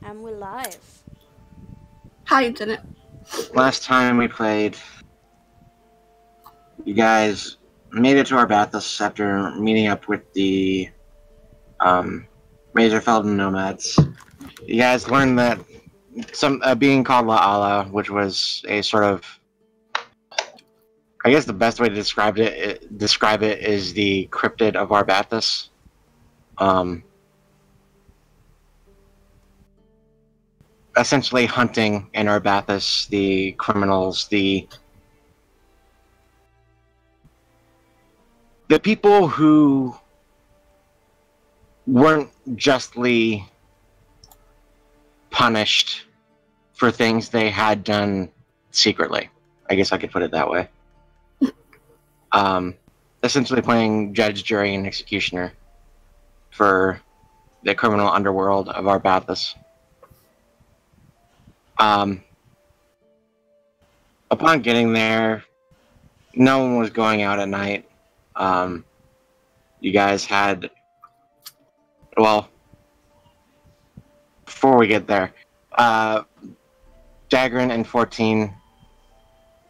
And we're live. Hi, Internet. Last time we played, you guys made it to Arbathos after meeting up with the Razorfelden nomads. You guys learned that some being called La'ala, which was a sort of, I guess the best way to describe it is the cryptid of Arbathos. Essentially hunting in Arbathos the criminals, the people who weren't justly punished for things they had done secretly. I guess I could put it that way. Essentially playing judge, jury, and executioner for the criminal underworld of Arbathos. Upon getting there, no one was going out at night. You guys had... Well, before we get there, Dagrin and 14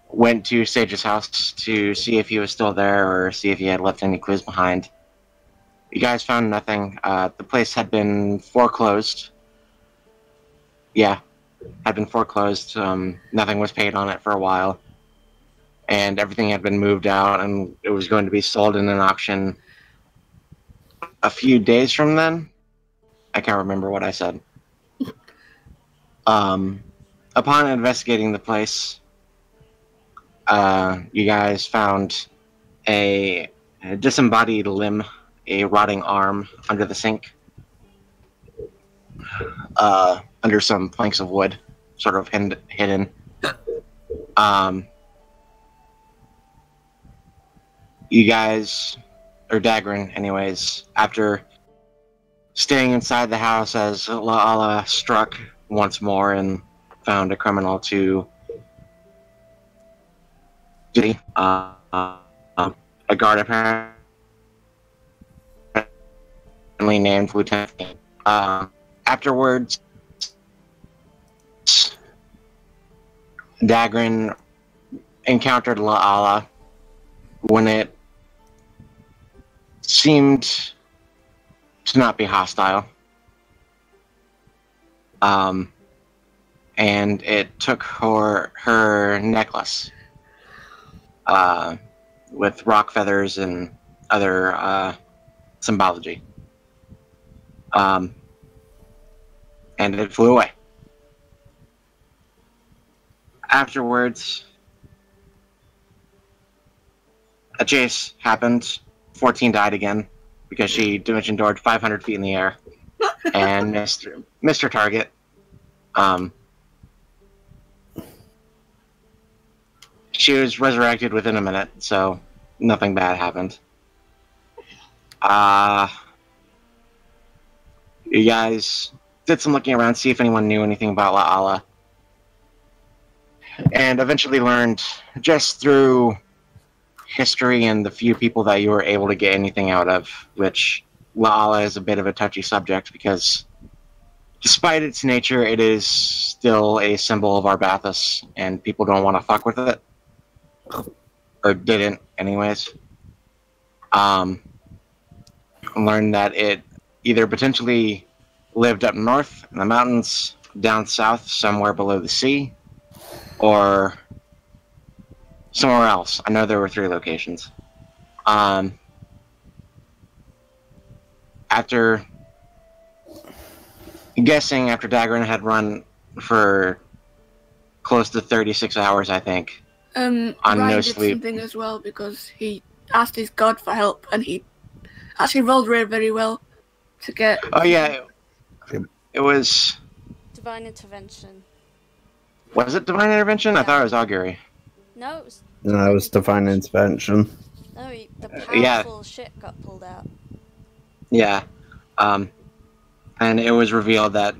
went to Sage's house to see if he was still there or see if he had left any clues behind. You guys found nothing. The place had been foreclosed. Yeah, had been foreclosed. Nothing was paid on it for a while. And everything had been moved out, and it was going to be sold in an auction a few days from then. I can't remember what I said. Upon investigating the place, you guys found a disembodied limb, a rotting arm under the sink, under some planks of wood, sort of hidden. You guys, or Dagrin anyways, after staying inside the house as La'ala struck once more and found a criminal to duty, a guard apparently named Lieutenant. Afterwards, Dagrin encountered La'ala when it seemed to not be hostile. And it took her necklace with rock feathers and other symbology. And it flew away. Afterwards, a chase happened. 14 died again because she dimension doored 500 feet in the air and missed her target. She was resurrected within a minute, so nothing bad happened. You guys did some looking around, see if anyone knew anything about La'ala, and eventually learned just through history and the few people that you were able to get anything out of, which La'ala is a bit of a touchy subject because despite its nature, it is still a symbol of Arbathos, and people don't want to fuck with it. Or didn't, anyways. Learned that it either potentially lived up north in the mountains, down south, somewhere below the sea, or somewhere else. I know there were 3 locations. After guessing, after Dagrin had run for close to 36 hours, I think, on Ryan no did sleep. something as well because he asked his god for help, and he actually rolled very well to get. Oh yeah, it was. Divine intervention. Was it divine intervention? I Yeah. thought it was augury. No, it was. No, it was divine intervention. No, the Yeah. powerful shit got pulled out. Yeah, and it was revealed that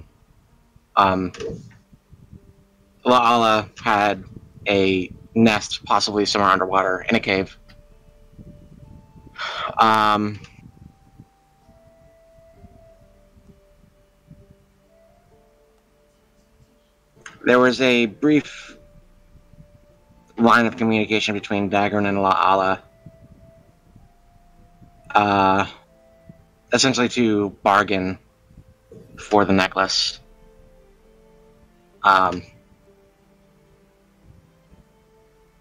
La'ala had a nest, possibly somewhere underwater, in a cave. there was a brief line of communication between Dagran and La'ala, essentially to bargain for the necklace.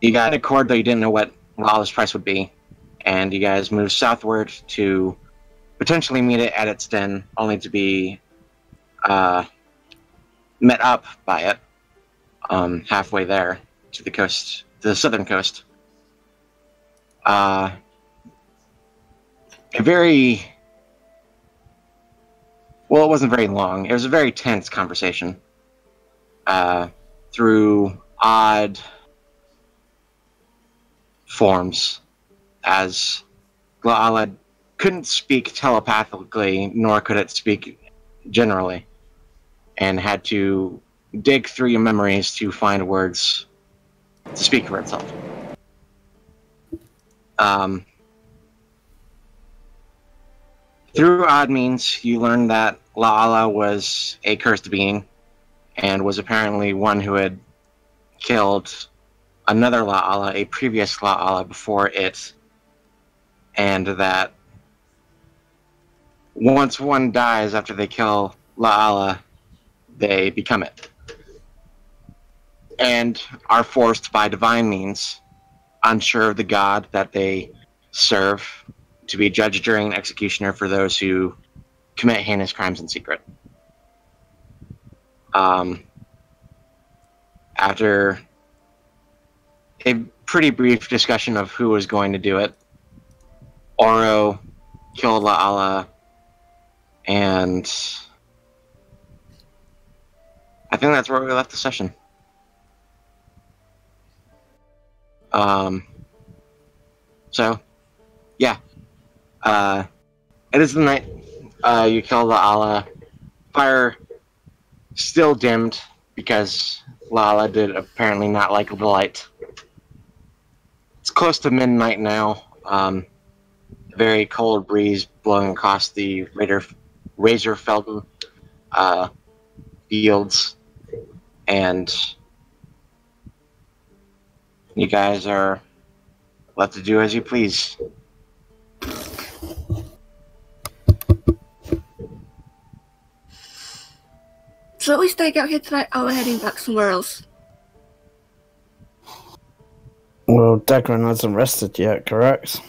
You got a cord, though you didn't know what La'ala's price would be, and you guys moved southward to potentially meet it at its den, only to be met up by it halfway there to the coast, to the southern coast. A very, well, it wasn't very long. It was a very tense conversation through odd forms, as La'ala couldn't speak telepathically, nor could it speak generally, and had to dig through your memories to find words to speak for itself. Through odd means, you learned that La'ala was a cursed being, and was apparently one who had killed another La'ala, a previous La'ala before it, and that once one dies after they kill La'ala, they become it. And are forced by divine means, unsure of the god that they serve, to be judge, jury, and executioner for those who commit heinous crimes in secret. After a pretty brief discussion of who was going to do it, Oro killed La'ala, and I think that's where we left the session. So, yeah. It is the night you kill La'ala. Fire still dimmed, because La'ala did apparently not like the light. It's close to midnight now. A very cold breeze blowing across the Razorfelden fields, and you guys are left to do as you please. So at least I get out here tonight, or we're heading back somewhere else. Well, Dagran hasn't rested yet, correct?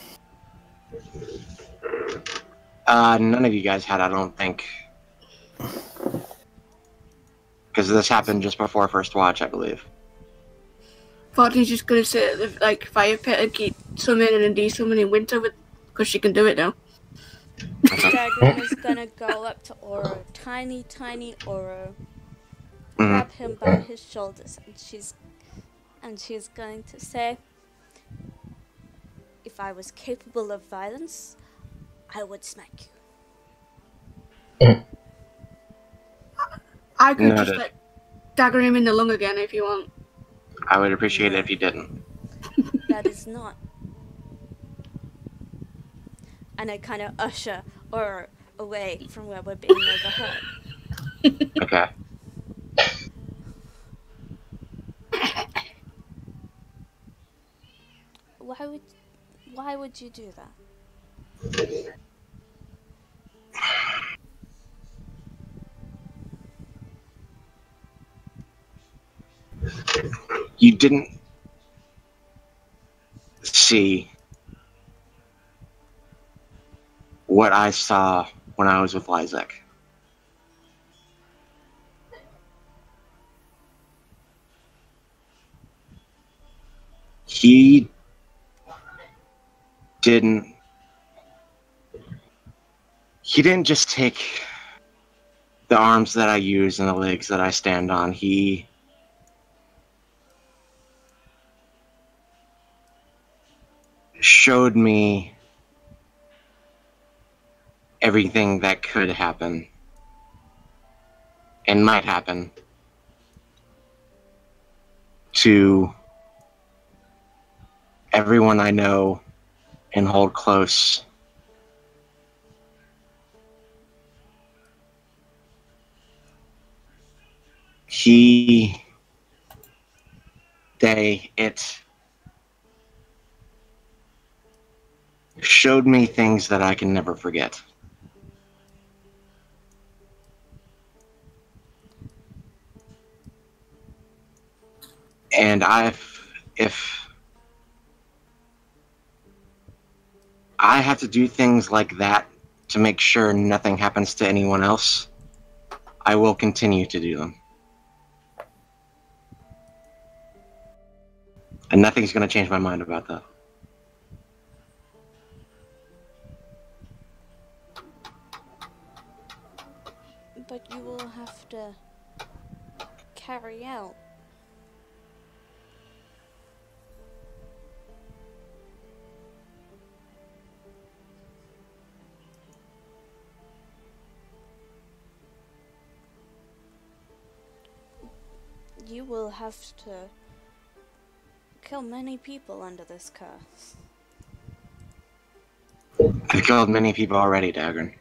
None of you guys had, I don't think. Because this happened just before First Watch, I believe. Thought he's just gonna sit at the fire pit and keep swimming and de-swimming in winter because she can do it now. Dagran is gonna go up to Oro, tiny Oro, grab him by his shoulders, and she's going to say, "If I was capable of violence, I would smack you." I could Noted. just dagger him in the lung again if you want. I would appreciate it if you didn't. That is not. And I kind of usher Oro away from where we're being overheard. Okay. Why would you do that? You didn't see what I saw when I was with Lysak. He didn't just take the arms that I use and the legs that I stand on. He showed me everything that could happen and might happen to everyone I know and hold close. He day, it showed me things that I can never forget. And if I have to do things like that to make sure nothing happens to anyone else, I will continue to do them. And nothing's going to change my mind about that. But you will have to carry out. You will have to kill many people under this curse. I've killed many people already, Daggern.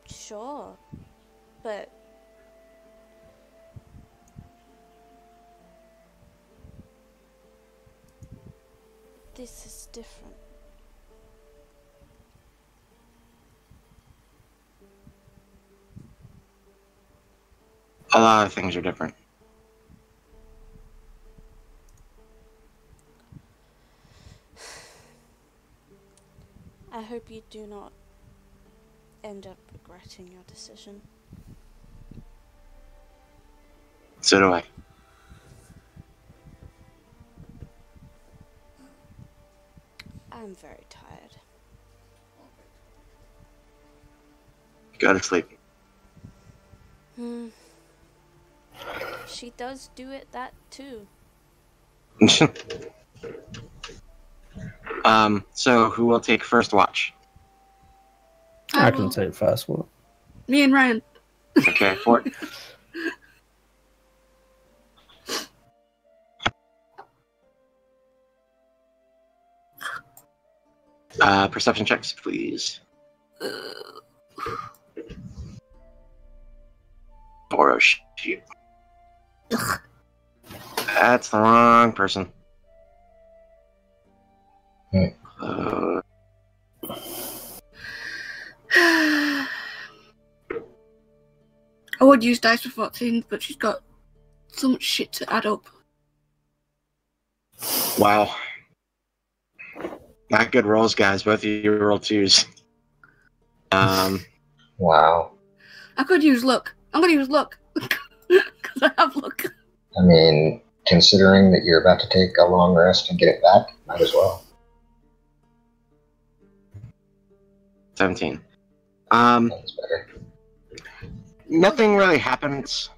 Sure, but this is different. A lot of things are different. I hope you do not end up regretting your decision. So do I. I'm very tired. Go to sleep. She does do it that too. So who will take first watch? I can take first one. Me and Ryan. Okay, Fort. Perception checks, please. Or shoot. That's the wrong person. I would use dice for 14, but she's got so much shit to add up. Wow. Not good rolls, guys. Both of you roll 2s. Wow. I could use luck. I'm gonna use luck. Because I have luck. I mean, considering that you're about to take a long rest and get it back, might as well. 17. That's better. Nothing really happens.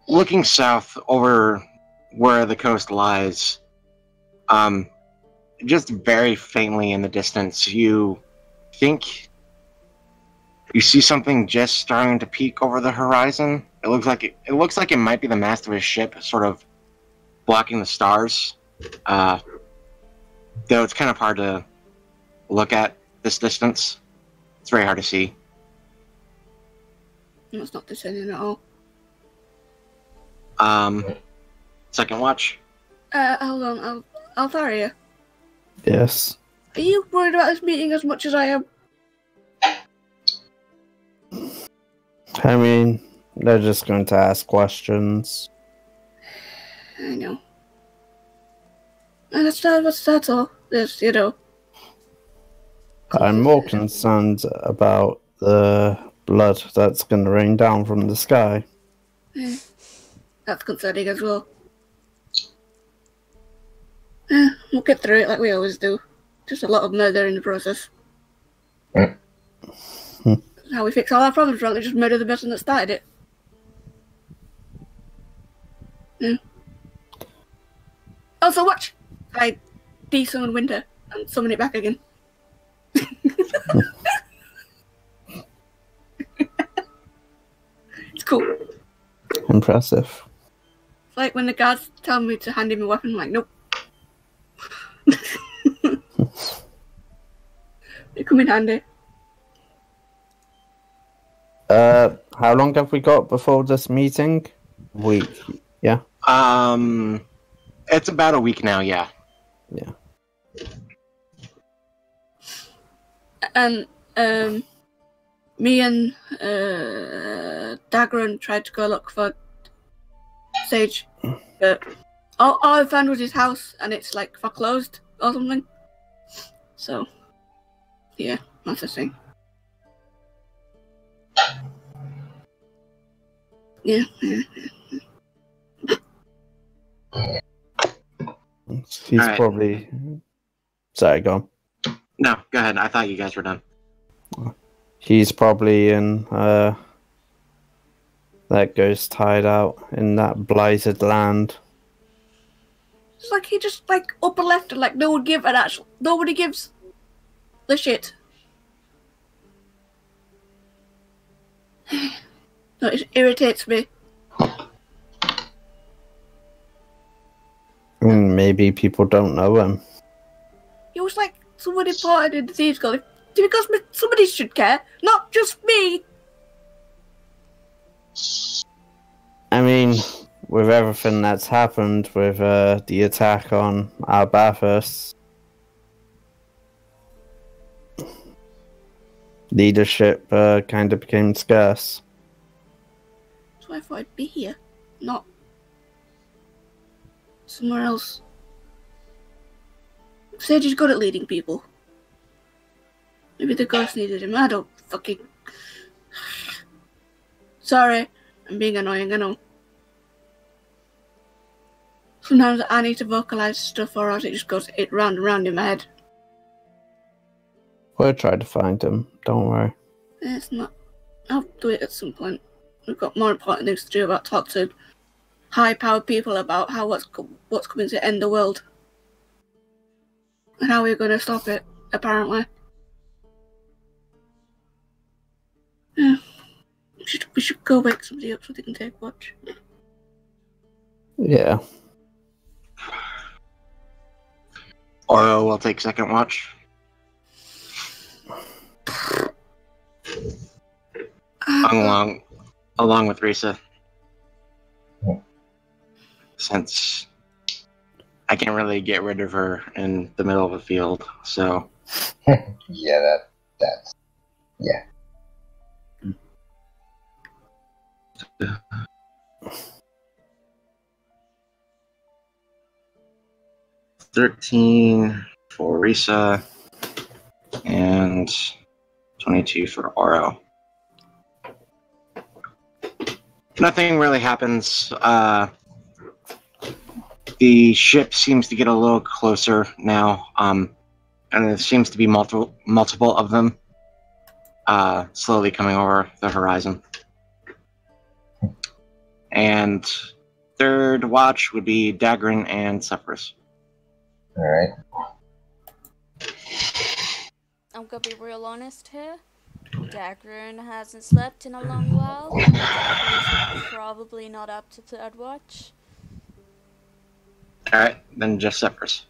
Looking south over where the coast lies, just very faintly in the distance, you think you see something just starting to peek over the horizon. It looks like it might be the mast of a ship, sort of blocking the stars. Though it's kind of hard to look at this distance. It's very hard to see. That's not descending at all. Second watch. Hold on, Altharia. Yes. Are you worried about this meeting as much as I am? I mean, they're just going to ask questions. I know. And that's all. There's, you know. I'm more concerned about the blood that's going to rain down from the sky. Yeah, that's concerning as well. We'll get through it like we always do. Just a lot of murder in the process. That's how we fix all our problems, right? We just murder the person that started it. Yeah. Also, watch! I de-summon Winter and summon it back again. It's cool. Impressive. It's like when the guards tell me to hand him a weapon, I'm like, nope. They come in handy. How long have we got before this meeting? week. Yeah. It's about a week now. Yeah. Yeah. And me and Dagron tried to go look for Sage, but all I found was his house, and it's like foreclosed or something. So, yeah, that's the thing. Yeah. He's Alright. probably. Sorry, go on. No, go ahead. I thought you guys were done. He's probably in that ghost tied out in that blighted land. It's like he just like upper left and like nobody gives the shit. No, it irritates me. Maybe people don't know him. It was like someone important in the Thieves Guild. Because somebody should care, not just me. I mean, with everything that's happened with the attack on Arbathus, leadership kind of became scarce. So I thought I'd be here, not somewhere else. Sage is good at leading people. Maybe the ghost needed him. I don't fucking... Sorry, I'm being annoying, I know. Sometimes I need to vocalize stuff or else it just goes round and round in my head. We'll try to find him, don't worry. It's not... I'll do it at some point. We've got more important things to do about talk to high-powered people about how what's coming to end the world. And how we're going to stop it, apparently. Yeah. We should go wake somebody up so they can take watch. Yeah. Oro will take second watch. Along with Risa. Since I can't really get rid of her in the middle of a field, so... Yeah, that's... Yeah. 13 for Risa and 22 for Oro. Nothing really happens. The ship seems to get a little closer now, and there seems to be multiple of them slowly coming over the horizon. And third watch would be Dagrin and Sephiroth. Alright. I'm gonna be real honest here. Dagrin hasn't slept in a long while. Dagrin's probably not up to third watch. Alright, then just Sephiroth.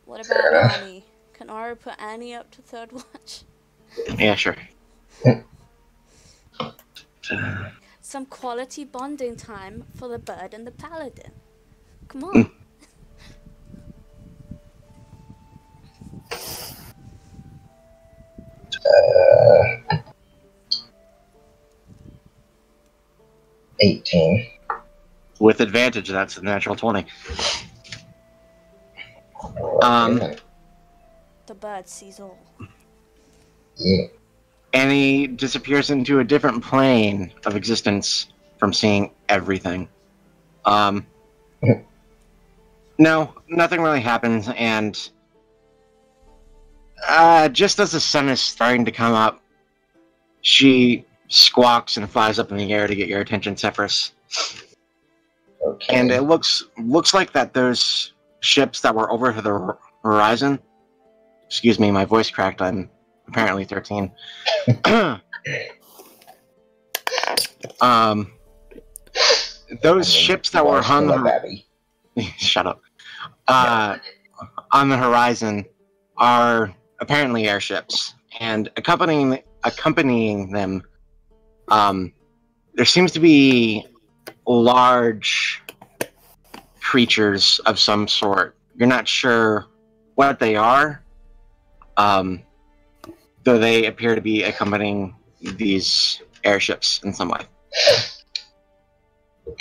What about Annie? Can Aura put Annie up to third watch? Yeah, sure. Some quality bonding time for the bird and the paladin. Come on. 18. With advantage, that's a natural 20. Okay. The bird sees all. Yeah. Annie disappears into a different plane of existence from seeing everything. No, nothing really happens, and just as the sun is starting to come up, she squawks and flies up in the air to get your attention, Sephiroth. Okay. And it looks like that those ships that were over to the horizon... Excuse me, my voice cracked. I'm apparently 13. Those ships that were hung... Shut up. On the horizon are apparently airships, and accompanying them, there seems to be large creatures of some sort. You're not sure what they are, though they appear to be accompanying these airships in some way.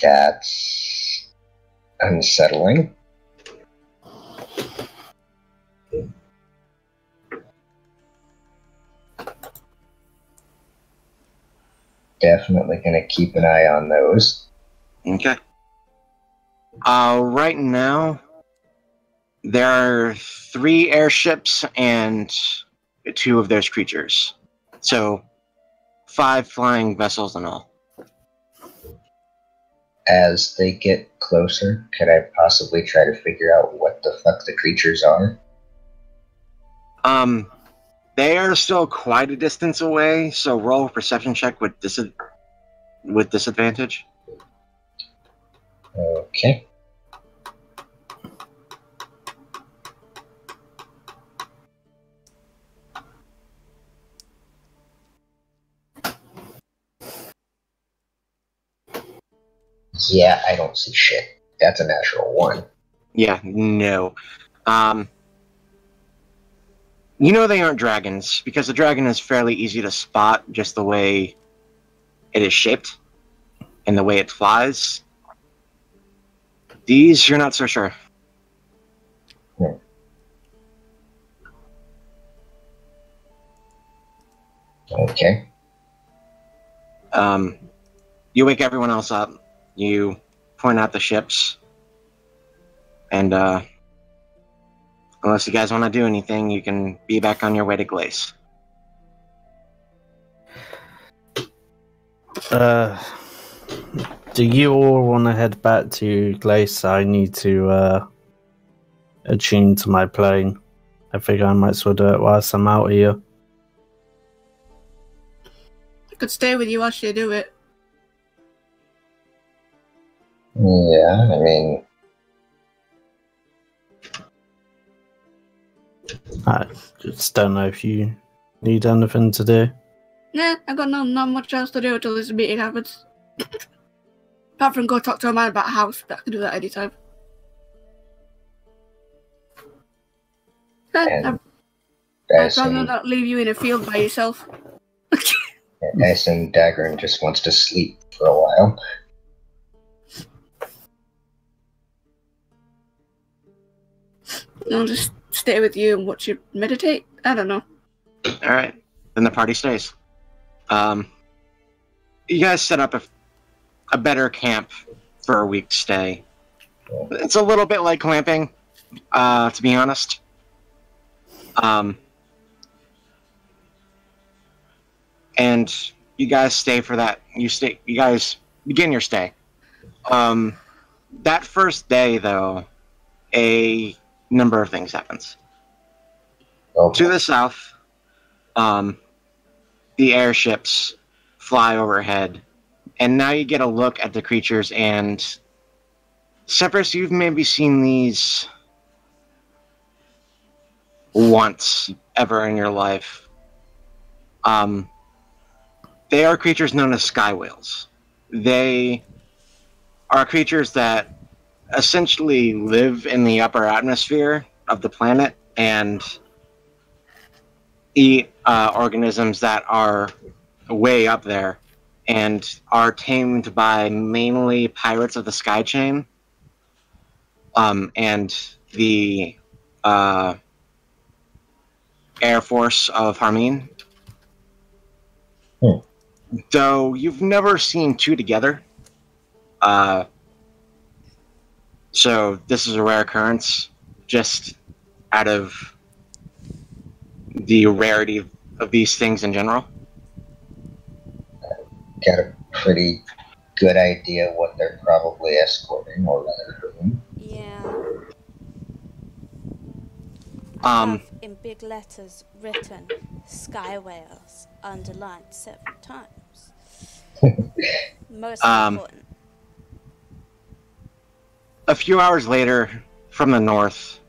That's unsettling. Definitely going to keep an eye on those. Okay. Right now, there are 3 airships and 2 of those creatures. So, 5 flying vessels in all. As they get closer, could I possibly try to figure out what the fuck the creatures are? They are still quite a distance away, so roll a perception check with disadvantage. Okay. Yeah, I don't see shit. That's a natural 1. Yeah, no. You know they aren't dragons, because the dragon is fairly easy to spot just the way it is shaped and the way it flies. These, you're not so sure. Okay. You wake everyone else up. You point out the ships. And, unless you guys want to do anything, you can be back on your way to Glace. Do you all want to head back to Glace? I need to attune to my plane. I figure I might as well do it whilst I'm out here. I could stay with you whilst you do it. Yeah, I mean... I just don't know if you need anything to do. Nah, I got not much else to do until this meeting happens. Apart from go talk to a man about a house, but I can do that anytime. I'd rather not leave you in a field by yourself. I assume Daggerin just wants to sleep for a while. I'll just stay with you and watch you meditate. I don't know. Alright. Then the party stays. You guys set up a better camp for a week stay. It's a little bit like glamping, to be honest. And you guys stay for that. You guys begin your stay. That first day, though, a number of things happens. Okay. To the south, the airships fly overhead, and now you get a look at the creatures, and Severus, you've maybe seen these once ever in your life. They are creatures known as sky whales. They are creatures that essentially live in the upper atmosphere of the planet and eat organisms that are way up there and are tamed by mainly pirates of the Sky Chain and the Air Force of Harmeen. Though you've never seen 2 together. So this is a rare occurrence, just out of the rarity of these things in general. Got a pretty good idea what they're probably escorting, or rather whom. Yeah. I have in big letters written "Sky Whales" underlined several times. Most important. A few hours later, from the north,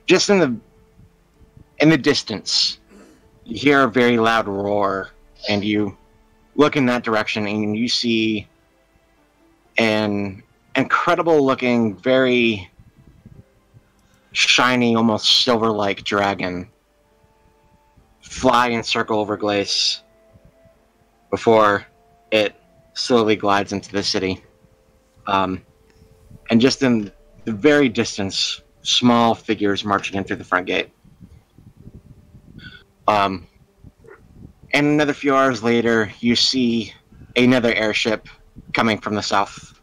just in the distance, you hear a very loud roar, and you look in that direction, and you see an incredible-looking, very shiny, almost silver-like dragon fly and circle over Glace before it slowly glides into the city. And just in the very distance, small figures marching in through the front gate. And another few hours later, you see another airship coming from the south.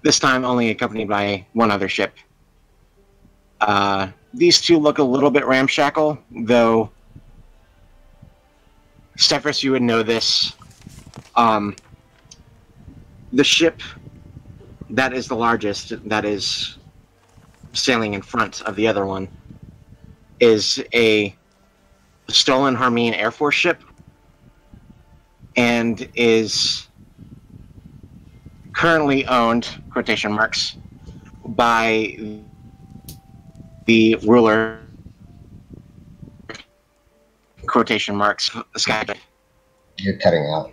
This time only accompanied by one other ship. These two look a little bit ramshackle, though Stephris, you would know this. The ship that is the largest, that is sailing in front of the other one, is a stolen Harmene Air Force ship and is currently owned, quotation marks, by the ruler, quotation marks, Sky. You're cutting out.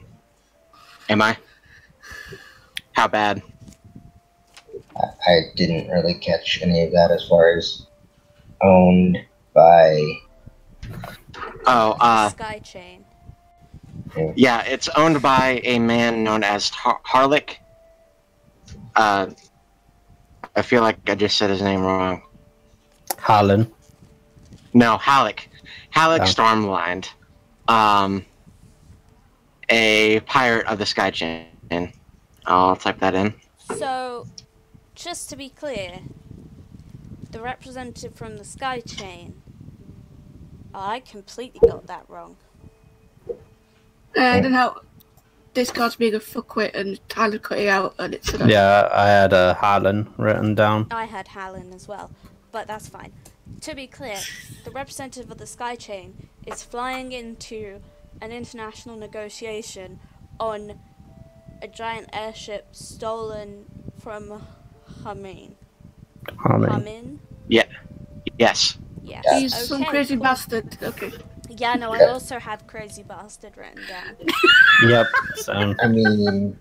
Am I? How bad? I didn't really catch any of that as far as owned by... Sky Chain. Yeah, it's owned by a man known as Harlick. I feel like I just said his name wrong. Harlan. No, Halleck. Halleck Oh. Stormblind. A pirate of the Sky Chain. I'll type that in. So, just to be clear, the representative from the Sky Chain. I completely got that wrong. I don't know. Discard's being a fuckwit and Tyler cut it out and it's... Yeah, I had Harlan written down. I had Hallen as well, but that's fine. To be clear, the representative of the Sky Chain is flying into an international negotiation on a giant airship stolen from Harmene. Harmene? Yeah. Yes. Yes. He's some crazy cool. bastard. Okay. Yeah, no, I also have crazy bastard written down. Yep, same. I mean,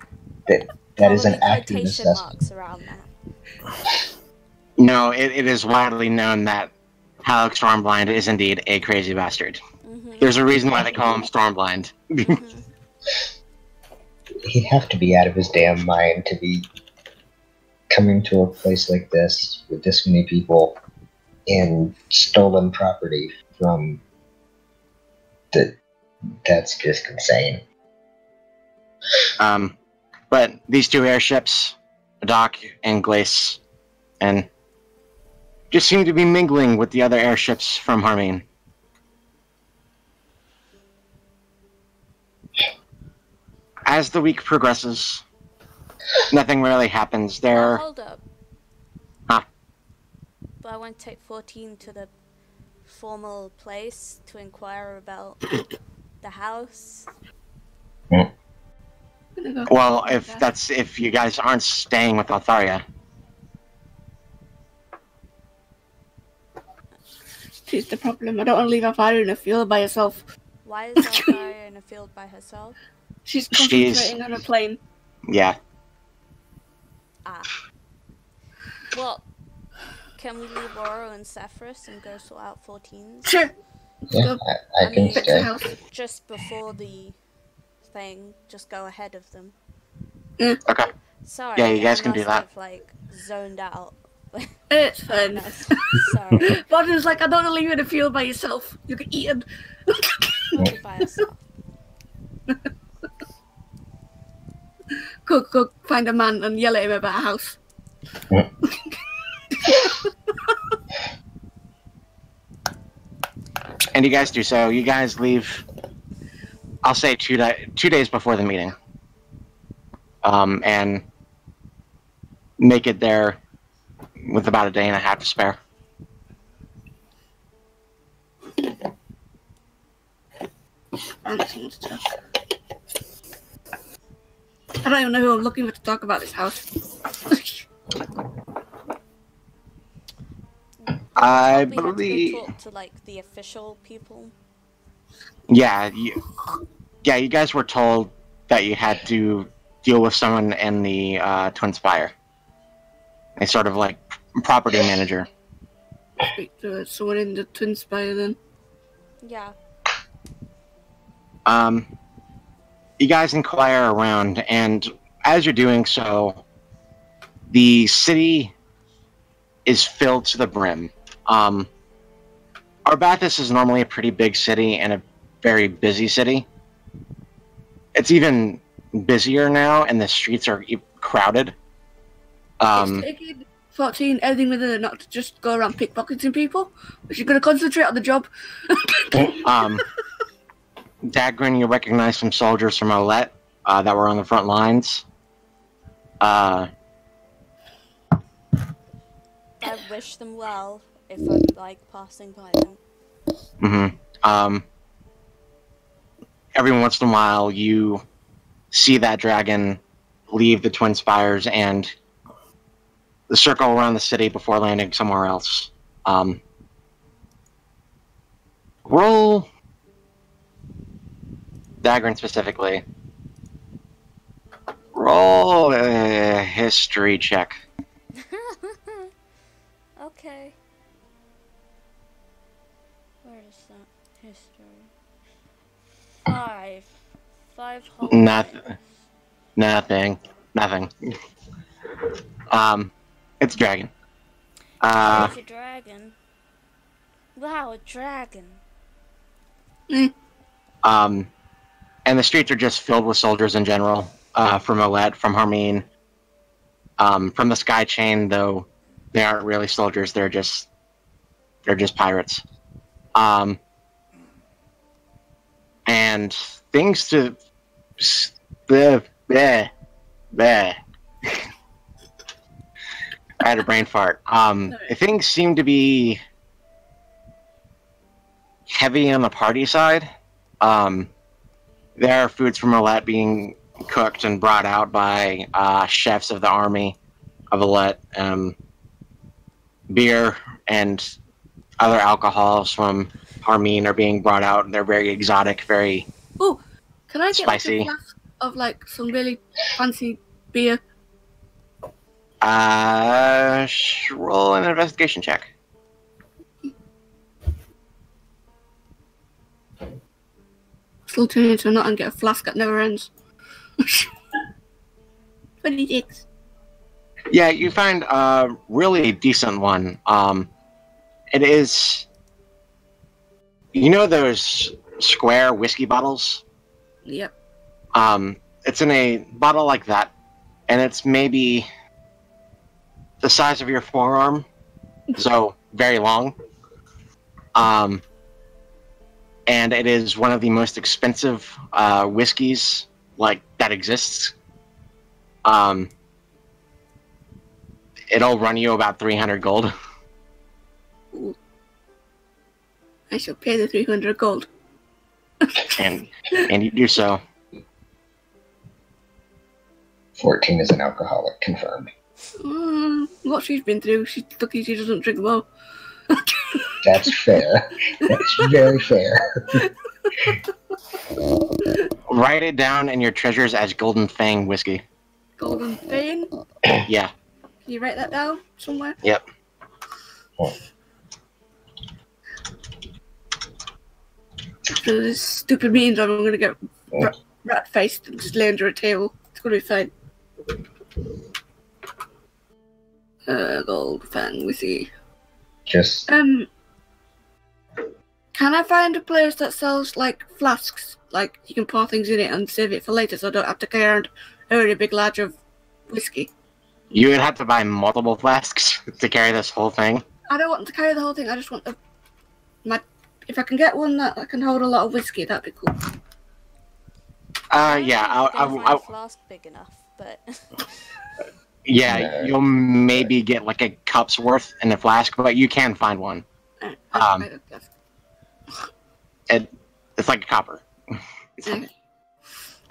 that is an Probably active quotation necessity. marks around that. No, it is widely known that Halleck Stormblind is indeed a crazy bastard. Mm-hmm. There's a reason why they call him Stormblind. Mm-hmm. He'd have to be out of his damn mind to be coming to a place like this with this many people in stolen property from that's just insane. But these two airships, Doc and Glace, and just seem to be mingling with the other airships from Harmene. As the week progresses, nothing really happens. Well, hold up. Huh? But I want to take 14 to the formal place to inquire about the house. Well, if you guys aren't staying with Altharia. She's the problem. I don't want to leave Alfari in a field by herself. Why is Althea in a field by herself? She's concentrating on a plane. Yeah. Ah. Well, can we leave Oro and Cephras and go sort out 14s? Sure. Yeah, I can mean, stay. just before the thing, just go ahead of them. Okay. Sorry, Yeah, you guys I can do must that. have, like, zoned out. It's fun. Sorry. Borden's like, I don't want to leave you in a field by yourself. You get eaten. Only by herself. Go find a man and yell at him about a house. And you guys do so. You guys leave, I'll say 2 days before the meeting. And make it there with about a day and a half to spare. I don't even know who I'm looking for to talk about this house. I Probably have to believe... go talk to, like, the official people. Yeah, Yeah, you guys were told that you had to deal with someone in the Twin Spire. A sort of like property manager. Speak to someone in the Twin Spire then. Yeah. You guys inquire around, and as you're doing so, the city is filled to the brim. Arbathis is normally a pretty big city and a very busy city. It's even busier now, and the streets are crowded. It's taking 14 everything within it not to just go around pickpocketing people, but you're going to concentrate on the job. Dagrin, you recognize some soldiers from Olette that were on the front lines. I wish them well if I'm like passing by them. Every once in a while, you see that dragon leave the Twin Spires and the circle around the city before landing somewhere else. Roll Dagrin specifically. Roll a history check. Okay. Where is that? History. 5. 5 whole Nothing. lives. Nothing. It's a dragon. It's a dragon. Wow, a dragon. And the streets are just filled with soldiers in general. From Olette, from Harmine, from the Sky Chain, though they aren't really soldiers, they're just pirates. And things to I had a brain fart. Things seem to be heavy on the party side. There are foods from Olette being cooked and brought out by chefs of the army of Olette. Beer and other alcohols from Harmine are being brought out, and they're very exotic, very Oh, can I get spicy. like a flask of like some really fancy beer? Roll an investigation check. Still turn into a nut and get a flask that never ends. 26. Yeah, you find a really decent one. It is, you know those square whiskey bottles? Yep. It's in a bottle like that, and it's maybe the size of your forearm, so very long. And it is one of the most expensive whiskeys like that exists. It'll run you about 300 gold. Ooh. I shall pay the 300 gold. and you do so. 14 is an alcoholic, confirmed. What she's been through, she's lucky she doesn't drink well. That's fair. That's very fair. Write it down in your treasures as Golden Fang whiskey. Golden Fane? Yeah. Can you write that down somewhere? Yep. So this stupid means I'm going to get rat-faced and just lay under a table. It's going to be fine. Gold Fang whiskey. Just Can I find a place that sells like flasks? Like you can pour things in it and save it for later, so I don't have to carry around a really big large of whiskey. You would have to buy multiple flasks to carry this whole thing. I don't want to carry the whole thing. I just want if I can get one that can hold a lot of whiskey, that'd be cool. Yeah, I flask big enough, but yeah, you'll maybe get like a cup's worth in a flask, but you can find one. It's like a copper. Okay.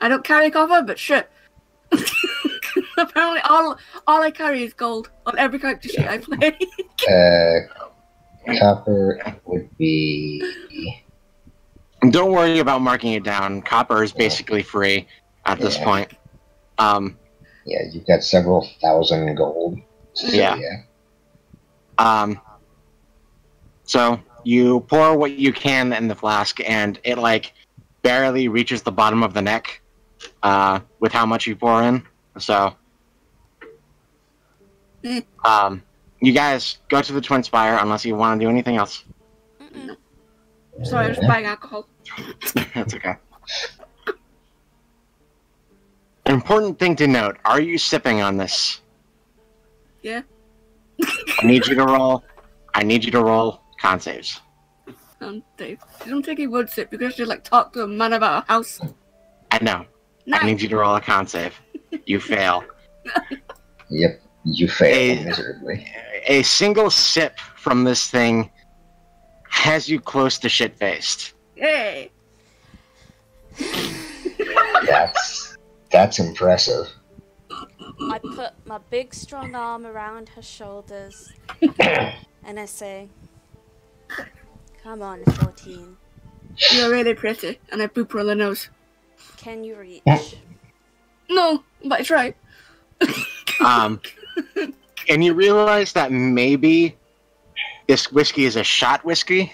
I don't carry copper, but sure. Apparently, all I carry is gold on every character sheet I play. copper would be Don't worry about marking it down. Copper is basically free at this point. Yeah, you've got several thousand gold. So, Yeah. So you pour what you can in the flask, and it like barely reaches the bottom of the neck with how much you pour in. So, you guys go to the Twin Spire unless you want to do anything else. Mm-mm. Sorry, I'm just buying alcohol. That's okay. Important thing to note: are you sipping on this? Yeah. I need you to roll con saves. Dave, I don't think he would sit because you like talk to a man about a house. I know. Nice. I need you to roll a con save. You fail. Yep, you fail miserably. A single sip from this thing has you close to shit-faced. Hey. That's impressive. I put my big strong arm around her shoulders and I say, "Come on, 14. You're really pretty, and I poop her on the nose. Can you reach?" No, but I try. And you realize that maybe this whiskey is a shot whiskey.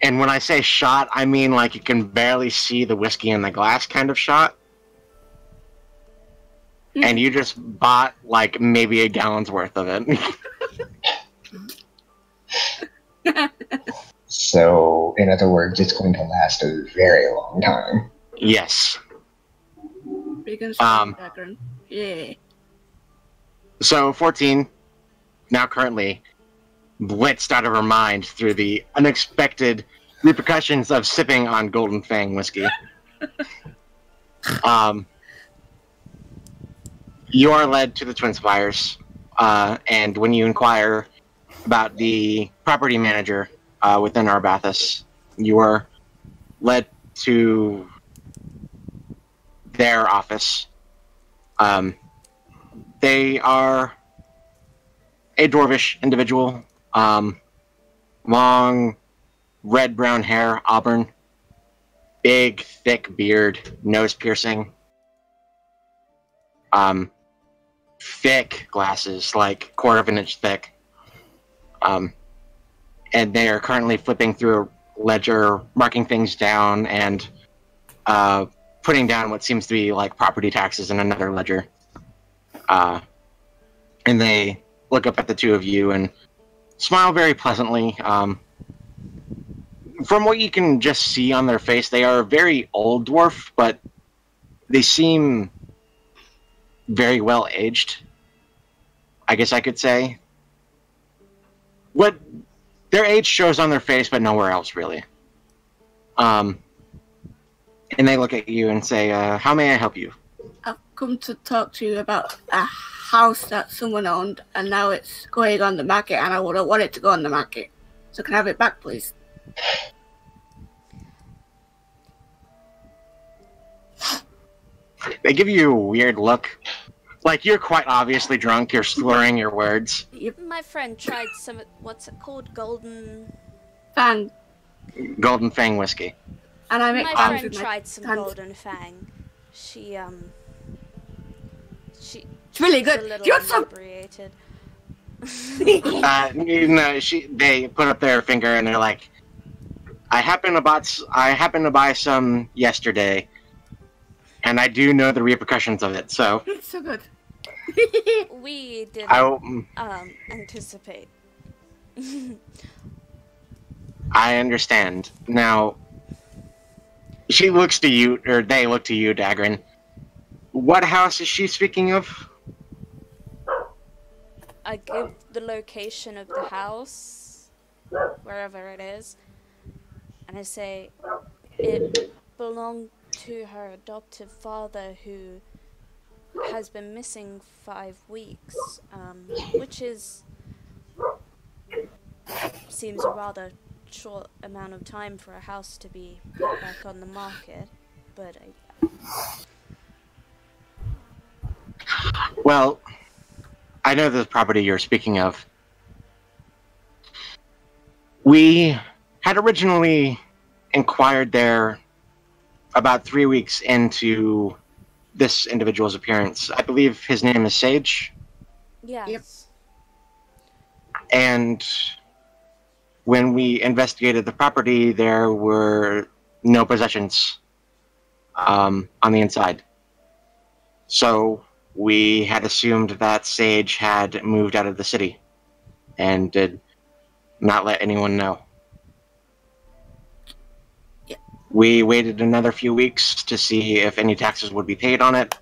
And when I say shot, I mean like you can barely see the whiskey in the glass kind of shot. And you just bought like maybe a gallon's worth of it. So, in other words, it's going to last a very long time. Yes. Background. Yeah. So 14, now currently blitzed out of her mind through the unexpected repercussions of sipping on Golden Fang whiskey. You are led to the Twin Spires, and when you inquire about the property manager within Arbathas, you are led to their office. They are a dwarvish individual, long red-brown hair, auburn, big, thick beard, nose piercing, thick glasses, like quarter of an inch thick. And they are currently flipping through a ledger, marking things down, and putting down what seems to be like property taxes in another ledger. And they look up at the two of you and smile very pleasantly. From what you can just see on their face, they are a very old dwarf, but they seem very well aged, I guess I could say. What their age shows on their face, but nowhere else really. And they look at you and say, "How may I help you?" I've come to talk to you about a house that someone owned, and now it's going on the market, and I wouldn't want it to go on the market. So can I have it back, please? They give you a weird look. Like, you're quite obviously drunk, you're slurring your words. My friend tried some, what's it called? Golden Fang. Golden Fang whiskey. And I make My arms friend with my tried some hands. Golden Fang. She's It's really a good. little You want some? inebriated. They put up their finger and they're like, I happened to buy some yesterday, and I do know the repercussions of it, so It's so good. We didn't anticipate. I understand. Now, she looks to you, or they look to you, Dagrin. What house is she speaking of? I give the location of the house, wherever it is, and I say it belonged to her adoptive father, who has been missing 5 weeks, which seems a rather short amount of time for a house to be put back on the market, but Well, I know the property you're speaking of. We had originally inquired there about 3 weeks into this individual's appearance. I believe his name is Sage. Yes. And when we investigated the property, there were no possessions on the inside. So we had assumed that Sage had moved out of the city and did not let anyone know. Yeah. We waited another few weeks to see if any taxes would be paid on it,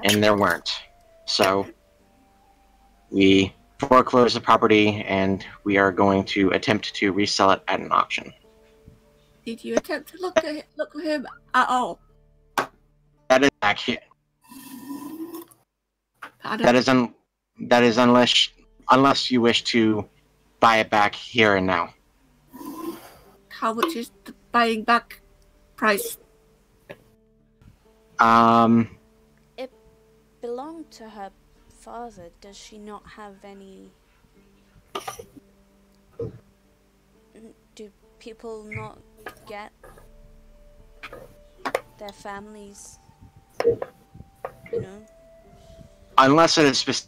and there weren't. So we foreclosed the property, and we are going to attempt to resell it at an auction. Did you attempt to look for him at all? That is accurate. Pardon? That is unless you wish to buy it back here and now. How much is the buying back price? It belonged to her father. Does she not have any... Do people not get their families, you know? Unless it is specifically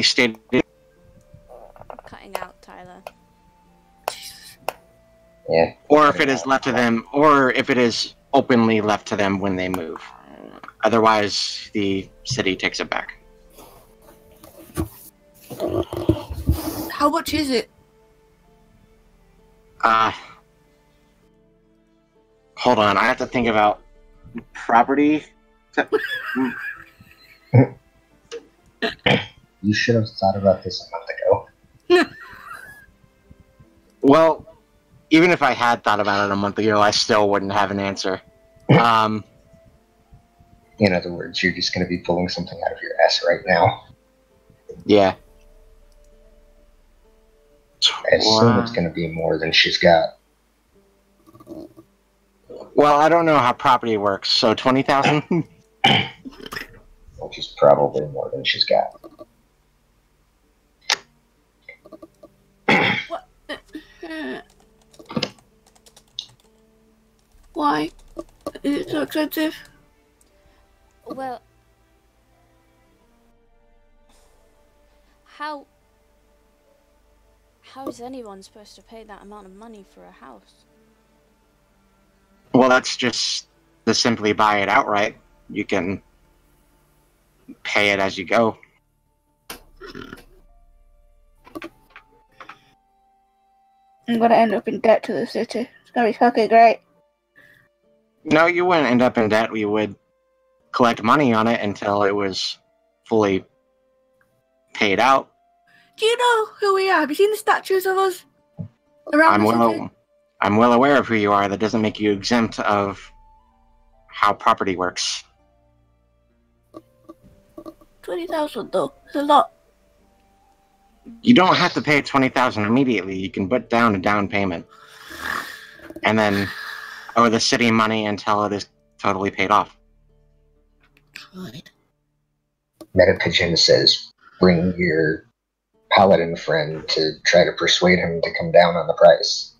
stated. Cutting out, Tyler. Yeah. Or if it is left to them, or if it is openly left to them when they move. Otherwise, the city takes it back. How much is it? Hold on, I have to think about property. You should have thought about this a month ago. Well, even if I had thought about it a month ago, I still wouldn't have an answer. In other words, you're just going to be pulling something out of your ass right now. Yeah. I assume it's going to be more than she's got. Well, I don't know how property works, so 20,000? Which is probably more than she's got. What? Why? Is it so expensive? Well, how is anyone supposed to pay that amount of money for a house? Well, that's just to simply buy it outright. You can pay it as you go. I'm gonna end up in debt to the city. It's gonna be fucking great. No, you wouldn't end up in debt. We would collect money on it until it was fully paid out. Do you know who we are? Have you seen the statues of us around the city? I'm well aware of who you are. That doesn't make you exempt of how property works. 20,000 though. It's a lot. You don't have to pay 20,000 immediately. You can put down a down payment, and then owe the city money until it is totally paid off. Good. Meta Pigeon says, bring your paladin friend to try to persuade him to come down on the price.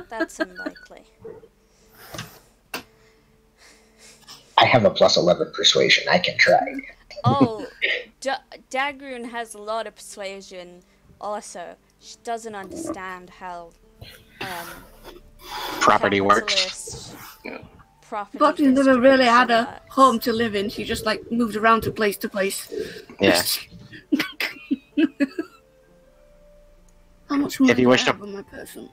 That's unlikely. I have a plus 11 persuasion. I can try. Oh, Dagroon has a lot of persuasion also. She doesn't understand how Property works. Property But she never really had distribution a works. home to live in. She just like moved around to place to place. Yeah. How much money If you do wish I to- have on my person?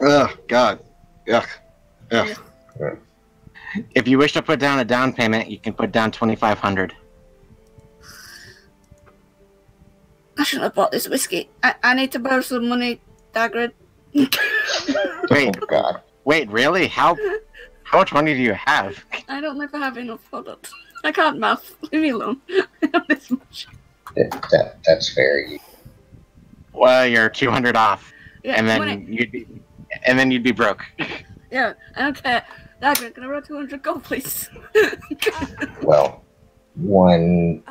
Oh, God. Yuck. Ugh. Yeah. If you wish to put down a down payment, you can put down 2,500. I shouldn't have bought this whiskey. I need to borrow some money, Dagrid. Wait, Oh, God. wait, really? How much money do you have? I don't know if I have enough. Hold on. I can't math. Leave me alone. I have this much. That's fair. Well, you're 200 off, Yeah, and then money. you'd be broke. Yeah, I don't care. Dagrid, can I borrow 200 gold, please? Well, one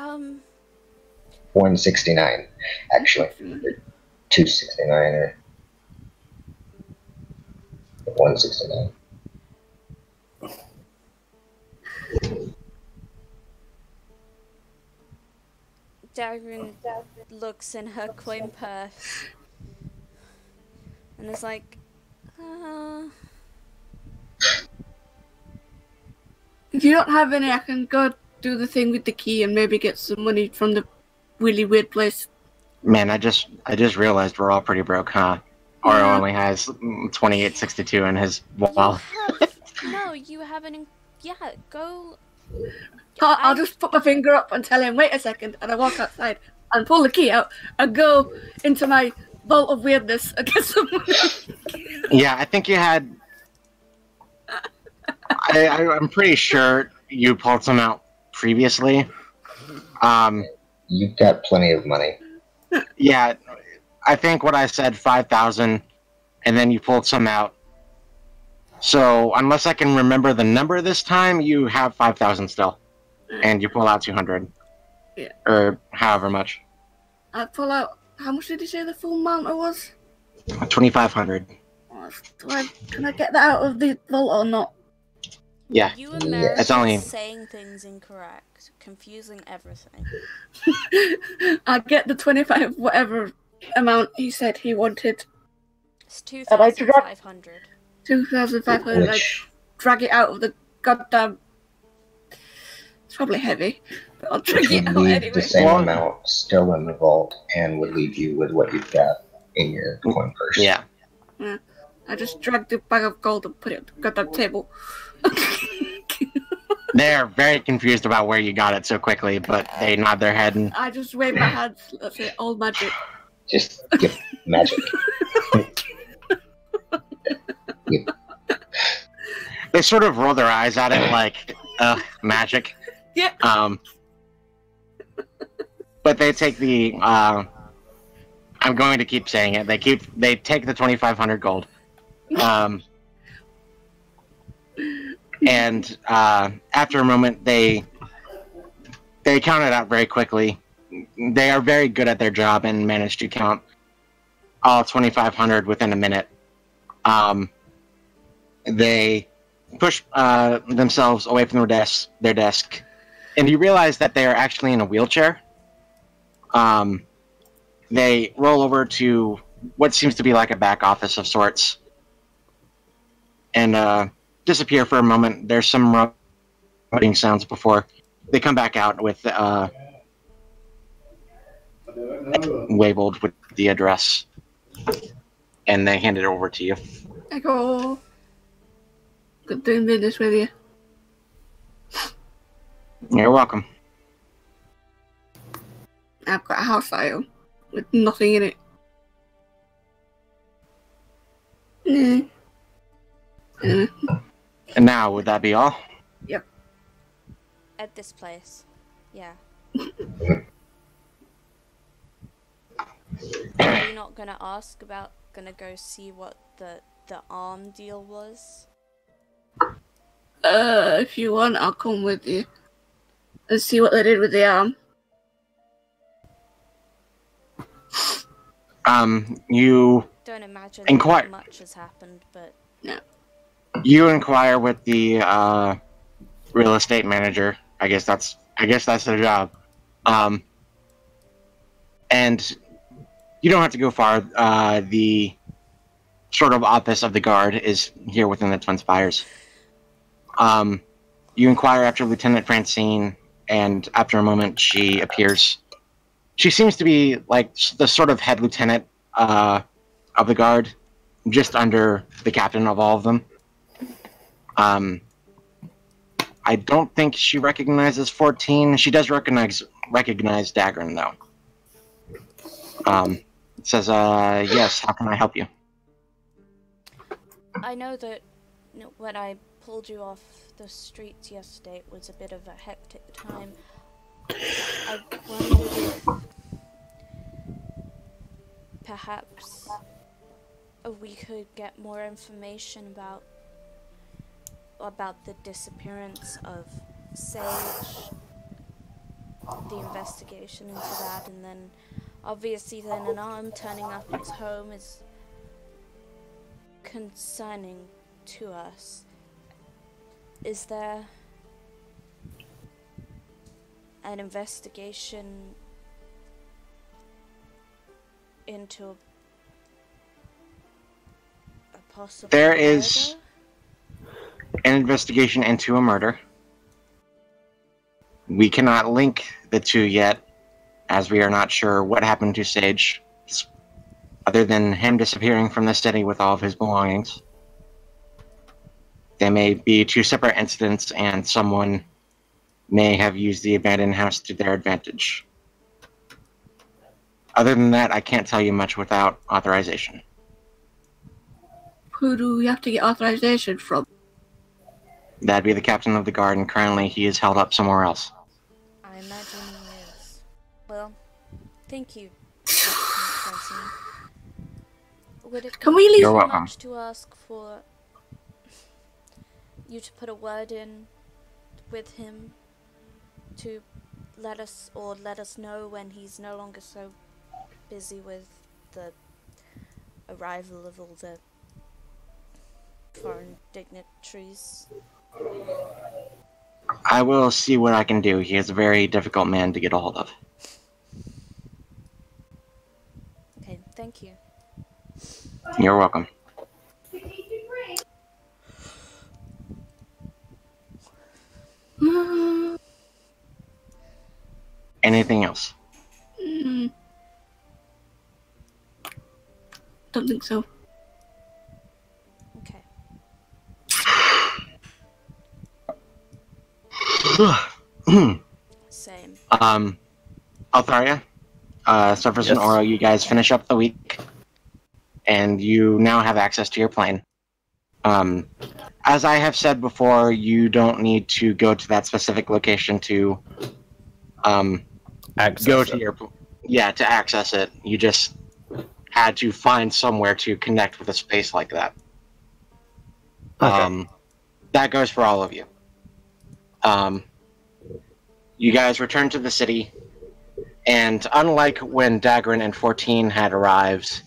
169, actually. Or 269 or 169. Dagrin looks in her coin purse and is like, If you don't have any, I can go do the thing with the key and maybe get some money from the really weird place. Man, I just realized we're all pretty broke, huh? Oro Yeah. only has 2862 in his wallet. No, you haven't. Yeah, go. I'll just put my finger up and tell him, wait a second, and I walk outside and pull the key out and go into my vault of weirdness and get some money. Yeah, I think you had. I'm pretty sure you pulled some out previously. You've got plenty of money. Yeah, I think what I said 5,000, and then you pulled some out. So unless I can remember the number this time, you have 5,000 still, and you pull out 200. Yeah. Or however much. I pull out. How much did you say the full amount was? 2,500. Can I get that out of the vault or not? Yeah. You It's Americans only- saying things incorrect, confusing everything. I get the 25 whatever amount he said he wanted. It's And I drop- 2,500. 2,500. I Which drag it out of the goddamn. It's probably heavy, but I'll drag it would out leave anyway. the same Well- amount still in the vault and would leave you with what you've got in your coin purse. Yeah. I just dragged the bag of gold and put it on the goddamn table. They're very confused about where you got it so quickly, but they nod their head and I just wave my hands. That's it. All magic. Just give magic. they sort of roll their eyes at it like, magic. Yeah. But they take the, I'm going to keep saying it. They take the 2,500 gold. And after a moment, they count it out very quickly. They are very good at their job and manage to count all 2,500 within a minute. They push themselves away from their desk, and you realize that they are actually in a wheelchair. They roll over to what seems to be like a back office of sorts, and disappear for a moment. There's some rubbing sounds before they come back out with labeled with the address, and they hand it over to you. I go. Good doing business with you. You're welcome. I've got a house I own with nothing in it. Anyway. And now, would that be all? At this place. Yeah. Are you not gonna ask about, gonna go see what the arm deal was? If you want, I'll come with you. And see what they did with the arm. You Don't imagine Inquire- that much has happened, but inquire with the real estate manager. I guess that's their job. And you don't have to go far. The sort of office of the guard is here within the Twin Spires. You inquire after Lieutenant Francine, and after a moment, she appears. She seems to be like the sort of head lieutenant of the guard, just under the captain of all of them. I don't think she recognizes 14. She does recognize Dagrin, though. It says, yes, how can I help you? I know that when I pulled you off the streets yesterday, it was a bit of a hectic time. I wondered if perhaps we could get more information about the disappearance of Sage. the investigation into that, and then obviously then an arm turning up at his home is concerning to us. Is there an investigation into a possible There murder? is an investigation into a murder. We cannot link the two yet, as we are not sure what happened to Sage, other than him disappearing from the city with all of his belongings. They may be two separate incidents, and someone may have used the abandoned house to their advantage. Other than that, I can't tell you much without authorization. Who do we have to get authorization from? That'd be the captain of the guard, and currently he is held up somewhere else. I imagine he is. Well, thank you, Lieutenant Benson. Would it Can be we leave- You're too welcome. much to ask for you to put a word in with him to let us know when he's no longer so busy with the arrival of all the foreign dignitaries? I will see what I can do. He is a very difficult man to get a hold of. Okay, thank you. You're welcome. Anything else? Don't think so. Okay. Same. Altharia, Surface and Yes. Oro, you guys finish up the week, and you now have access to your plane. As I have said before, you don't need to go to that specific location to Access go it. to your to access it. You just had to find somewhere to connect with a space like that. Okay. That goes for all of you. You guys return to the city, and unlike when Dagrin and 14 had arrived,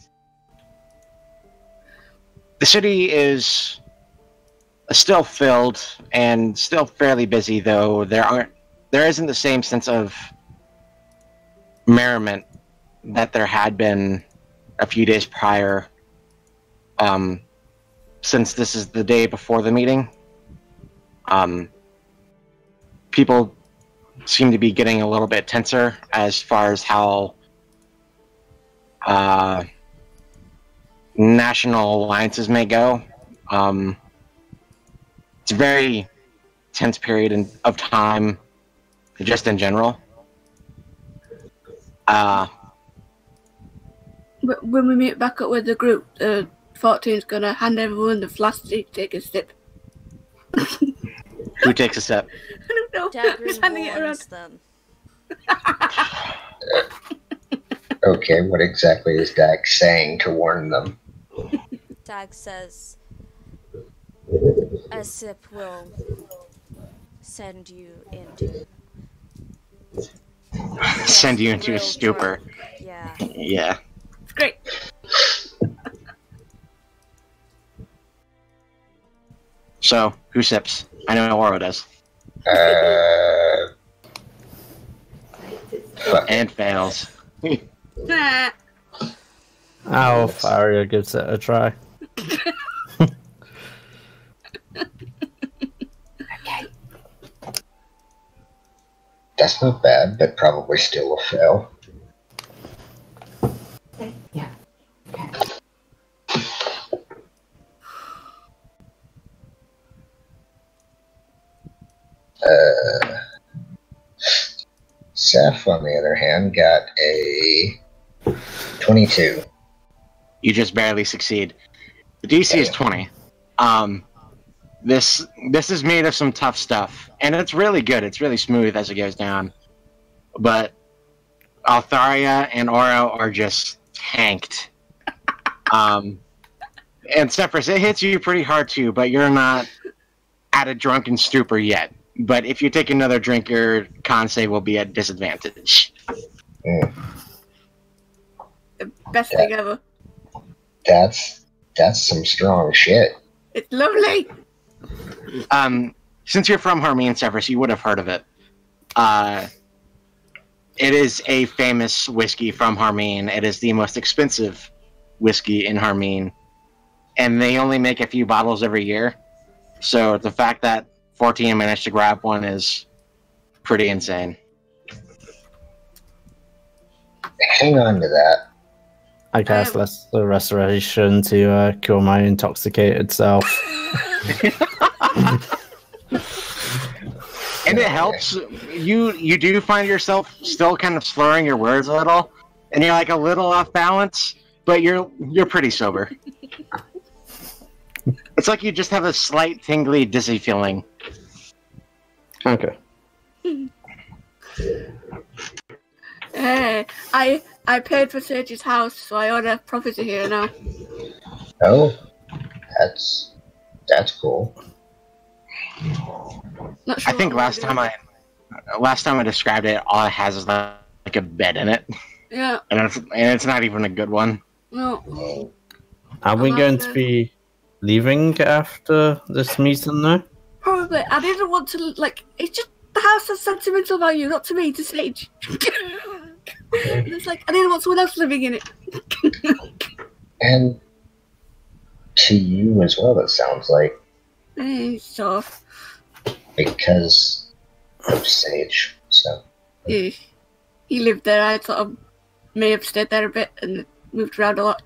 the city is still filled and still fairly busy, though there isn't the same sense of merriment that there had been a few days prior, since this is the day before the meeting. People seem to be getting a little bit tenser as far as how national alliances may go. It's a very tense period of time, just in general. When we meet back up with the group, 14's gonna hand everyone the flask to take a sip. Who takes a step? I don't know. Just Dagrin handing it around. warns them. Okay, what exactly is Dak saying to warn them? Dag says, a sip will send you into... Send you into a real stupor. drunk. Yeah. Yeah. It's great. So, who sips? I know Oro does. Fuck. And fails. Nah. Alfaria gives it a try. That's not bad, but probably still a fail. Yeah. Seth, on the other hand, got a 22. You just barely succeed. The DC is 20. This is made of some tough stuff, and it's really good. It's really smooth as it goes down. But Altharia and Oro are just tanked. And Sephiroth, it hits you pretty hard too, but you're not at a drunken stupor yet. but if you take another drink, your con save will be at disadvantage. Mm, The best thing ever. that's some strong shit. It's lovely. Since you're from Harmeen, Severus, you would have heard of it. It is a famous whiskey from Harmeen. It is the most expensive whiskey in Harmeen, and they only make a few bottles every year. So the fact that 14 managed to grab one is pretty insane. Hang on to that. I cast Lesser Restoration to cure my intoxicated self. And it helps. You do find yourself still kind of slurring your words a little, and you're like a little off balance, but you're pretty sober. It's like you just have a slight tingly, dizzy feeling. Okay. Hey, I paid for Sage's house, so I own a property here now. Oh, that's cool. Not sure I think what I'm last gonna time I described it, all it has is like a bed in it, do. Yeah, and it's not even a good one. no. Are we I'm going after- to be leaving after this meeting now? Probably. I didn't want to, like, it's just the house has sentimental value, not to me, to Sage. It's like, I didn't want someone else living in it. And to you as well, it sounds like, So, because of Sage. So, yeah, he lived there. I sort of may have stayed there a bit and moved around a lot.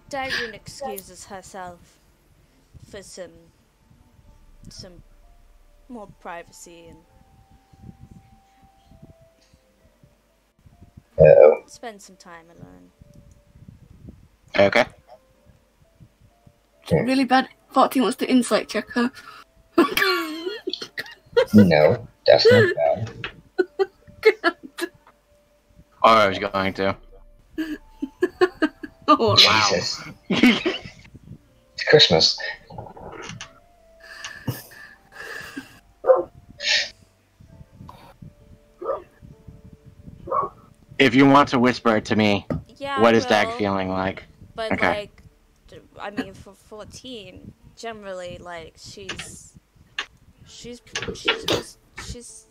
Darren excuses herself for some more privacy and uh-oh. spend some time alone. Okay. Really bad. 14 wants to insight check her. No, that's not bad. Oh, I was going to. Oh, Wow. Jesus. It's Christmas. If you want to whisper it to me, Yeah, what is Dag well, feeling like? But Okay. like, I mean, for 14, generally, like she's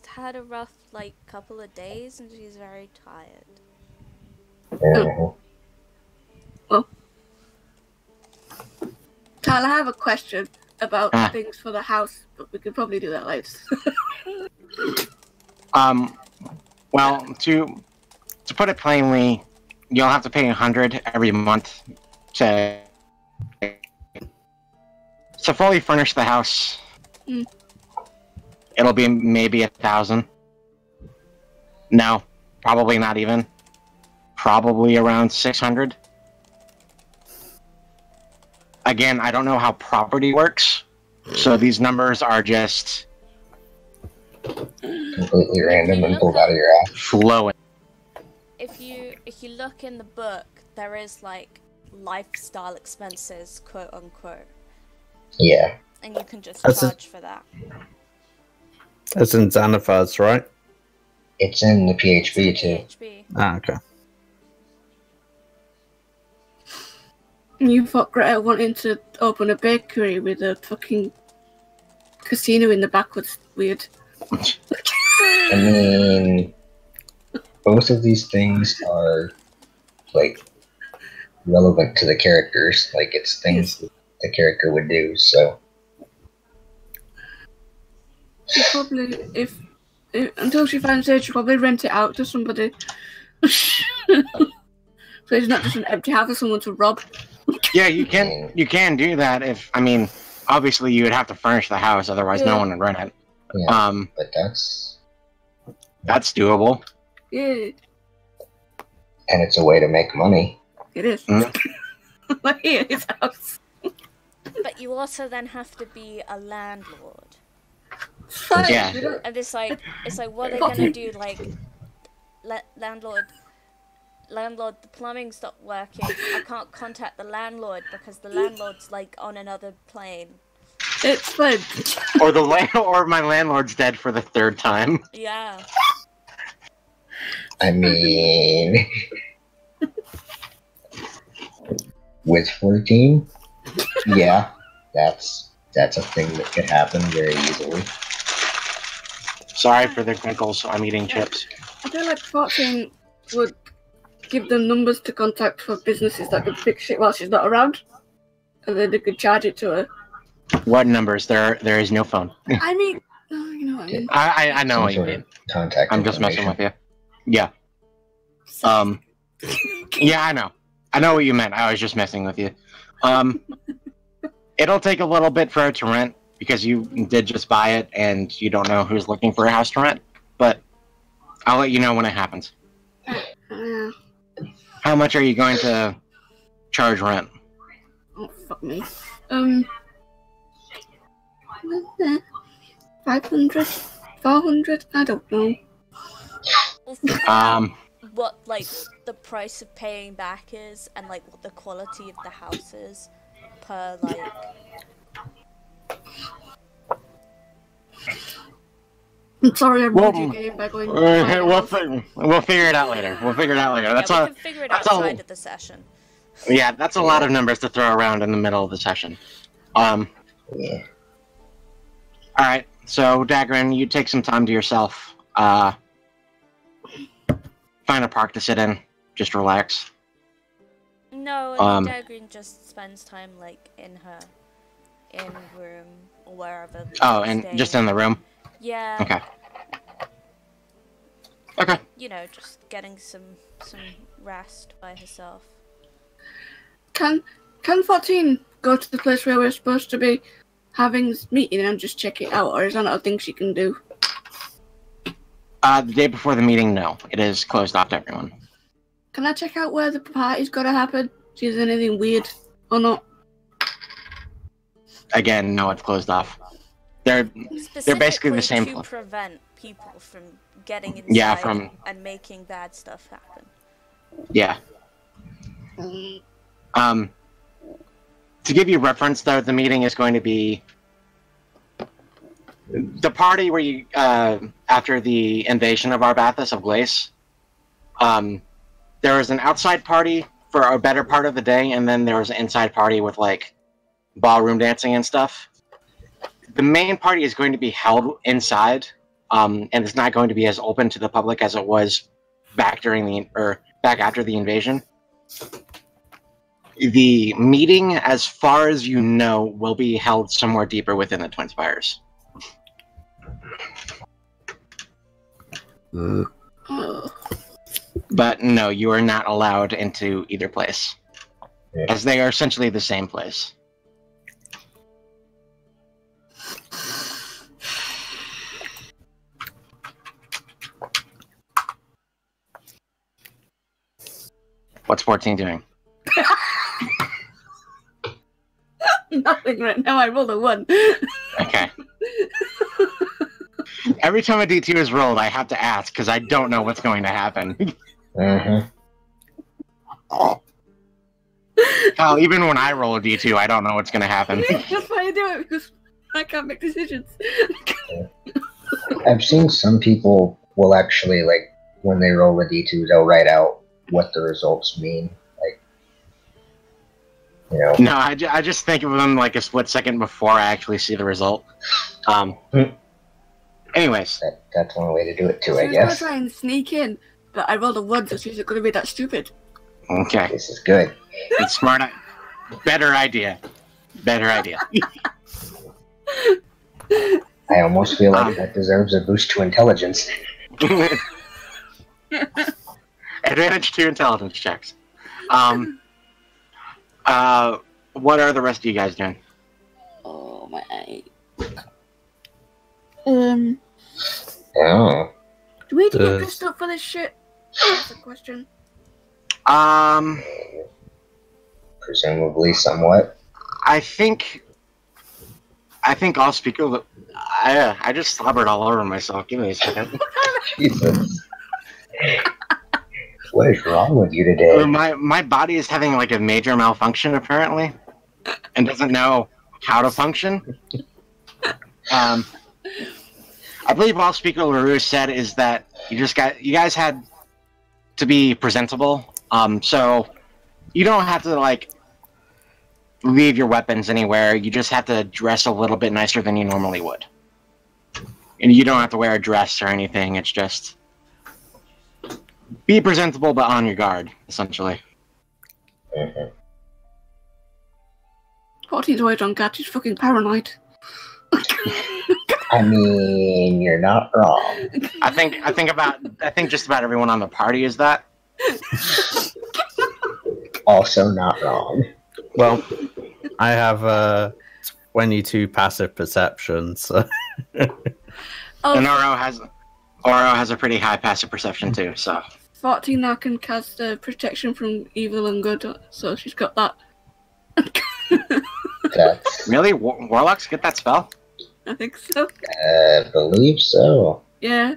had a rough like couple of days, and she's very tired. Mhm. Tyler, I have a question about Ah. things for the house, but we could probably do that later. Well, to put it plainly, you'll have to pay 100 every month to fully furnish the house. Mm. It'll be maybe 1,000. No, probably not even. Probably around 600. Again, I don't know how property works, so these numbers are just Completely random and pulled out of your ass. flowing. If you look in the book, there is like lifestyle expenses, quote unquote, Yeah. and you can just That's a- charge for that. That's in Xanathars, right? It's in the PHB too. PHB. Ah, okay. You thought Greta wanting to open a bakery with a fucking casino in the back was weird. I mean, both of these things are, like, relevant to the characters. Like, it's things that the character would do, so. She probably, if until she finds it, she'll probably rent it out to somebody. So it's not just an empty house for someone to rob. Yeah, you can do that if, I mean, obviously you would have to furnish the house, otherwise no Yeah. one would rent it. Yeah, but that's That's doable. Yeah, and it's a way to make money. it is. Mm. Like here, his house. But you also then have to be a landlord. Fine, Yeah. we don't- And it's like what are they gonna do? Like, landlord, landlord, the plumbing stopped working. I can't contact the landlord because the landlord's like on another plane. It's fine. Or my landlord's dead for the 3rd time. Yeah. I mean, with 14, yeah, that's a thing that could happen very easily. Sorry for the crinkles. I'm eating chips. I feel like 14 would give them numbers to contact for businesses that could fix shit while she's not around. And then they could charge it to her. What numbers? There is no phone. I mean, you know what I mean. I know Some what you sort mean. of contact I'm just messing information. with you. Yeah. Yeah, I know. I know what you meant. I was just messing with you. It'll take a little bit for it to rent because you did just buy it and you don't know who's looking for a house to rent. But I'll let you know when it happens. How much are you going to charge rent? Oh, fuck me. 500? 400? I don't know. What, like, the price of paying back is, and, like, what the quality of the house is per, like... I'm sorry, I ruined your game by going... We'll figure it out later. That's we all. can figure it that's outside all- of the session. Yeah, that's a lot of numbers to throw around in the middle of the session. Yeah. Alright, so Dagrin, you take some time to yourself. Find a park to sit in. Just relax. No, Dagrin just spends time, like, in her room, or wherever. Oh, and just in the room? Yeah. Okay. Okay. You know, just getting some rest by herself. Can 14 go to the place where we're supposed to be having this meeting and just check it out, or is that not a thing she can do? The day before the meeting, no. It is closed off to everyone. Can I check out where the party's gonna happen? See if there's anything weird or not? Again, no, it's closed off. They're basically the same. To prevent people from getting inside and making bad stuff happen. Yeah. To give you reference, though, the meeting is going to be the party where you, after the invasion of Arbathas of Glace, there was an outside party for a better part of the day, and then there was an inside party with, like, ballroom dancing and stuff. The main party is going to be held inside, and it's not going to be as open to the public as it was back after the invasion. The meeting, as far as you know, will be held somewhere deeper within the Twin Spires. But no, you are not allowed into either place, as they are essentially the same place. What's 14 doing? Nothing right now, I rolled a 1. Okay. Every time a D2 is rolled, I have to ask, because I don't know what's going to happen. Hell, even when I roll a D2, I don't know what's going to happen. That's why I do it, because I can't make decisions. I've seen some people will actually, like, when they roll a D2, they'll write out what the results mean. Like, you know. No, I just think of them like a split second before I actually see the result. Anyways. That's one way to do it too, I She's guess. gonna try and sneak in, but I rolled a 1, so she's not gonna be that stupid. Okay. This is good. It's smart. Better idea. Better idea. I almost feel like that deserves a boost to intelligence. Advantage to intelligence checks. What are the rest of you guys doing? Oh my. Oh. Do we need to get dressed up for this shit? That's a question. Presumably somewhat. I think I'll speak of it. I just slobbered all over myself. Give me a second. Jesus. What is wrong with you today? My body is having like a major malfunction apparently, and doesn't know how to function. I believe all Speaker LaRue said is that you guys had to be presentable. So you don't have to like leave your weapons anywhere. You just have to dress a little bit nicer than you normally would, and you don't have to wear a dress or anything. It's just be presentable but on your guard, essentially. Mhm. 14's always on guard. He's fucking paranoid. I mean, you're not wrong. I think just about everyone on the party is that. Also not wrong. Well, I have 22 passive perception, so Oh, And Oro has a pretty high passive perception too, so 14 now can cast protection from evil and good, so she's got that. That's, really warlocks get that spell? I think so. I believe so. Yeah.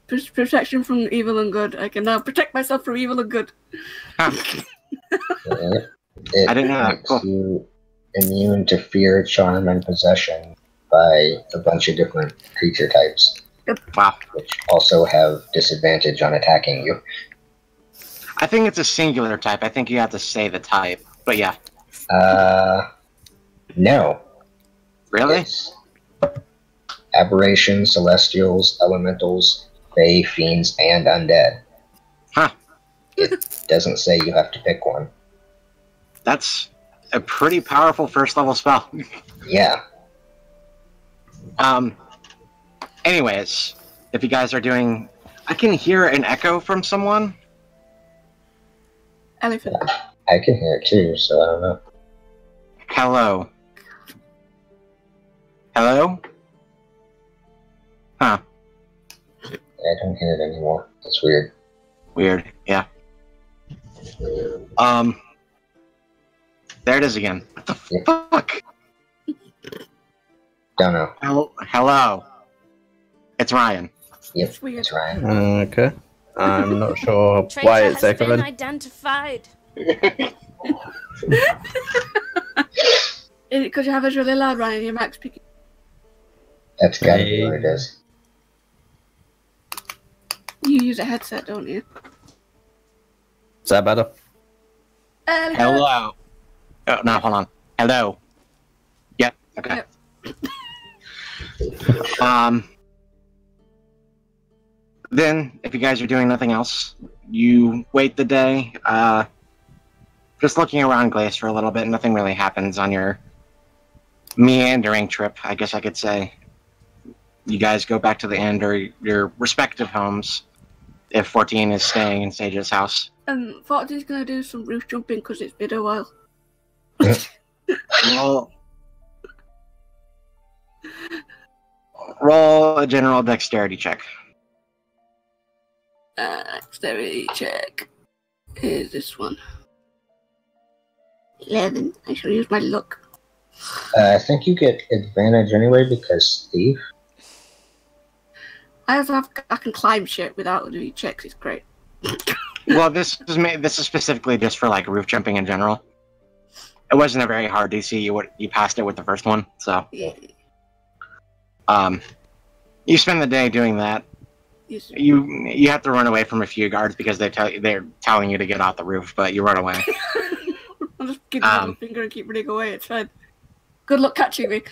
Protection from evil and good. I can now protect myself from evil and good. Huh. It I didn't know that. makes Cool. you immune to fear, charm, and possession by a bunch of different creature types, Wow. which also have disadvantage on attacking you. I think it's a singular type. I think you have to say the type. But yeah. No. Really? It's aberrations, celestials, elementals, fae, fiends, and undead. Huh. It doesn't say you have to pick one. That's a pretty powerful first level spell. Yeah. Anyways, if you guys are doing... I can hear an echo from someone. Elephant. I can hear it too, so I don't know. Hello. Hello? Huh. I don't hear it anymore. That's weird. Weird. Yeah. There it is again. What the Yeah. fuck? Don't know. Hello. It's Ryan. Yep, It's weird. it's Ryan. okay. I'm not sure Traitor why has it's been echoing. identified. Is it because you have us really loud, Ryan? Your mic's picking. That's gotta be what it is. You use a headset, don't you? Is that better? Hello. Oh, no, hold on. Hello. Yep. Okay. Then, if you guys are doing nothing else, you wait the day. Just looking around Glace for a little bit. Nothing really happens on your meandering trip, I guess I could say. You guys go back to the inn or your respective homes. If 14 is staying in Sage's house. 14's gonna do some roof jumping because it's been a while. Roll a general dexterity check. Dexterity check. Here's this one. 11. I shall use my luck. I think you get advantage anyway because thief. I can climb shit without doing checks. It's great. Well, this is specifically just for like roof jumping in general. It wasn't a very hard DC. You passed it with the first one, so Yeah. You spend the day doing that. Yes. You have to run away from a few guards because they're telling you to get off the roof, but you run away. I'll just give you the finger and keep running away. It's fine. Good luck catching me.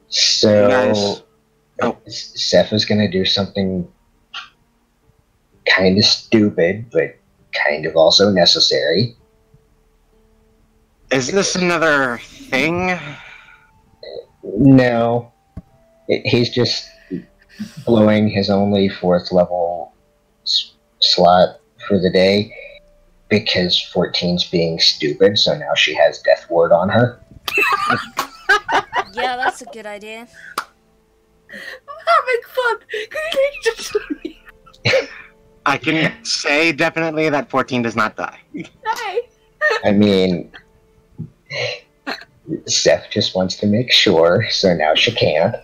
So guys- oh. Seth is gonna do something kind of stupid, but kind of also necessary. Is this another thing? No, he's just blowing his only 4th level slot for the day because 14's being stupid, so now she has Death Ward on her. Yeah, that's a good idea. I'm having fun. Just I can say definitely that 14 does not die. Hey. I mean, Steph just wants to make sure, so now she can't.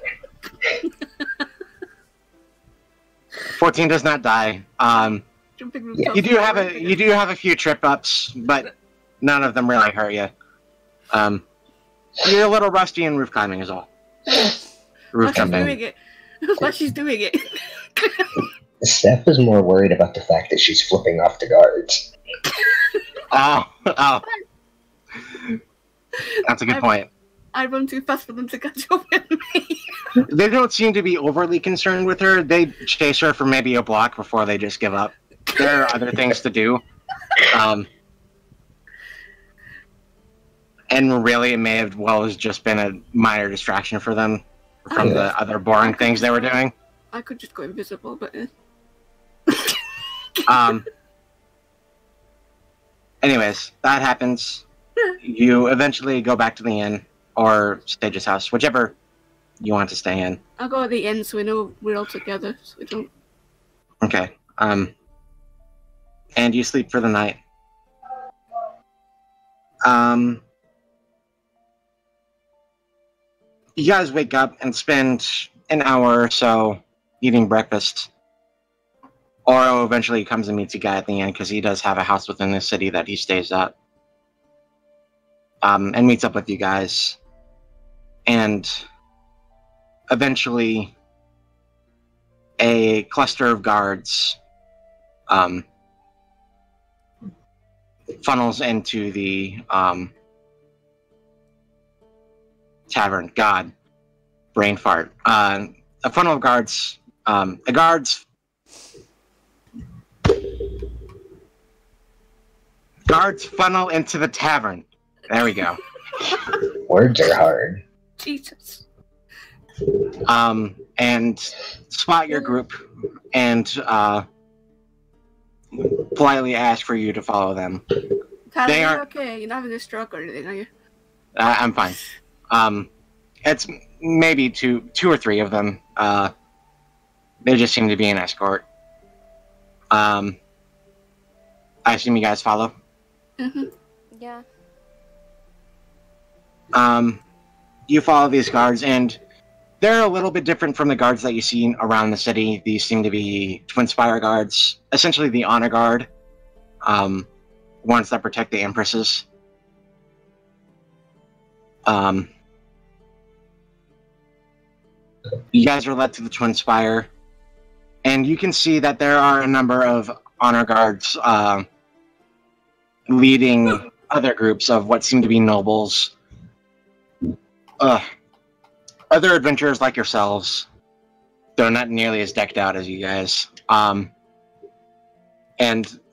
14 does not die. Jumping room Yeah. toss. You do have a few trip ups, but none of them really hurt you. You're a little rusty in roof climbing is all. Roof But she's jumping. doing it. But she's doing it. Steph is more worried about the fact that she's flipping off the guards. Oh. That's a good point. I run too fast for them to catch up with me. They don't seem to be overly concerned with her. They chase her for maybe a block before they just give up. There are other things to do. And really, it may have just been a minor distraction for them from the other boring things they were doing. I could just go invisible, but Anyways, that happens. You eventually go back to the inn or Stage's house, whichever you want to stay in. I'll go at the end so we know we're all together, so we don't. Okay. And you sleep for the night. You guys wake up and spend an hour or so eating breakfast. Oro eventually comes and meets you guy at the end because he does have a house within the city that he stays at. And meets up with you guys. And eventually a cluster of guards funnels into the tavern. God, brain fart. A funnel of guards. The guards funnel into the tavern. There we go. Words are hard. Jesus. And spot your group and politely ask for you to follow them. Tyler, They you're are- okay. You're not having a stroke or anything, are you? I'm fine. It's maybe two or three of them. They just seem to be an escort. I assume you guys follow. Mm-hmm. Yeah. You follow these guards, and they're a little bit different from the guards that you see around the city. These seem to be Twin Spire guards, essentially the honor guard, ones that protect the empresses. You guys are led to the Twin Spire, and you can see that there are a number of honor guards leading other groups of what seem to be nobles. Other adventurers like yourselves, they're not nearly as decked out as you guys. And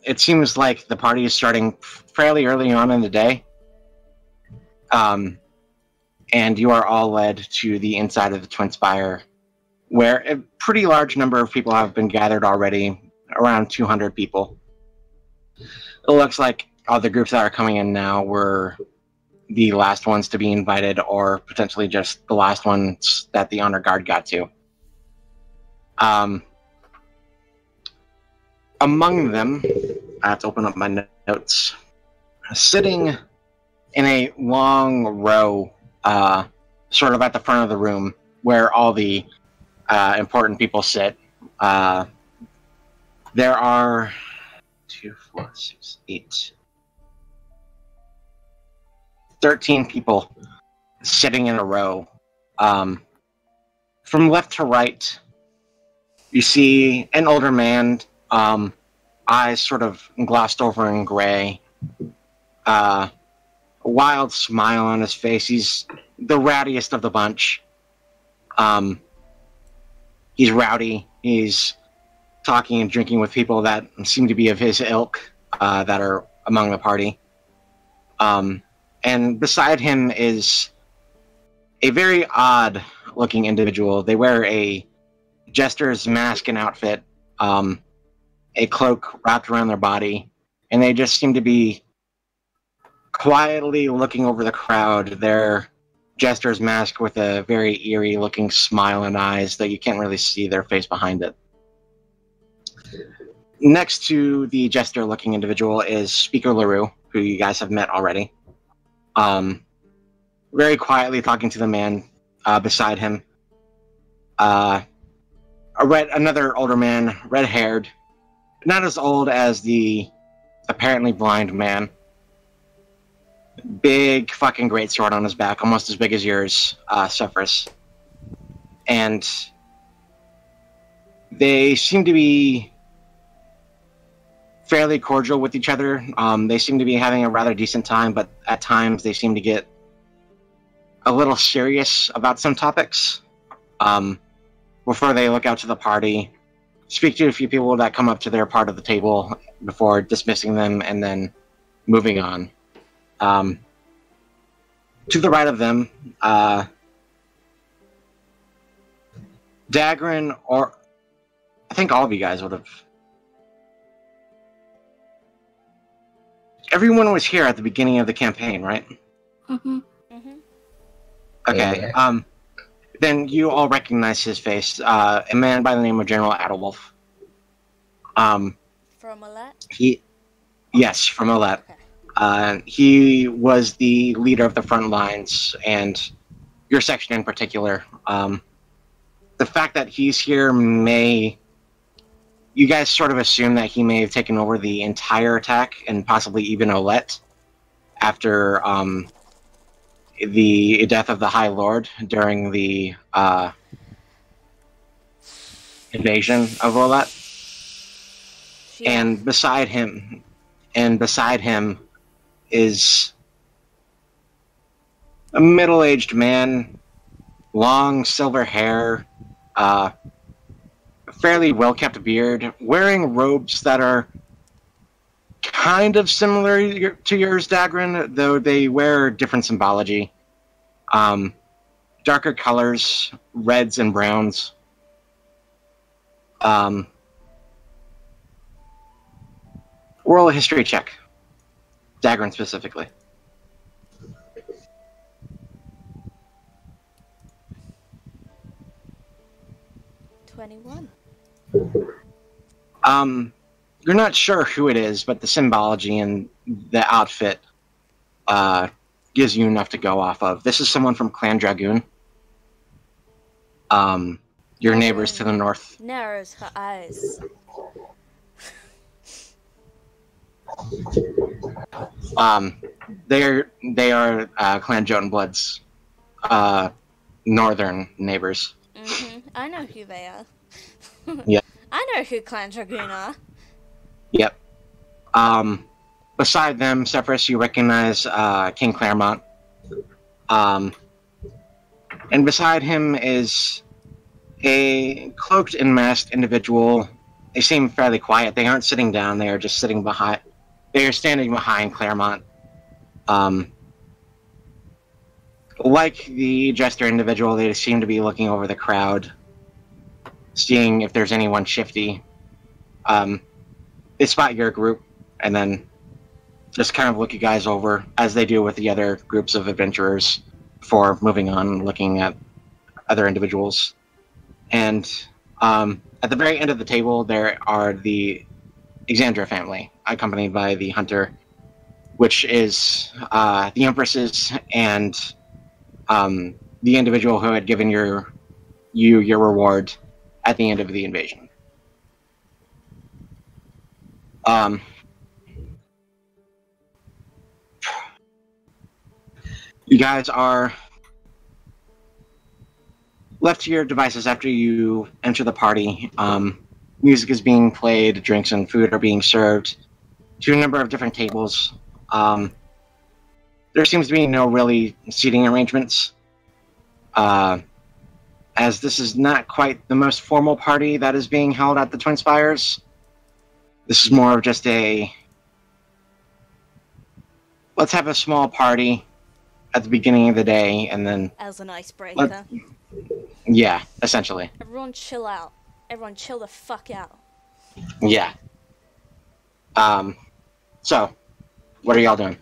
it seems like the party is starting fairly early on in the day. And you are all led to the inside of the Twin Spire, where a pretty large number of people have been gathered already, around 200 people. It looks like all the groups that are coming in now were the last ones to be invited, or potentially just the last ones that the honor guard got to. Among them, I have to open up my notes. Sitting in a long row, sort of at the front of the room, where all the important people sit, there are 2, 4, 6, 8. 13 people sitting in a row. From left to right, you see an older man, eyes sort of glossed over in gray, a wild smile on his face. He's the rowdiest of the bunch. He's rowdy. He's talking and drinking with people that seem to be of his ilk, that are among the party. And beside him is a very odd-looking individual. They wear a jester's mask and outfit, a cloak wrapped around their body, and they just seem to be quietly looking over the crowd, their jester's mask with a very eerie-looking smile and eyes that you can't really see their face behind it. Next to the jester-looking individual is Speaker LaRue, who you guys have met already. very quietly talking to the man beside him. Another older man, red-haired, not as old as the apparently blind man. Big fucking greatsword on his back, almost as big as yours, Sephiroth. And they seem to be fairly cordial with each other. They seem to be having a rather decent time, but at times they seem to get a little serious about some topics. Before they look out to the party, speak to a few people that come up to their part of the table before dismissing them and then moving on. To the right of them, Dagrin, or I think all of you guys would have. Everyone was here at the beginning of the campaign, right? Mm-hmm. Mm-hmm. Okay. Then you all recognize his face. A man by the name of General Adolwolf. From Alette? Yes, from Alette. Okay. He was the leader of the front lines, and your section in particular. The fact that he's here you guys sort of assume that he may have taken over the entire attack, and possibly even Olette, after the death of the High Lord during the invasion of Olette. Yeah. And beside him is a middle-aged man, long silver hair, fairly well-kept beard, wearing robes that are kind of similar to yours, Dagrin, though they wear different symbology. Darker colors, reds and browns. Roll a history check. Dagrin specifically. You're not sure who it is, but the symbology and the outfit gives you enough to go off of. This is someone from Clan Dragoon. Your neighbors to the north. Narrows her eyes. They are Clan Jotunblood's northern neighbors. Mm-hmm. I know who they are. Yeah. I know who Clan Dragoon are. Yep. Beside them, Sephiroth, you recognize King Claremont. And beside him is a cloaked and masked individual. They seem fairly quiet. They aren't sitting down. They are just sitting behind. They are standing behind Claremont. Like the jester individual, they seem to be looking over the crowd, seeing if there's anyone shifty. They spot your group, and then just kind of look you guys over, as they do with the other groups of adventurers, before moving on and looking at other individuals. And at the very end of the table, there are the Exandra family, accompanied by the hunter, which is the empresses and the individual who had given you your reward at the end of the invasion. You guys are left to your devices after you enter the party. Music is being played, drinks and food are being served to a number of different tables. There seems to be no really seating arrangements, as this is not quite the most formal party that is being held at the Twin Spires. This is more of just let's have a small party at the beginning of the day, and then... As an icebreaker. Yeah, essentially. Everyone chill out. Everyone chill the fuck out. Yeah. So, what are y'all doing?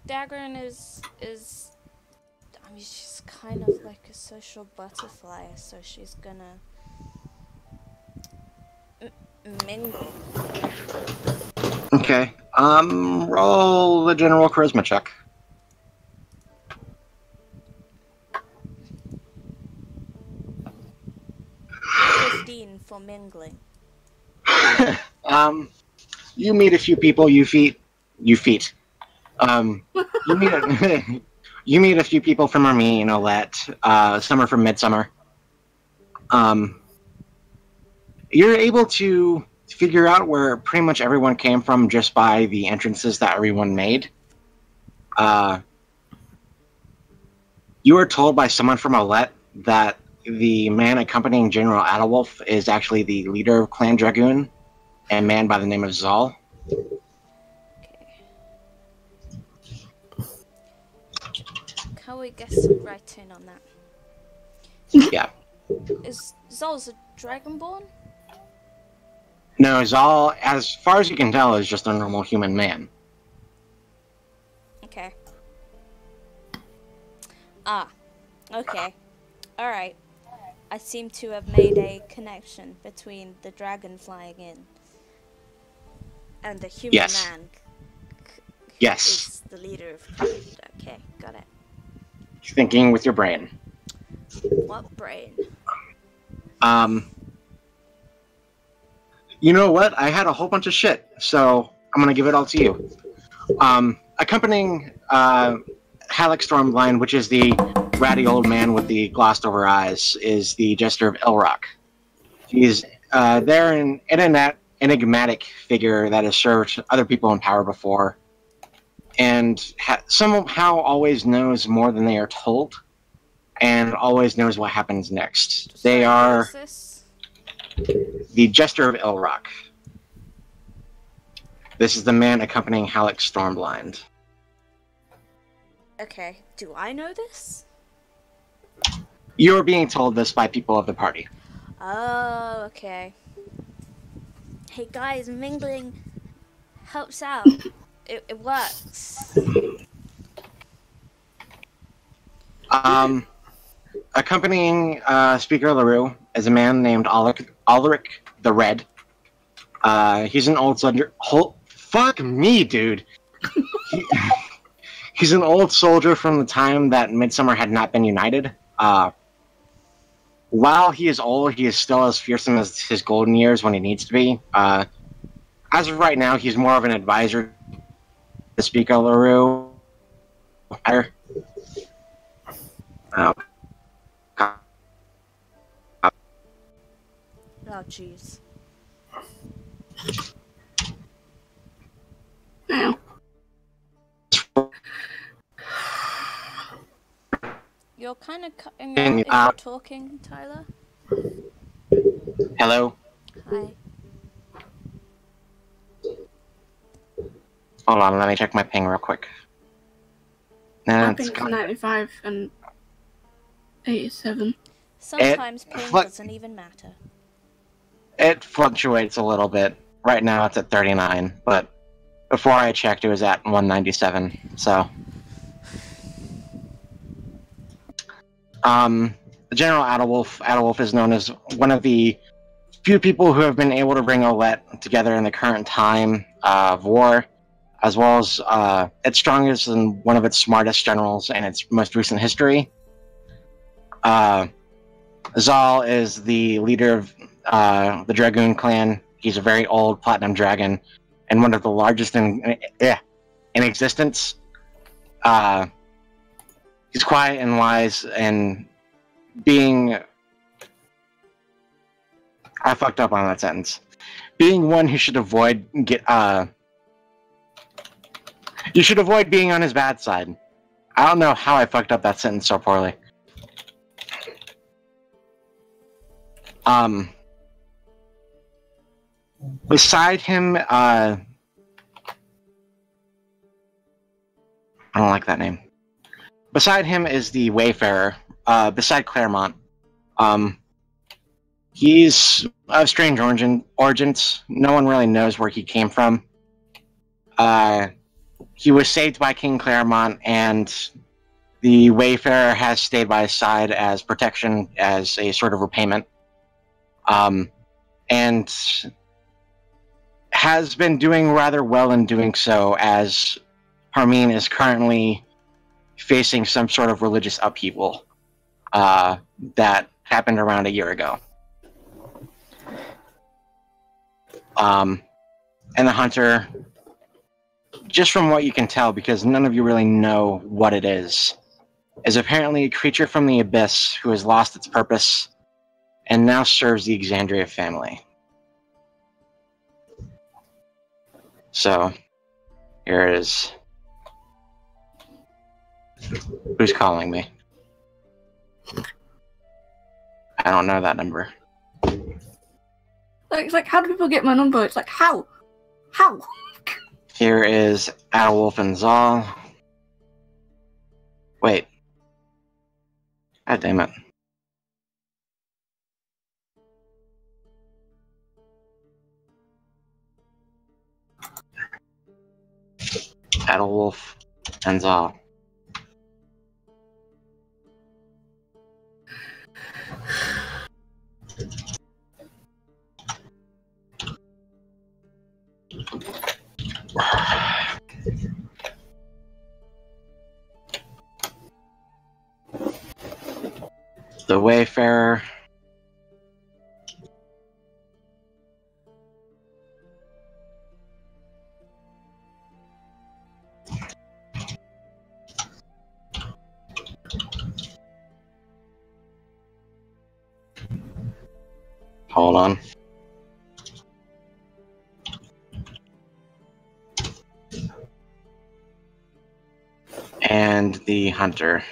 Dagrin is I mean, she's kind of like a social butterfly, so she's gonna mingle. Okay. Roll the general charisma check. 15 for mingling. You meet a few people. You meet you meet a few people from Armene, Olette. Some are from Midsummer. You're able to figure out where pretty much everyone came from just by the entrances that everyone made. You were told by someone from Olette that the man accompanying General Adalwolf is actually the leader of Clan Dragoon, a man by the name of Zal. Okay. Can we get some writing on that? Yeah. Is Zol's a dragonborn? No, Zal, as far as you can tell, is just a normal human man. Okay. Ah. Okay. Alright. I seem to have made a connection between the dragon flying in and the human Yes. man. Yes. Is the leader of Clan. Okay, got it. Thinking with your brain. What brain? You know what? I had a whole bunch of shit, so I'm gonna give it all to you. Accompanying Halleck Stormblind, which is the ratty old man with the glossed over eyes, is the Jester of Elrock. He's there an enigmatic figure that has served other people in power before, and somehow always knows more than they are told, and always knows what happens next. They are Who's this? the Jester of Elrock. This is the man accompanying Halleck Stormblind. Okay, do I know this? You're being told this by people of the party. Oh, okay. Hey guys, mingling helps out. It works. Accompanying Speaker LaRue is a man named Ulrich the Red. He's an old soldier. Fuck me, dude. He's an old soldier from the time that Midsummer had not been united. While he is old, he is still as fearsome as his golden years when he needs to be. As of right now, he's more of an advisor to Speaker LaRue. Oh, Oh, jeez. Now, You're kind of cutting out if you're talking, Tyler. hello? Hi. Hold on, let me check my ping real quick. I think it's 95 and 87. Sometimes ping doesn't even matter. It fluctuates a little bit. Right now it's at 39, but before I checked it was at 197, so... General Adalwolf is known as one of the few people who have been able to bring Olette together in the current time of war, as well as its strongest and one of its smartest generals in its most recent history. Zal is the leader of the Dragoon clan. He's a very old platinum dragon and one of the largest in existence. He's quiet and wise, and being... I fucked up on that sentence. Being one who should avoid you should avoid being on his bad side. I don't know how I fucked up that sentence so poorly. Beside him, I don't like that name. Beside him is the Wayfarer, beside Claremont. He's of strange origins. No one really knows where he came from. He was saved by King Claremont, and the Wayfarer has stayed by his side as protection, as a sort of repayment. And has been doing rather well in doing so, as Parmeen is currently facing some sort of religious upheaval that happened around a year ago. And the hunter, just from what you can tell, because none of you really know what it is apparently a creature from the abyss who has lost its purpose and now serves the Exandria family. So, here it is. Who's calling me? I don't know that number. It's like, how do people get my number? It's like, how? How? Here is Adolwolf and Zal. Wait. God damn it. Adolwolf and Zal. The Wayfarer. Hold on. And the Hunter.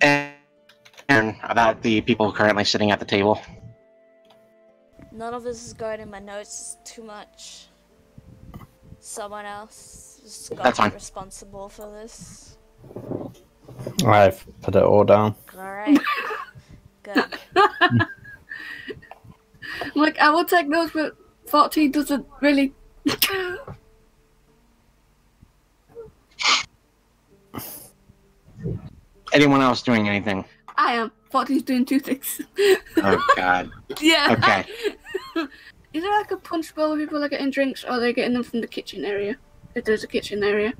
And about the people currently sitting at the table. None of this is going in my notes too much. Someone else has got That's to be fine. responsible for this. I've put it all down. Alright. Good. I'm like, I will take notes, but 14 doesn't really. Anyone else doing anything? I am. 14's doing two things. Oh, God. Yeah. Okay. Is there like a punch bowl where people are getting drinks, or are they getting them from the kitchen area? If there's a kitchen area.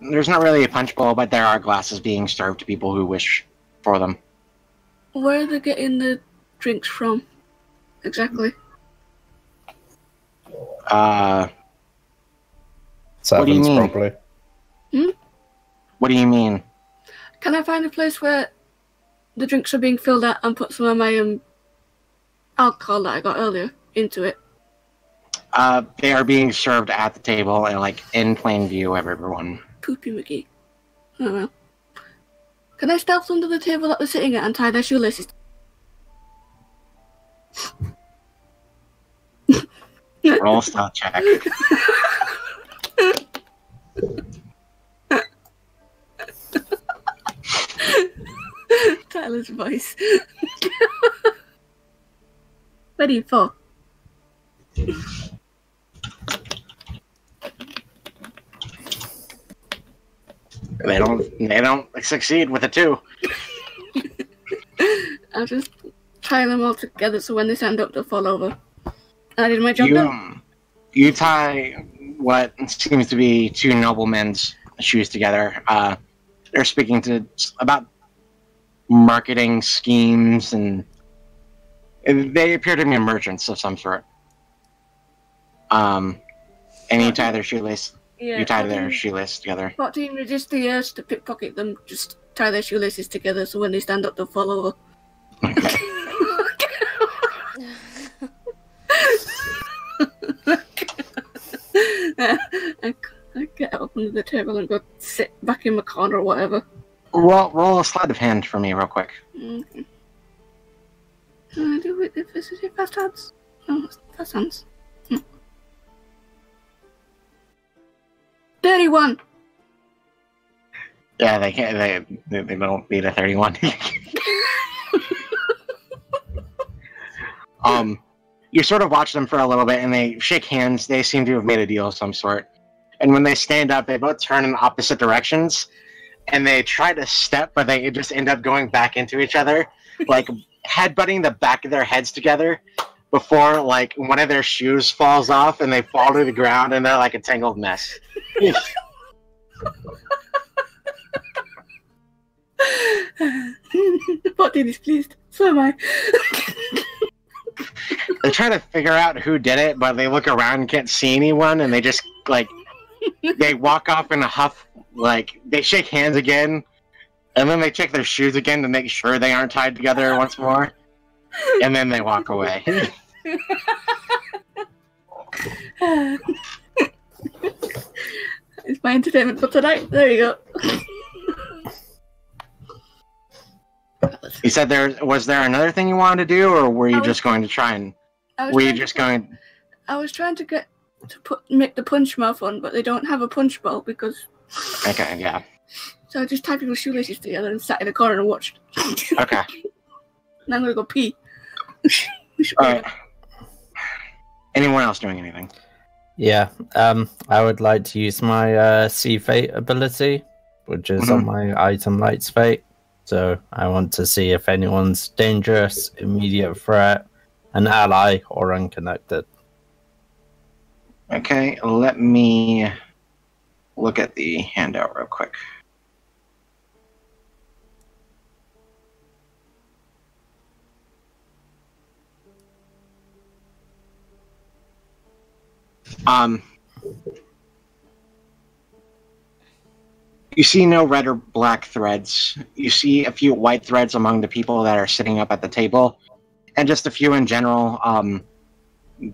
There's not really a punch bowl, but there are glasses being served to people who wish for them. Where are they getting the drinks from? Exactly. What do you Sevens, mean? probably. What do you mean? Can I find a place where the drinks are being filled at and put some of my alcohol that I got earlier into it? They are being served at the table and like in plain view of everyone. Poopy McGee. Oh well. Can I stealth under the table that they're sitting at and tie their shoelaces? Roll a stealth check. Tyler's voice. Ready for? They don't succeed with a 2. I'll just tie them all together so when they stand up they'll fall over. I did my job done. You tie what seems to be 2 noblemen's shoes together. They're speaking about marketing schemes, and they appear to be merchants of some sort. And you tie their shoelace. Yeah, You tie their shoelace together. 14 resist the urge to pickpocket them, just tie their shoelaces together so when they stand up they'll fall over. Okay. I get up under the table and go sit back in my corner or whatever. Roll a sleight of hand for me, real quick. Okay. Can I do it if this is your first hands? Oh, it's first hands. 31! Yeah, they can't. They don't beat a 31. You sort of watch them for a little bit, and they shake hands. They seem to have made a deal of some sort. and when they stand up, they both turn in opposite directions, and they try to step, but they just end up going back into each other, like headbutting the back of their heads together before like one of their shoes falls off and they fall to the ground and they're like a tangled mess. What did this pleased? So am I. They try to figure out who did it, but they look around and can't see anyone, and they just like they walk off in a huff. Like they shake hands again, and then they check their shoes again to make sure they aren't tied together once more, and then they walk away. It's my entertainment for tonight. There you go. You said was there another thing you wanted to do, or were you just going to try and? Were you just going? I was trying to get to make the punch mouth on, but they don't have a punch bowl because. Okay, yeah. So I just tied people's shoelaces together and sat in the corner and watched. Okay. And I'm gonna go pee. Alright. Anyone else doing anything? Yeah, I would like to use my See Fate ability, which is on my item Light's Fate. So I want to see if anyone's dangerous, immediate threat, an ally, or unconnected. Okay, let me look at the handout real quick. You see no red or black threads. You see a few white threads among the people that are sitting up at the table, and just a few in general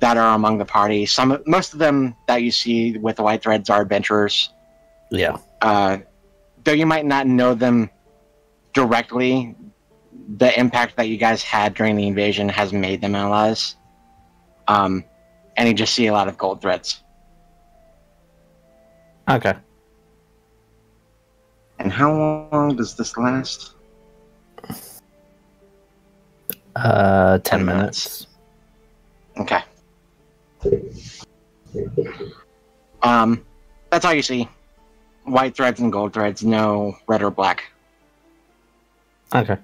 that are among the party. Most of them that you see with the white threads are adventurers. Yeah. Though you might not know them directly, the impact that you guys had during the invasion has made them allies. And you just see a lot of gold threads. Okay. And how long does this last? 10 minutes. Okay. That's all you see. White threads and gold threads, no red or black. Okay.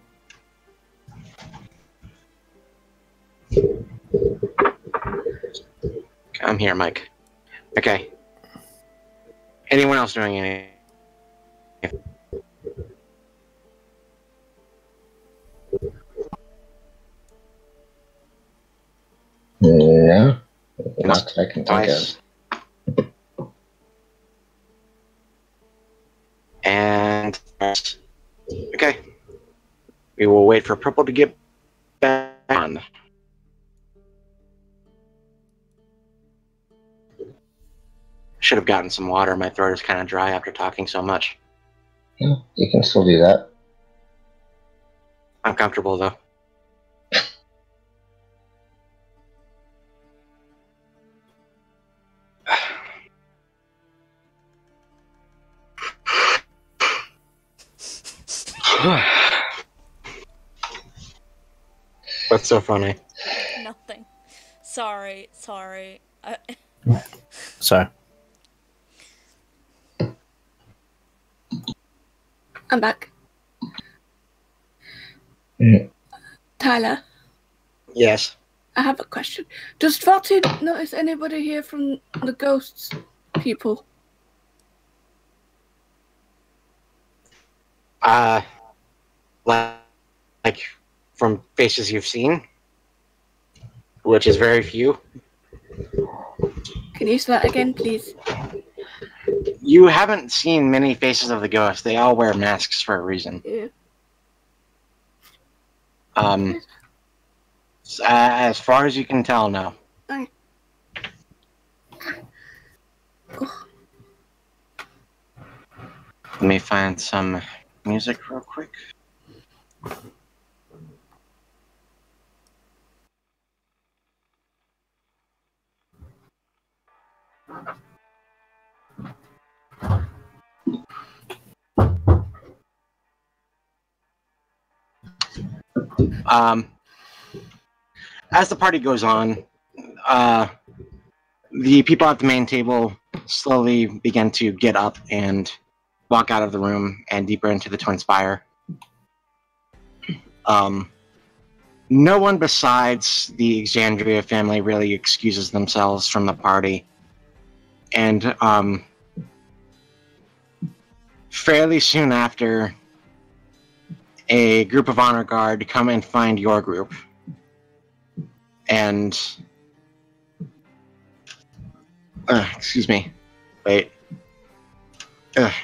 I'm here, Mike. Okay. Anyone else doing anything? No. Not that I can think of. And okay. We will wait for purple to get back on. Should have gotten some water. My throat is kind of dry after talking so much. Yeah, you can still do that. I'm comfortable though. What's so funny? Nothing. Sorry. Sorry. I'm back. Yeah. Tyler, Yes. I have a question. Does Fatty notice anybody here from the ghosts people? Like from faces you've seen, which is very few. Can you say that again, please? You haven't seen many faces of the ghosts. They all wear masks for a reason. Yeah. As far as you can tell, no. Oh. Let me find some music real quick. As the party goes on, the people at the main table slowly begin to get up and walk out of the room and deeper into the Twin Spire. No one besides the Exandria family really excuses themselves from the party. And fairly soon after, a group of honor guard come and find your group. And excuse me. Wait.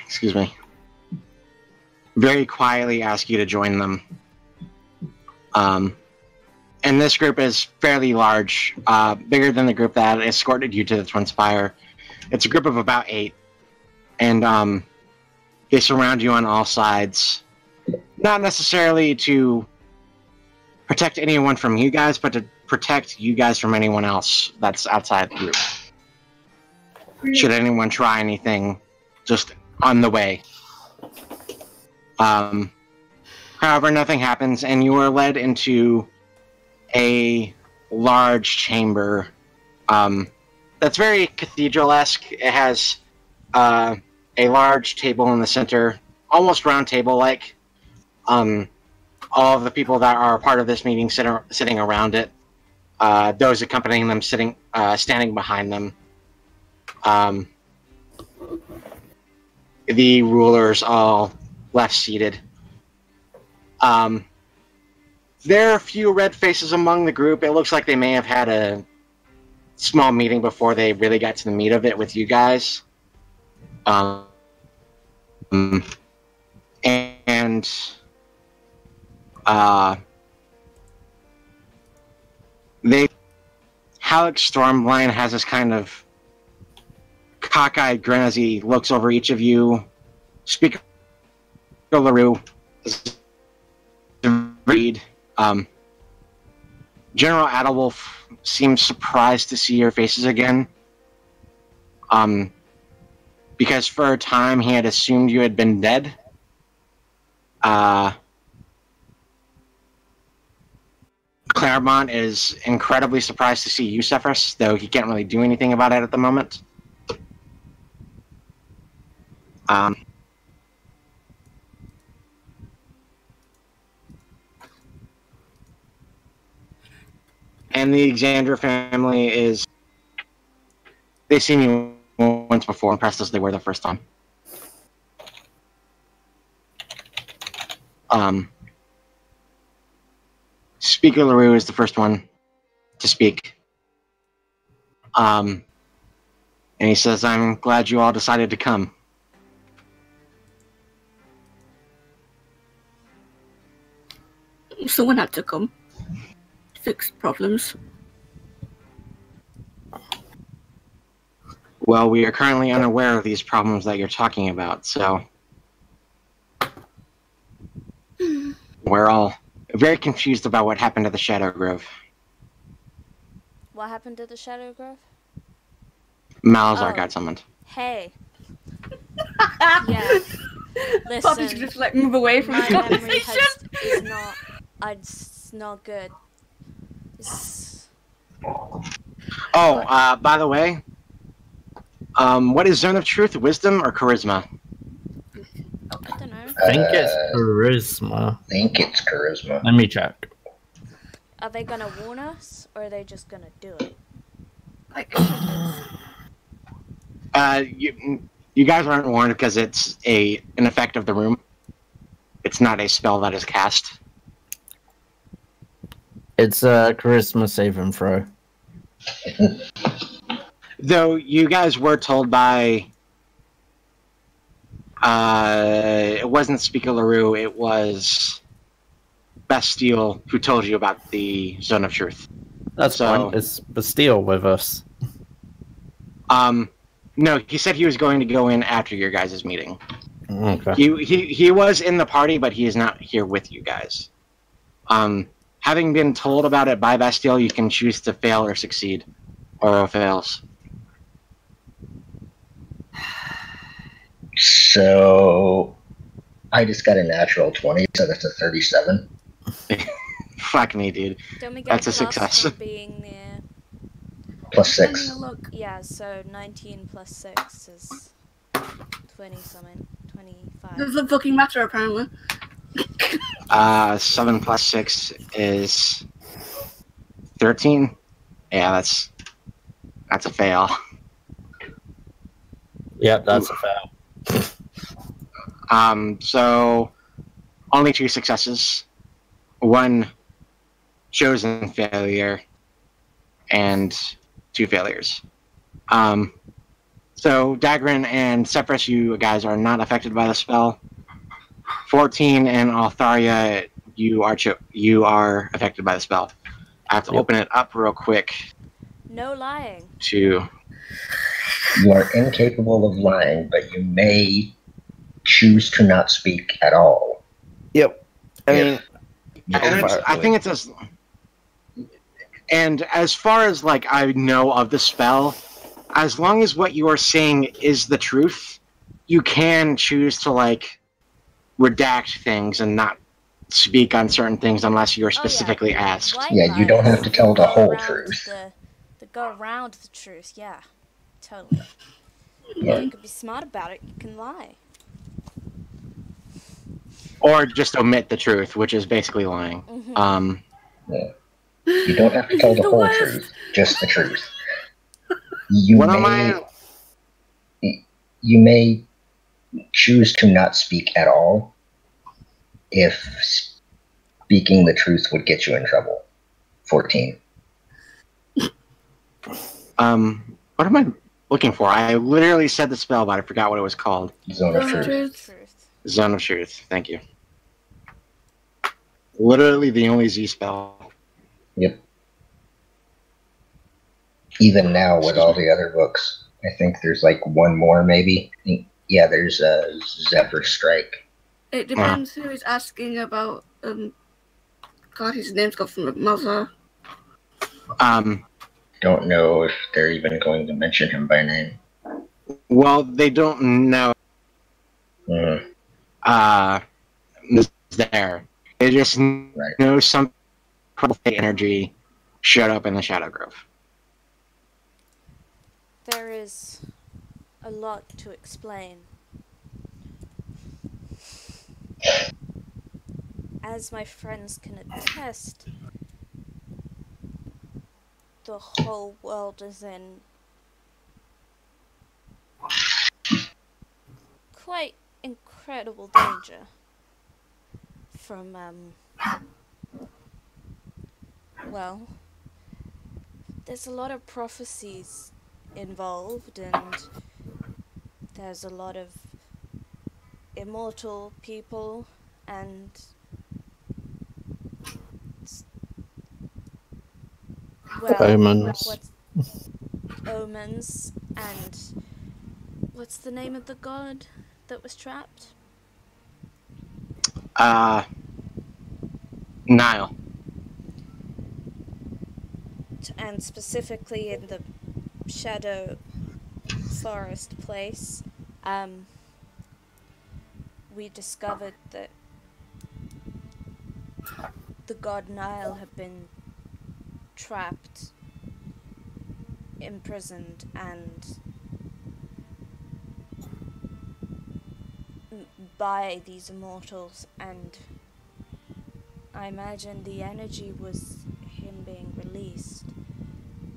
Excuse me. Very quietly ask you to join them. And this group is fairly large, bigger than the group that escorted you to the Twin Spire. It's a group of about 8. And they surround you on all sides. Not necessarily to protect anyone from you guys, but to protect you guys from anyone else that's outside the group. Should anyone try anything just on the way. However, nothing happens, and you are led into a large chamber that's very cathedral-esque. It has a large table in the center, almost round table-like. All of the people that are part of this meeting sitting around it. Those accompanying them standing behind them. The rulers all left seated. There are a few red faces among the group. It looks like they may have had a small meeting before they really got to the meat of it with you guys. Halleck Stormblind has this kind of cockeyed grin as he looks over each of you. Speaker LaRue read. General Adelwolf seems surprised to see your faces again. Because for a time he had assumed you had been dead. Claremont is incredibly surprised to see you, Cephas, though he can't really do anything about it at the moment. And the Xander family is... They've seen you once before, impressed as they were the first time. Speaker LaRue is the first one to speak. And he says, I'm glad you all decided to come. Someone had to come. Fix problems. Well, we are currently unaware of these problems that you're talking about, so... We're all very confused about what happened to the Shadow Grove. What happened to the Shadow Grove? Malazar got summoned. Hey. Yeah. Poppy's Listen, just like move away from the my memory conversation. is not... It's not good. It's... Oh, by the way, what is Zone of Truth, Wisdom, or Charisma? I don't know. I think it's charisma. I think it's charisma. Let me check. Are they gonna warn us, or are they just gonna do it? Like, You guys aren't warned because it's an effect of the room. It's not a spell that is cast. It's a charisma saving throw. Though you guys were told by... it wasn't Speaker LaRue, it was Bastille who told you about the Zone of Truth. That's fine. It's Bastille with us. No, he said he was going to go in after your guys' meeting. Okay. He was in the party, but he is not here with you guys. Having been told about it by Bastille, you can choose to fail or succeed. Or fails. So, I just got a natural 20, so that's a 37. Fuck me, dude. Don't we get That's a plus success. for being near? plus Having 6. a look. Yeah, so 19 plus 6 is 20 something. 25. Doesn't fucking matter apparently. 7 plus 6 is 13. Yeah, that's a fail. Yep, that's a fail. So only 2 successes, 1 chosen failure, and 2 failures. So Dagrin and Sephiroth, you guys are not affected by the spell. 14 and Altharia, you are affected by the spell. I have to Yep. open it up real quick No lying. to. You are incapable of lying, but you may choose to not speak at all. Yep. I Yeah. mean, I think it's as. And as far as like I know of the spell, as long as what you are saying is the truth, you can choose to like redact things and not speak on certain things unless you're specifically asked. White Yeah, you don't lies have to tell the go whole around truth. That go around the truth, yeah. Totally. Yeah. If you could be smart about it, you can lie. Or just omit the truth, which is basically lying. Mhm. Yeah. You don't have to tell the The whole worst. truth, just the truth. You One of may my you may choose to not speak at all if speaking the truth would get you in trouble. 14. what am I looking for? I literally said the spell, but I forgot what it was called. Zone of Zone of truth. truth. Zone of Truth. Thank you. Literally the only Z spell. Yep. Even now with all the other books, I think there's like one more maybe. Yeah, there's a Zephyr Strike. It depends who is asking about. God, his name's got from the mother. Don't know if they're even going to mention him by name. Well, they don't know is there. They just know some energy showed up in the Shadow Grove. There is a lot to explain. As my friends can attest, the whole world is in quite incredible danger from, well, there's a lot of prophecies involved, and there's a lot of immortal people, and well, Omens. Omens, and what's the name of the god that was trapped? Nile. And specifically in the Shadow Forest place, we discovered that the god Nile had been trapped, imprisoned, and by these immortals, and I imagine the energy was him being released,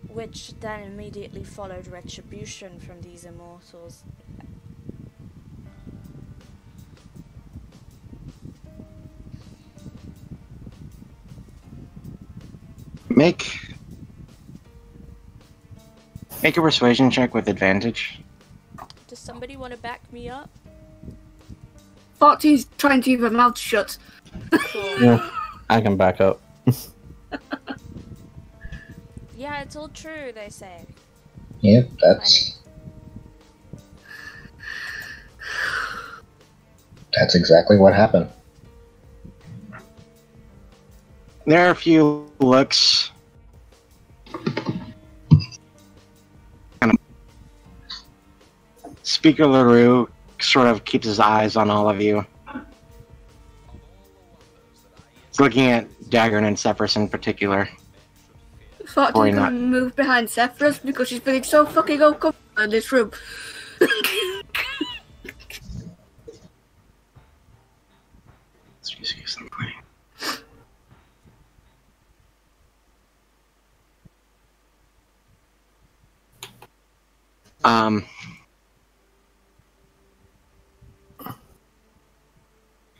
which then immediately followed retribution from these immortals. Make a persuasion check with advantage. Does somebody want to back me up? 14's trying to keep her mouth shut. Cool. Yeah, I can back up. Yeah, it's all true, they say. Yep, that's exactly what happened. There are a few looks. Speaker LaRue sort of keeps his eyes on all of you. He's looking at Dagger and Sephiroth in particular. thought Or you not. can move behind Zephyrus because she's feeling so fucking uncomfortable in this room. Excuse me, something.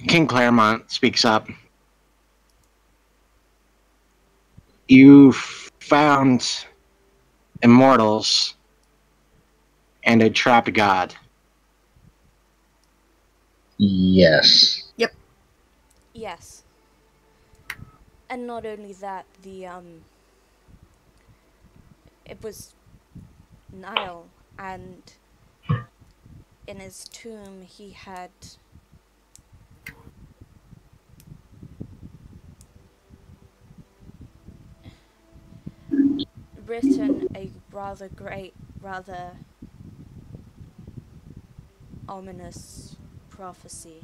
King Claremont speaks up. You found immortals and a trapped god. Yes. Yes. And not only that, it was Niall, and in his tomb he had written a rather ominous prophecy.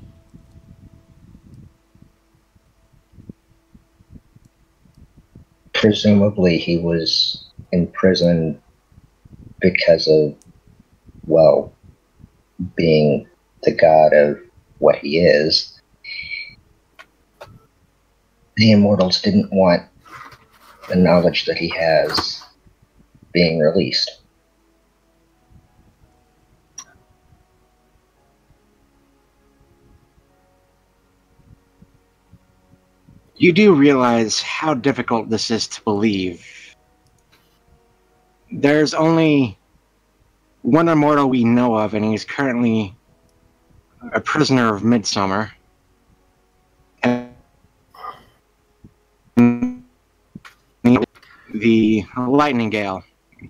Presumably he was in prison because of, well, being the god of what he is. The immortals didn't want the knowledge that he has being released. You do realize how difficult this is to believe. There's only one immortal we know of, and he's currently a prisoner of Midsummer. And the Lightning Gale,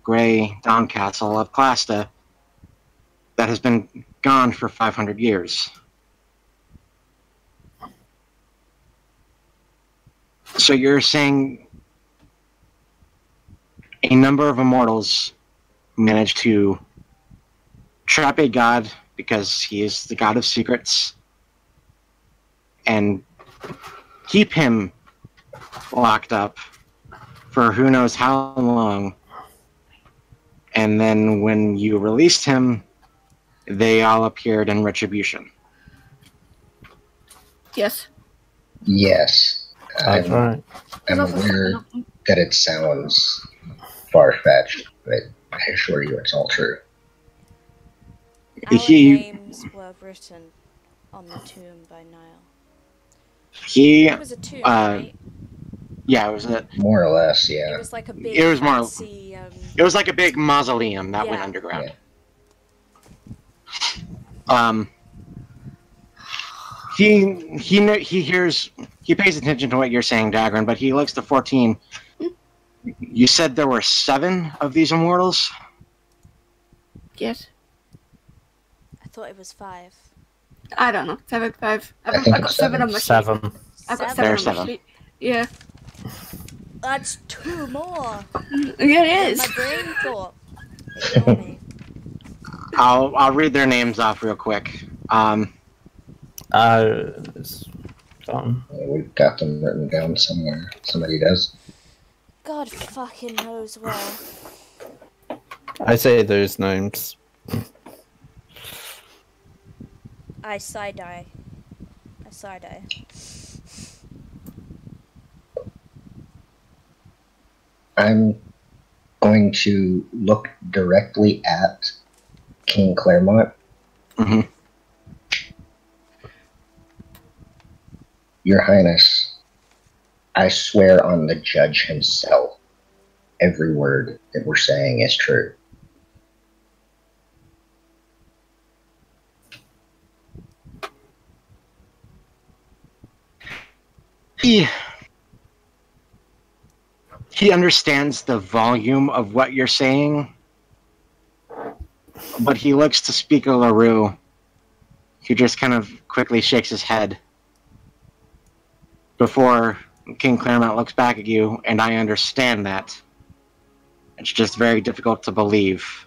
Grey Downcastle of Clasta, that has been gone for 500 years. So you're saying a number of immortals managed to trap a god because he is the god of secrets and keep him locked up for who knows how long. And then when you released him, they all appeared in retribution. Yes. Yes. That's right. I'm aware that it sounds far-fetched, but I assure you it's all true. Our names were written on the tomb by Niall. It was a tomb, right? Yeah, it was more or less. Yeah, it was like a big it was fancy, it was like a big mausoleum that went underground. Yeah. He pays attention to what you're saying, Dagran, but he looks to 14. You said there were 7 of these immortals? Yes. I thought it was 5. I don't know. 7, 5. I I've got 7 on my sheet. 7. I've got 7 There are on my 7. sheet. Yeah. That's 2 more. Yeah, it is. My brain thought. Ignore me. I'll read their names off real quick. It's gone. We've got them written down somewhere. Somebody does. God fucking knows where. I say those names. I side-eye. I'm going to look directly at King Claremont. Mm-hmm. Your Highness, I swear on the judge himself, every word that we're saying is true. He understands the volume of what you're saying, but he looks to Speaker LaRue, who just kind of quickly shakes his head before King Claremont looks back at you, and I understand that. It's just very difficult to believe.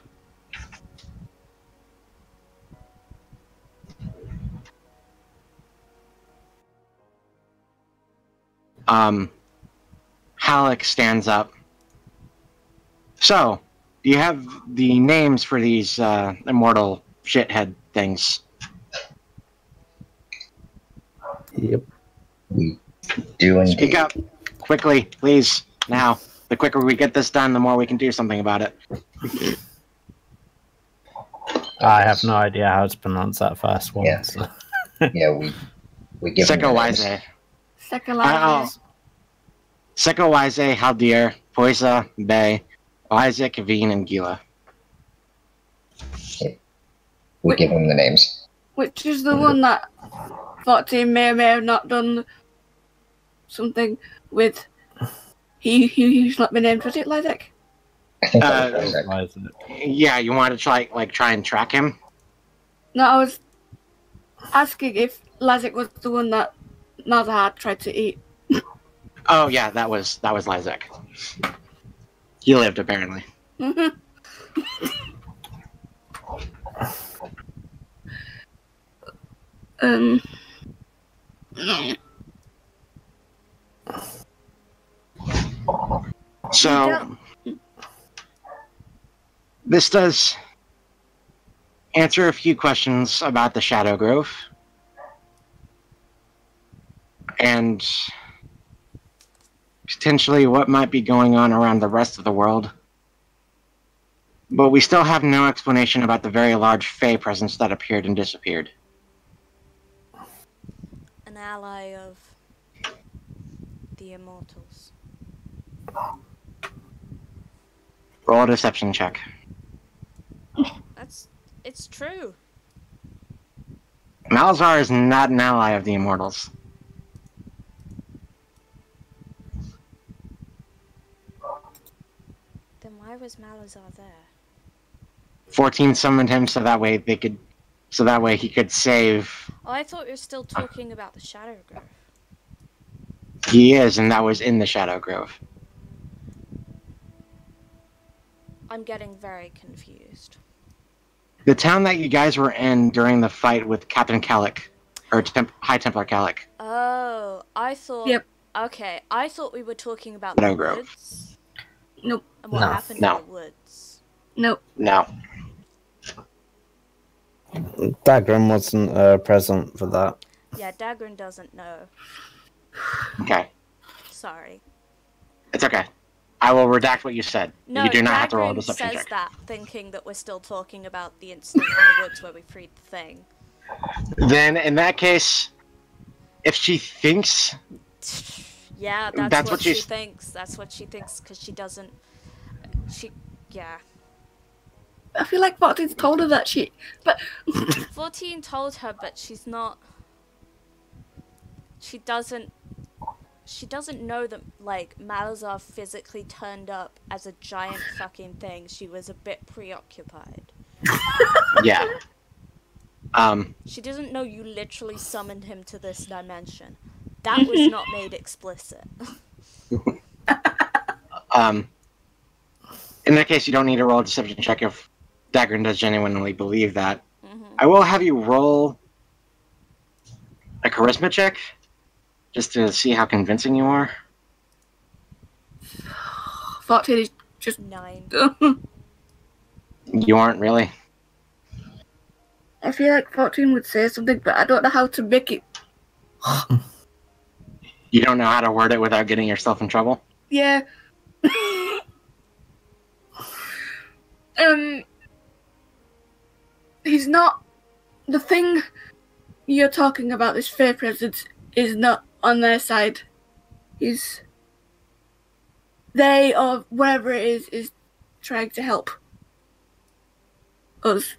Halleck stands up So, do you have the names for these immortal shithead things? Yep. We do indeed. Speak up quickly, please. Now, the quicker we get this done, the more we can do something about it. I have no idea how to pronounce that first one. Yeah. So. Yeah, we give them the names. Sekawise. Second Sekawise, Haldir, Poisa, Bay, Isaac, Veen, and Gila. We give them the names. Which is the one that 14 may or may have not done something with. He's not been named. Was it Lysak? I think that was Isaac. Why isn't it? Yeah, you want to try and track him? No, I was asking if Lysak was the one that Nazahad tried to eat. Oh yeah, that was Lysak. He lived apparently. So this does answer a few questions about the Shadow Grove and potentially what might be going on around the rest of the world. But we still have no explanation about the very large Fey presence that appeared and disappeared. An ally of the Immortals. Roll a deception check. It's true. Malazar is not an ally of the Immortals. Then why was Malazar there? 14 summoned him so that way he could save. Oh, I thought you were still talking about the Shadow Grove. He is, and that was in the Shadow Grove. I'm getting very confused. The town that you guys were in during the fight with Captain Calic, or High Templar Calic. Oh, I thought... Yep. Okay, I thought we were talking about Shadow the Grove. woods. Nope. And what No. happened No. in the woods. Nope. No. Dagran wasn't present for that. Yeah, Dagran doesn't know. Okay. Sorry. It's okay. I will redact what you said. No, You do not have to roll a Dagran deception says check. that, thinking that we're still talking about the incident in the woods where we freed the thing. Then, in that case, if she thinks... Yeah, That's that's what what she she's- thinks. That's what she thinks, because she doesn't... Yeah. I feel like 14's told her that she. But 14 told her, but she's not... She doesn't know that, like, Malazar physically turned up as a giant fucking thing. She was a bit preoccupied. Yeah. She doesn't know you literally summoned him to this dimension. That was not made explicit. In that case, you don't need to roll a deception check if Dagran does genuinely believe that. Mm-hmm. I will have you roll a charisma check, just to see how convincing you are. 14 is just. 9. You aren't really. I feel like 14 would say something, but I don't know how to make it. You don't know how to word it without getting yourself in trouble? Yeah. He's not. The thing you're talking about, this fair presence, is not on their side. They, or whatever it is trying to help us.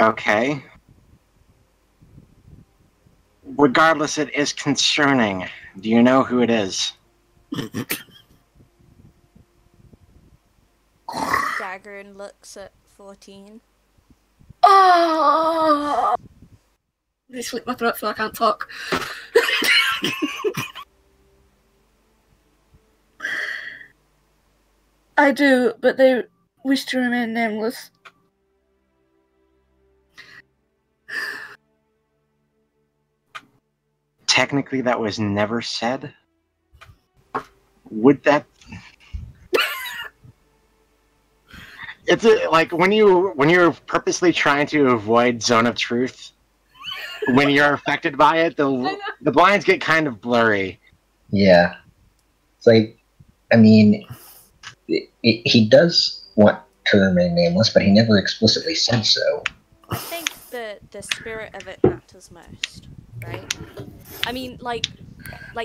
Okay. Regardless, it is concerning. Do you know who it is? Dagran looks at 14. Oh! They slit my throat so I can't talk. I do, but they wish to remain nameless. Technically, that was never said. Would that? It's like when you're purposely trying to avoid zone of truth. When you're affected by it, the blinds get kind of blurry. Yeah. It's like, I mean, he does want to remain nameless, but he never explicitly said so. I think the spirit of it matters most, right? I mean, like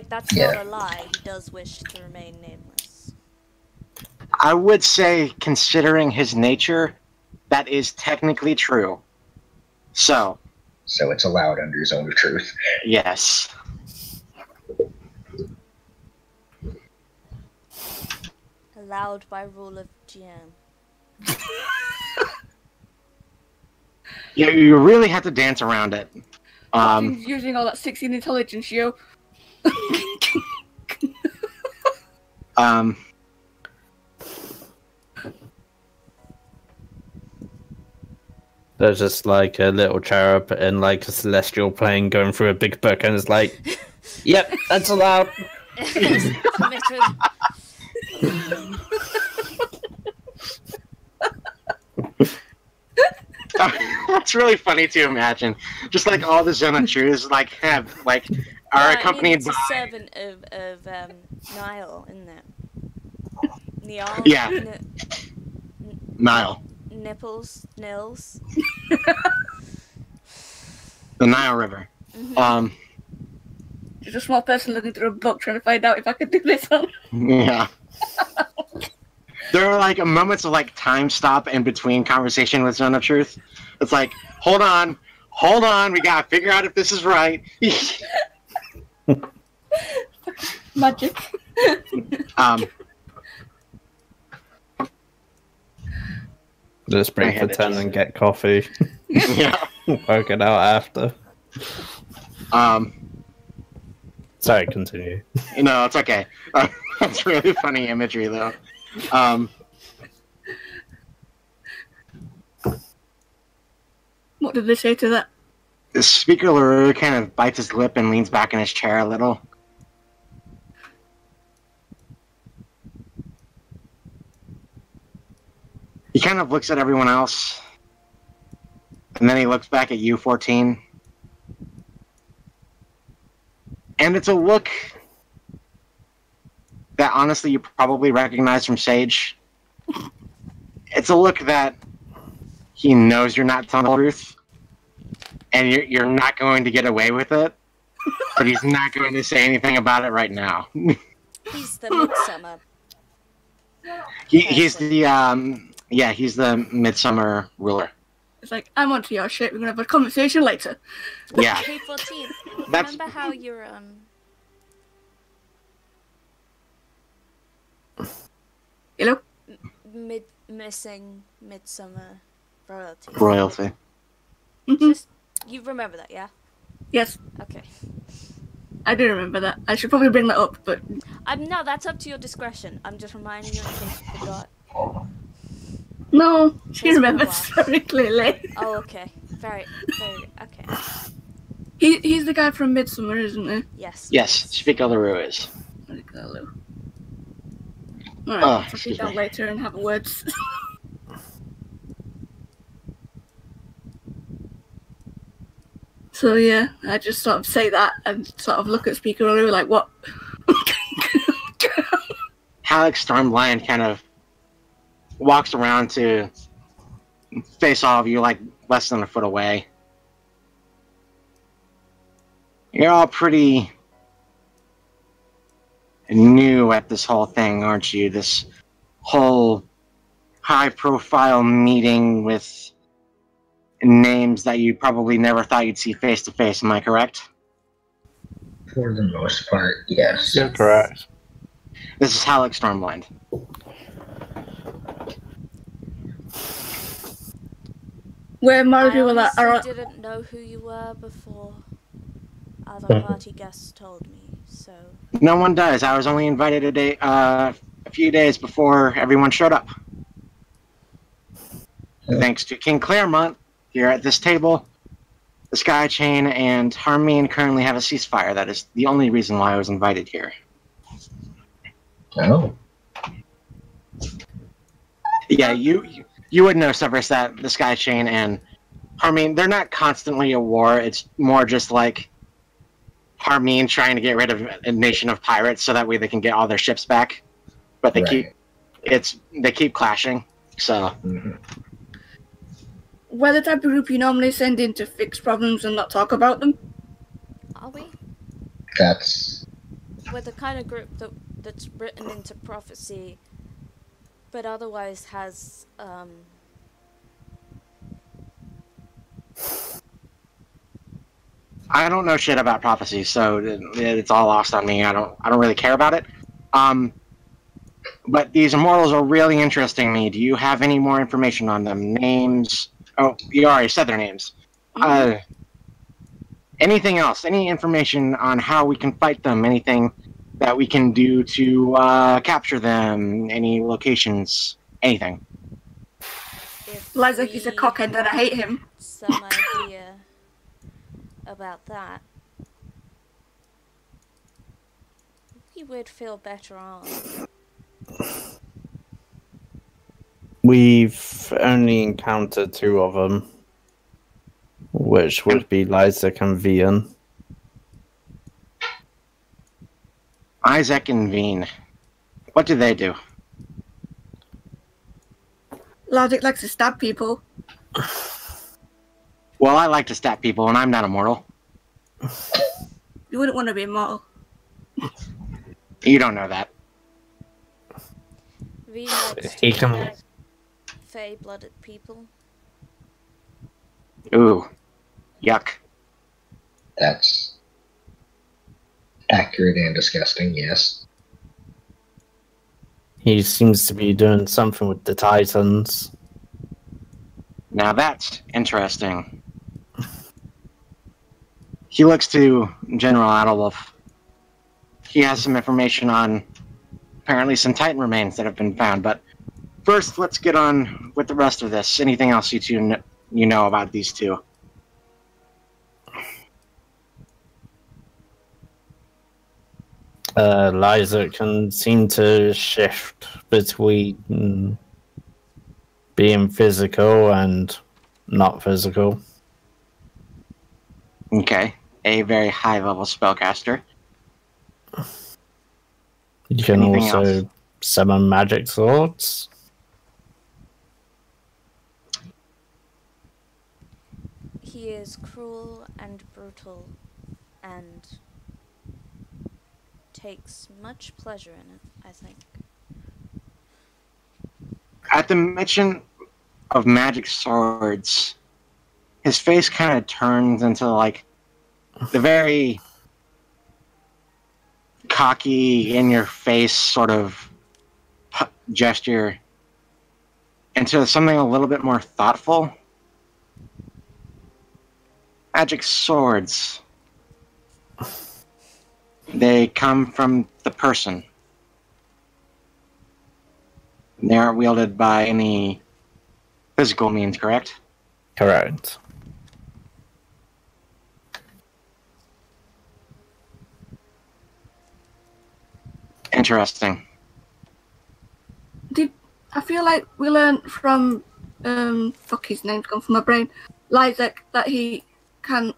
that's not a lie. He does wish to remain nameless. I would say, considering his nature, that is technically true. So it's allowed under zone of truth. Yes. Allowed by rule of GM. Yeah, you really have to dance around it. He's using all that 16 intelligence, yo. There's just like a little cherub in like a celestial plane going through a big book, and it's like, yep, that's allowed. Permitted. That's really funny to imagine. Just like all the zone of truths, like have like are accompanied it's by. a servant of Niall, isn't it? Niall. Yeah. Nile. Nils. The Nile River. Mm-hmm. There's a small person looking through a book trying to find out if I could do this one. Yeah. There are like moments of like time stop in between conversation with Zone of Truth. It's like, hold on, we gotta figure out if this is right. Magic. Just break for 10 and get coffee. Yeah. Work it out after. Sorry, continue. No, it's okay. That's really funny imagery, though. What did they say to that? The Speaker LaRue kind of bites his lip and leans back in his chair a little. He kind of looks at everyone else, and then he looks back at you, 14. And it's a look that honestly you probably recognize from Sage. It's a look that he knows you're not telling the truth, and you're not going to get away with it, but he's not going to say anything about it right now. He's the Midsummer. He's the Midsummer ruler. It's like, I'm onto your shit, we're gonna have a conversation later. Yeah. Hey, 14. That's- Remember how you're Hello? missing Midsummer royalty? Royalty. Just you remember that, yeah? Yes, Okay. I do remember that. I should probably bring that up, but No, that's up to your discretion. I'm just reminding you in case you forgot. no, she It's been a remembers while. very clearly. Oh, okay. Very okay. He's the guy from Midsummer, isn't he? Yes. Yes, Speaker LaRue is. Alright, Oh, I'll sit excuse down me. later and have a word. So yeah, I just sort of say that and sort of look at Speaker Lou like, what? Halleck Stormblind kind of walks around to face all of you like less than a foot away. You're all pretty new at this whole thing, aren't you? This whole high-profile meeting with names that you probably never thought you'd see face-to-face, am I correct? For the most part, yes. You're correct. This is Halleck Stormblind. Where more I people that are honestly didn't know who you were before other party guests told me, so... No one does. I was only invited a few days before everyone showed up. Thanks to King Claremont, here at this table, the Sky Chain and Harmeen currently have a ceasefire. That is the only reason why I was invited here. Oh. Yeah, you would know, Severus, that the Sky Chain and Harmene, they're not constantly at war. It's more just like Harmene trying to get rid of a nation of pirates so that way they can get all their ships back. But they keep clashing. So Mhm. We're the type of group you normally send in to fix problems and not talk about them. Are we? That's We're the kind of group that's written into prophecy, but otherwise has I don't know shit about prophecy, so it's all lost on me. I don't really care about it. But these immortals are really interesting me. Do you have any more information on them? Names? Oh, you already said their names. Anything else? Any information on how we can fight them? Anything that we can do to capture them? Any locations? Anything? if Lysak is a we cockhead and I hate him. had some idea about that, we would feel better armed. We've only encountered 2 of them, which would be Lysak and Vian. Isaac and Veen. What do they do? Lysak likes to stab people. Well, I like to stab people, and I'm not immortal. You wouldn't want to be immortal. You don't know that. We likes He to can- eat fey-blooded people. Ooh. Yuck. that's accurate and disgusting. Yes. He seems to be doing something with the Titans. Now that's interesting. He looks to General Adolf. He has some information on apparently some Titan remains that have been found, but first let's get on with the rest of this. Anything else you know about these two? Lysak can seem to shift between being physical and not physical. Okay. A very high-level spellcaster. You can Anything also else? summon magic swords. He is cruel and brutal and takes much pleasure in it, I think. At the mention of magic swords, his face kind of turns into like the very cocky, in-your-face sort of gesture into something a little bit more thoughtful. Magic swords. They come from the person. They aren't wielded by any physical means, correct? Correct. Interesting. I feel like we learned from fuck, his name's gone from my brain. Lysak that he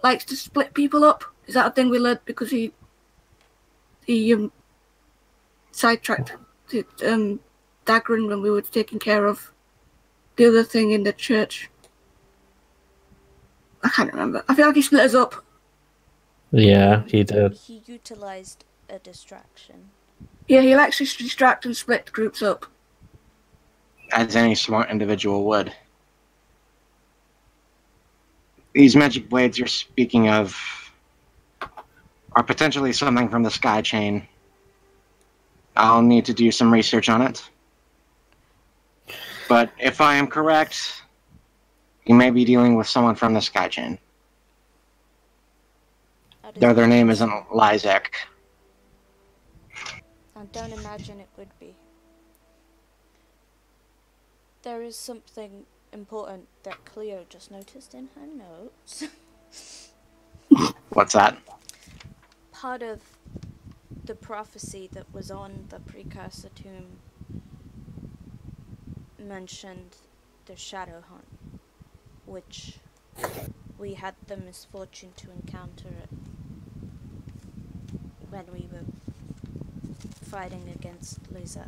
likes to split people up. Is that a thing we learned because he sidetracked to Dagran when we were taking care of the other thing in the church? I can't remember. I feel like he split us up. Yeah, he did. He utilized a distraction. Yeah, he likes to distract and split groups up. As any smart individual would. These magic blades you're speaking of are potentially something from the Sky Chain. I'll need to do some research on it. But if I am correct, you may be dealing with someone from the Sky Chain. Though their name isn't Lysak. I don't imagine it would be. There is something important that Cleo just noticed in her notes. What's that? Part of the prophecy that was on the precursor tomb mentioned the shadow hunt, which we had the misfortune to encounter it when we were fighting against Lizak.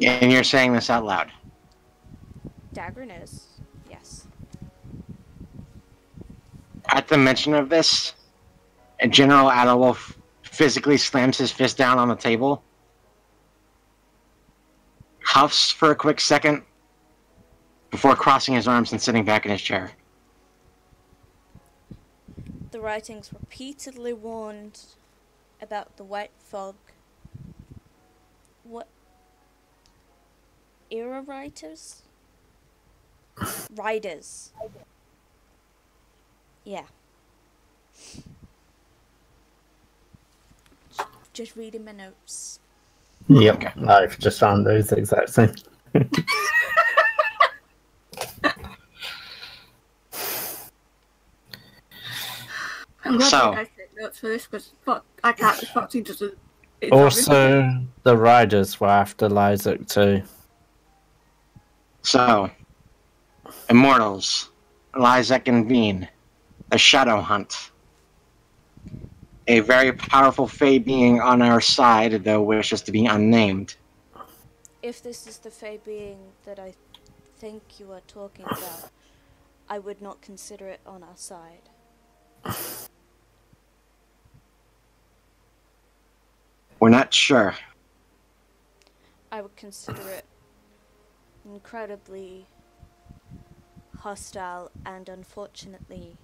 And you're saying this out loud. Dagrin is, yes. At the mention of this, General Adderwolf physically slams his fist down on the table, huffs for a quick second, before crossing his arms and sitting back in his chair. The writings repeatedly warned about the white fog. What era writers? Riders. Yeah. Just reading my notes. Yep, I've just found those exact same. I'm glad So- you guys take notes for this, because fuck, I can't be fucked into the... Also, the riders were after Lysak too. So, Immortals, Lysak and Veen, the Shadow Hunt. A very powerful Fae being on our side, though wishes to be unnamed. If this is the Fae being that I think you are talking about, I would not consider it on our side. We're not sure. I would consider it incredibly hostile and unfortunately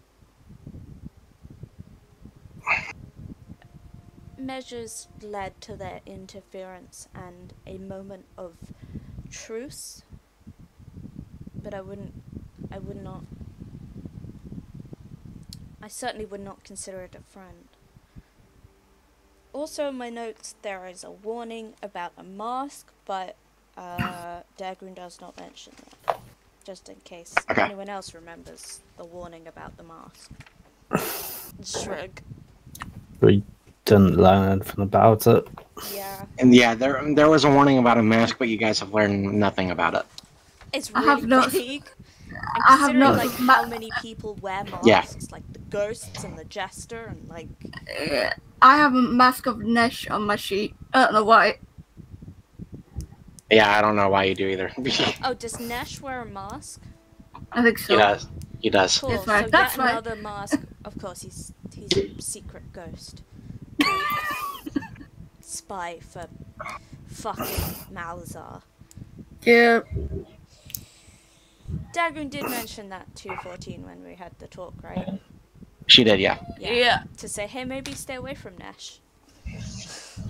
measures led to their interference and a moment of truce, but I certainly would not consider it a friend. Also in my notes there is a warning about a mask, but Dagrun does not mention that, just in case anyone else remembers the warning about the mask. Shrug. We didn't learn anything about it. Yeah. And yeah, there was a warning about a mask, but you guys have learned nothing about it. It's I really have notes. vague. And I have considering notes like of ma- how many people wear masks, Yeah. like the ghosts and the jester and like I have a mask of Nesh on my sheet. I don't know why. Yeah, I don't know why you do either. oh, does Nesh wear a mask? I think so. He does. He does. Cool. That's right, So that's yet right. another mask. Of course, he's a secret ghost. Spy for fucking Malazar. Yeah. Dagrun did mention that 214 when we had the talk, right? She did, yeah. Yeah. To say, hey, maybe stay away from Nesh.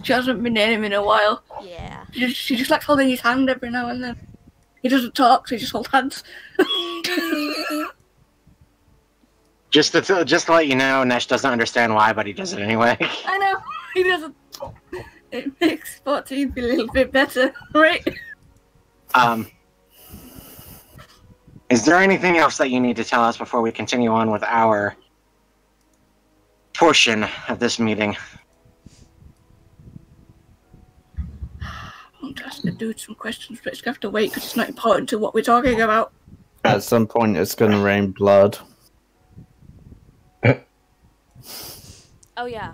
She hasn't been near him in a while. Yeah. She just likes holding his hand every now and then. He doesn't talk, so he just holds hands. Just to let you know, Nesh doesn't understand why, but he does it anyway. I know. He doesn't. It makes 14 feel a little bit better, right? Is there anything else that you need to tell us before we continue on with our portion of this meeting? I'm just to do some questions, but it's going to have to wait because it's not important to what we're talking about. At some point, it's going to rain blood. Oh yeah.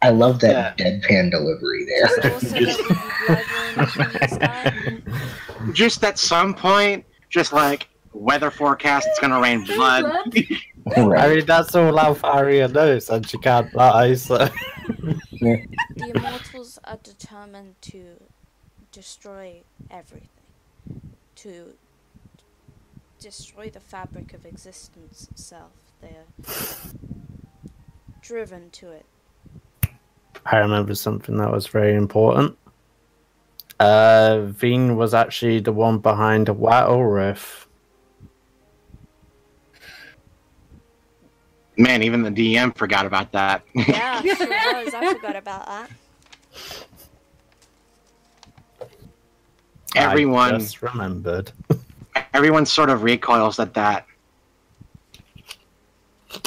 I love that deadpan delivery there. Also that we blood this guy. Just at some point, just like weather forecast, it's gonna rain blood. I Right. mean, that's all Alfaria knows, and she can't lie, so... The Immortals are determined to destroy everything. To destroy the fabric of existence itself. They're driven to it. I remember something that was very important. Veen was actually the one behind Wattle Riff. Man, even the DM forgot about that. Yeah, sure was. I forgot about that. Everyone, I just remembered. everyone sort of recoils at that.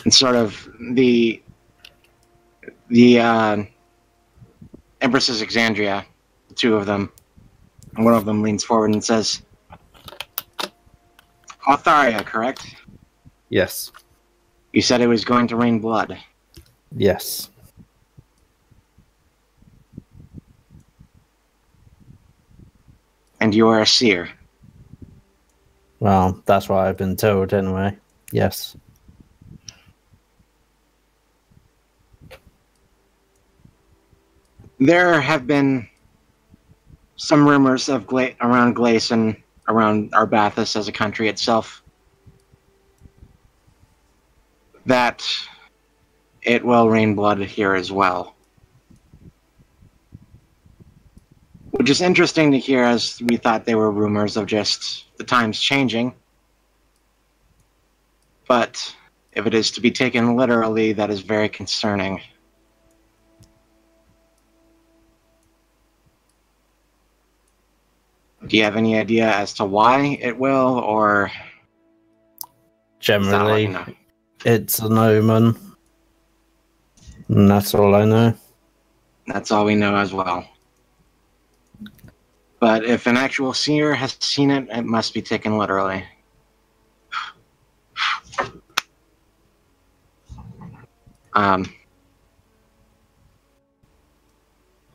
And sort of the Empress Exandria, the two of them, and one of them leans forward and says, Altharia, correct? Yes. You said it was going to rain blood. Yes. And you are a seer. Well, that's what I've been told anyway. Yes. There have been some rumors of around Glace and around Arbathis as a country itself that it will rain blood here as well. Which is interesting to hear, as we thought they were rumors of just the times changing. But if it is to be taken literally, that is very concerning. Do you have any idea as to why it will, or... Generally, you know? it's an omen. And that's all I know. That's all we know as well. But if an actual seer has seen it, it must be taken literally.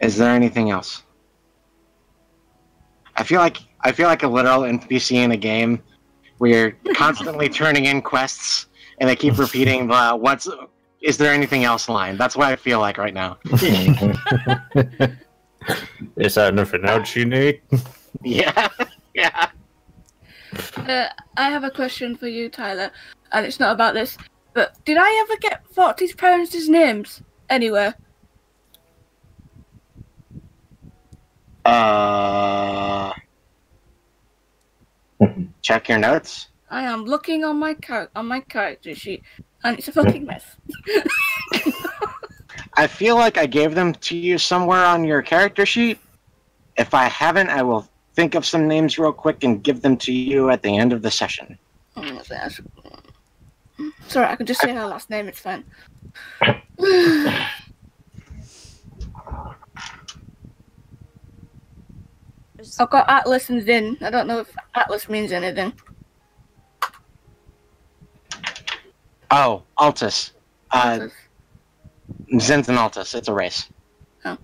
Is there anything else? I feel like a literal NPC in a game where you're constantly turning in quests and they keep repeating the is there anything else line. That's what I feel like right now. Is there anything else you need? Yeah. I have a question for you, Tyler, and it's not about this, but did I ever get Forty's parents' names anywhere? Check your notes. I am looking on my character sheet, and it's a fucking mess. I feel like I gave them to you somewhere on your character sheet. If I haven't, I will think of some names real quick and give them to you at the end of the session. Oh, sorry, I can just say her last name, it's fine. I've got Atlas and Zin. I don't know if Atlas means anything. Oh, Altus. Atlas. Zin's and Altus. It's a race. Oh.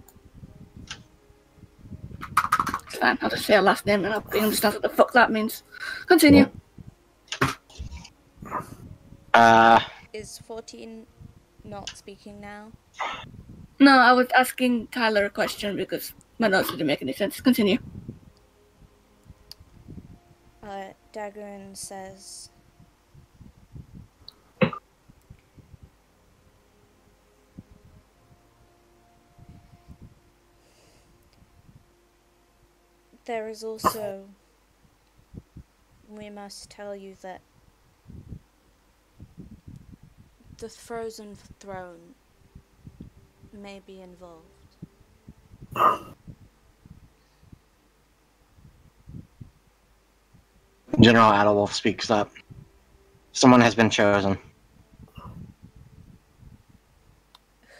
It's fine, I'll just say her last name and I'll understand what the fuck that means. Continue. Is 14 not speaking now? No, I was asking Tyler a question because my notes didn't make any sense. Continue. Daggerin says... There is also... We must tell you that the Frozen Throne may be involved. General Adolwolf speaks up. Someone has been chosen.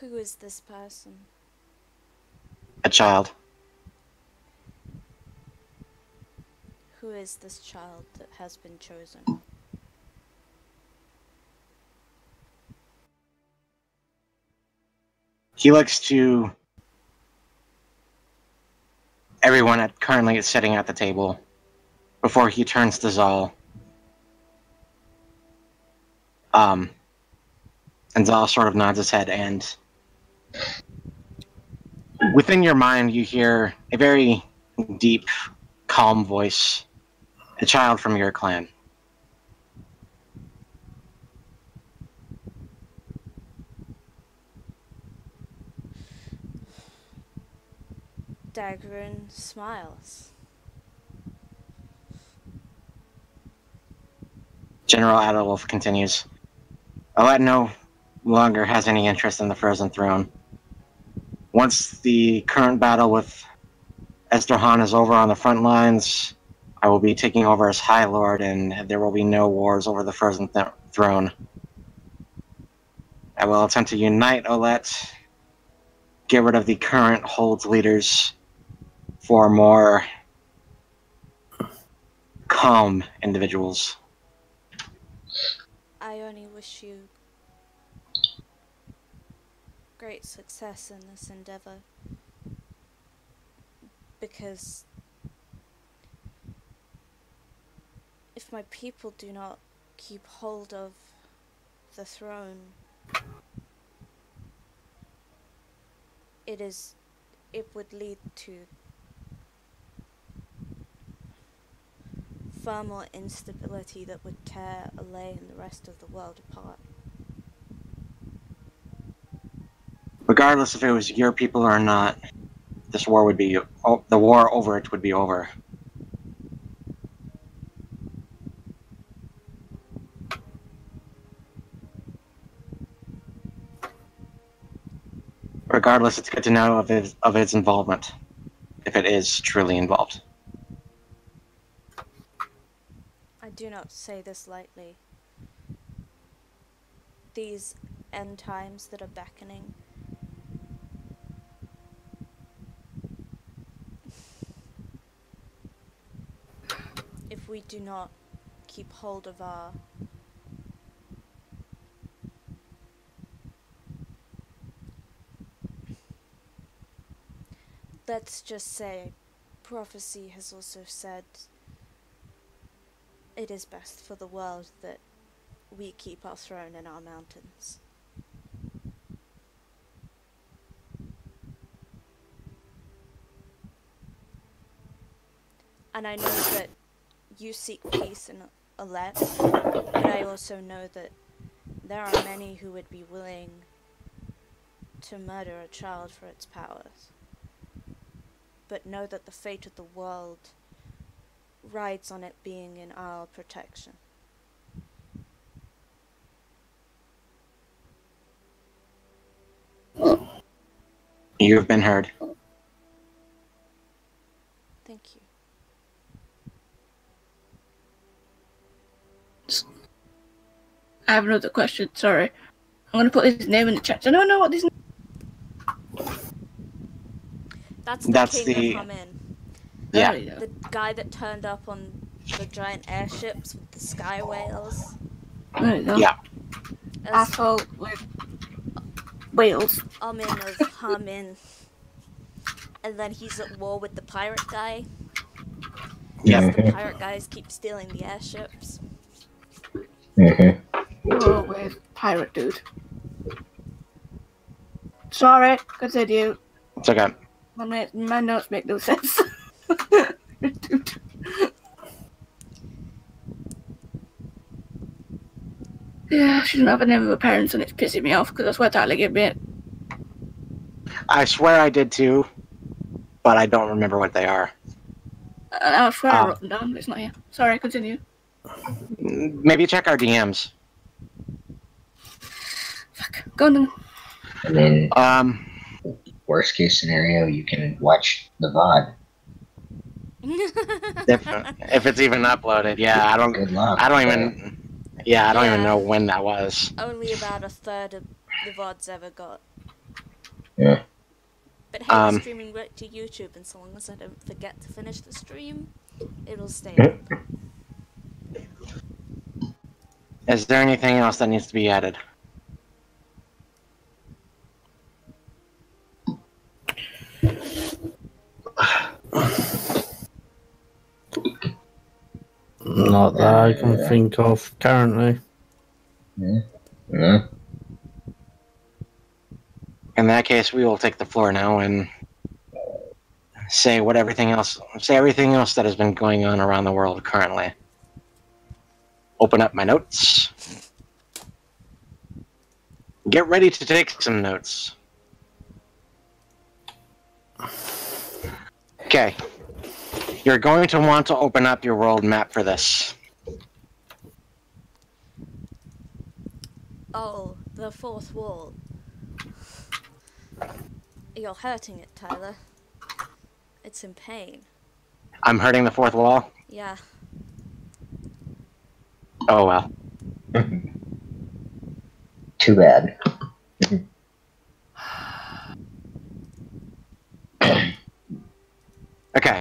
Who is this person? A child. Who is this child that has been chosen? He looks to everyone currently sitting at the table before he turns to Zal. And Zal sort of nods his head, and within your mind you hear a very deep, calm voice. A child from your clan. Daggerin smiles. General Adolwolf continues. Alat no longer has any interest in the Frozen Throne. Once the current battle with Esterhan is over on the front lines, I will be taking over as High Lord, and there will be no wars over the Frozen Throne. I will attempt to unite Olette, get rid of the current Hold leaders for more calm individuals. I only wish you great success in this endeavor, because if my people do not keep hold of the throne, it would lead to far more instability that would tear Alay and the rest of the world apart. Regardless if it was your people or not, this war would be, the war over it would be over. Regardless, it's good to know of its involvement, if it is truly involved. I do not say this lightly. These end times that are beckoning, if we do not keep hold of our let's just say, prophecy has also said it is best for the world that we keep our throne in our mountains. And I know that you seek peace in Alette, but I also know that there are many who would be willing to murder a child for its powers. But know that the fate of the world rides on it being in our protection. You've been heard. Thank you. I have another question, sorry. I'm going to put his name in the chat. I don't know what this That's That's king the- of Hamin. Yeah. There we go. The guy that turned up on the giant airships with the sky whales. There we go. Yeah. As Asshole with whales. Amin of Hamin. And then he's at war with the pirate guy. Yeah. The pirate guys keep stealing the airships. Oh, with pirate dude. Sorry, continue. It's okay. My notes make no sense. Dude. Yeah, I shouldn't have the name of my parents and it's pissing me off because I swear Tyler gave me it. I swear I did too, but I don't remember what they are. I swear I wrote them down, but it's not here. Sorry, continue. Maybe check our DMs. Fuck, go on then. And then, worst case scenario, you can watch the VOD. If it's even uploaded, yeah, I don't Good luck. even know when that was. Only about a third of the VODs ever got. Yeah. But hey, we're streaming right to YouTube, and so long as I don't forget to finish the stream, it'll stay up. Is there anything else that needs to be added? Not that I can think of currently. Yeah. In that case, we will take the floor now and say everything else that has been going on around the world currently. Open up my notes. Get ready to take some notes. Okay. You're going to want to open up your world map for this. Oh, the fourth wall. You're hurting it, Tyler. It's in pain. I'm hurting the fourth wall? Yeah. Oh well. Too bad. Okay.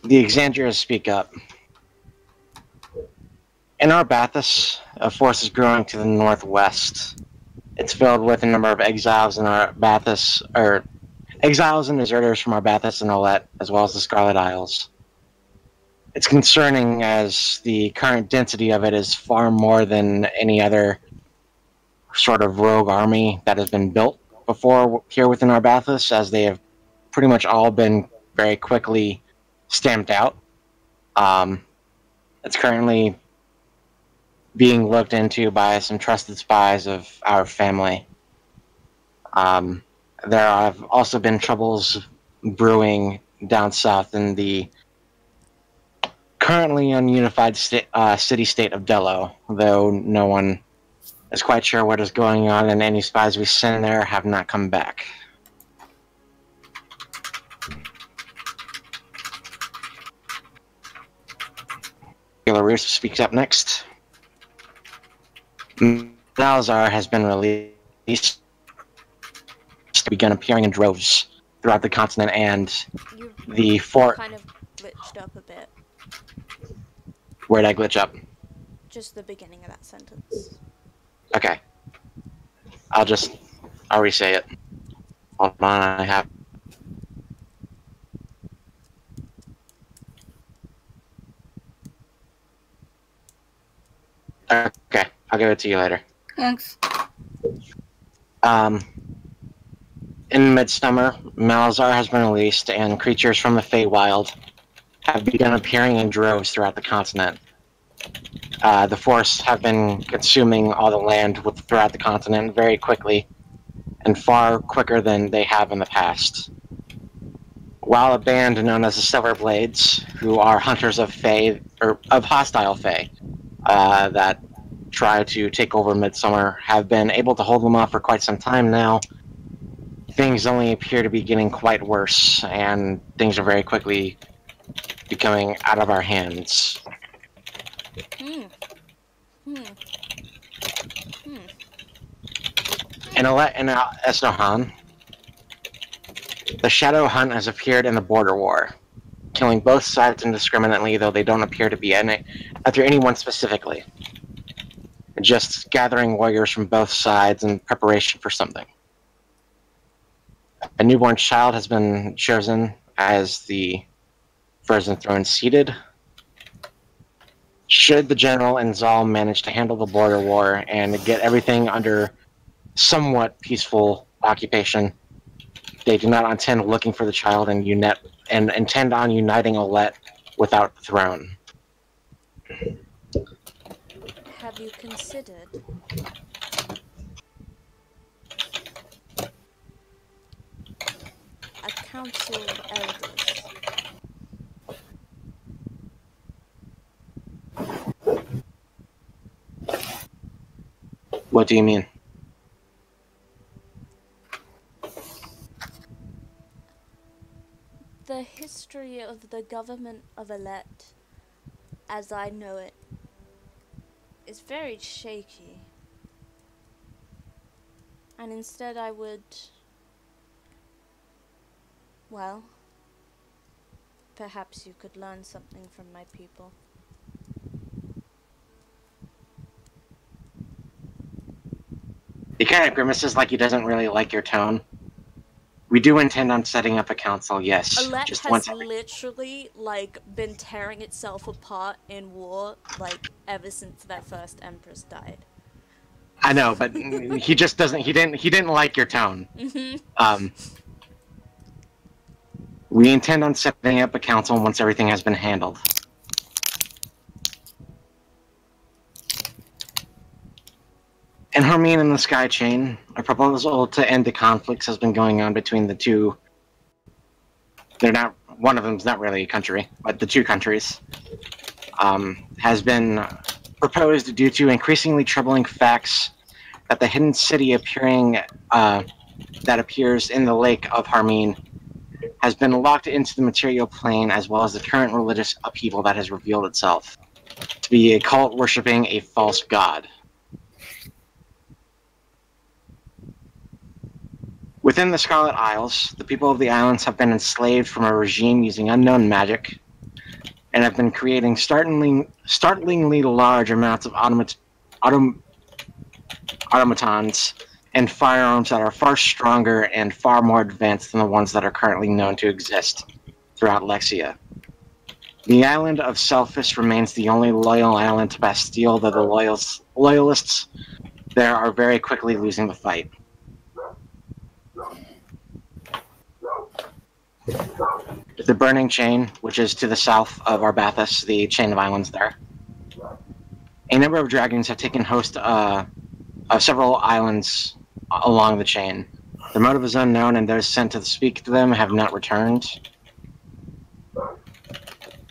The Exandrias speak up. In Arbathis, a force is growing to the northwest. It's filled with a number of exiles in Arbathis, or exiles and deserters from Arbathis and Olet, as well as the Scarlet Isles. It's concerning as the current density of it is far more than any other sort of rogue army that has been built before here within Arbathis, as they have pretty much all been very quickly stamped out. It's currently being looked into by some trusted spies of our family. There have also been troubles brewing down south in the currently ununified city-state of Dello, though no one is quite sure what is going on, and any spies we send there have not come back. Belarus speaks up next. Malazar has been released to begin appearing in droves throughout the continent, and You the fort... kind of glitched up a bit. Where'd I glitch up? Just the beginning of that sentence. Okay. I'll re-say it. Hold on, I have... Okay, I'll give it to you later. Thanks. In Midsummer, Malazar has been released, and creatures from the Feywild have begun appearing in droves throughout the continent. The Force have been consuming all the land throughout the continent very quickly, and far quicker than they have in the past. While a band known as the Silverblades, who are hunters of Fey, or of hostile Fey, that try to take over Midsummer, have been able to hold them off for quite some time now, things only appear to be getting quite worse, and things are very quickly becoming out of our hands. In Esnohan, the Shadow Hunt has appeared in the Border War, killing both sides indiscriminately, though they don't appear to be after anyone specifically. Just gathering warriors from both sides in preparation for something. A newborn child has been chosen as the Frozen Throne seated. Should the General and Zal manage to handle the border war and get everything under somewhat peaceful occupation, they do not intend looking for the child and intend on uniting Olet without the throne. Have you considered a council of elders? What do you mean? The history of the government of Alet, as I know it, is very shaky. And instead I would... well, perhaps you could learn something from my people. He kind of grimaces like he doesn't really like your tone. We do intend on setting up a council, yes. Alet Just has once literally, like, been tearing itself apart in war, like, ever since their first empress died. I know, but he just doesn't. He didn't like your tone. We intend on setting up a council once everything has been handled. In Hermine and the Sky Chain, a proposal to end the conflicts has been going on between the two. They're not. One of them's not really a country, but the two countries has been proposed due to increasingly troubling facts that the hidden city that appears in the lake of Hermine has been locked into the material plane, as well as the current religious upheaval that has revealed itself to be a cult worshipping a false god. Within the Scarlet Isles, the people of the islands have been enslaved from a regime using unknown magic, and have been creating startlingly large amounts of automatons and firearms that are far stronger and far more advanced than the ones that are currently known to exist throughout Lexia. The island of Selphis remains the only loyal island to Bastille, though the loyalists there are very quickly losing the fight. The Burning Chain, which is to the south of Arbathas, the chain of islands there. A number of dragons have taken host of several islands along the chain. Their motive is unknown, and those sent to speak to them have not returned.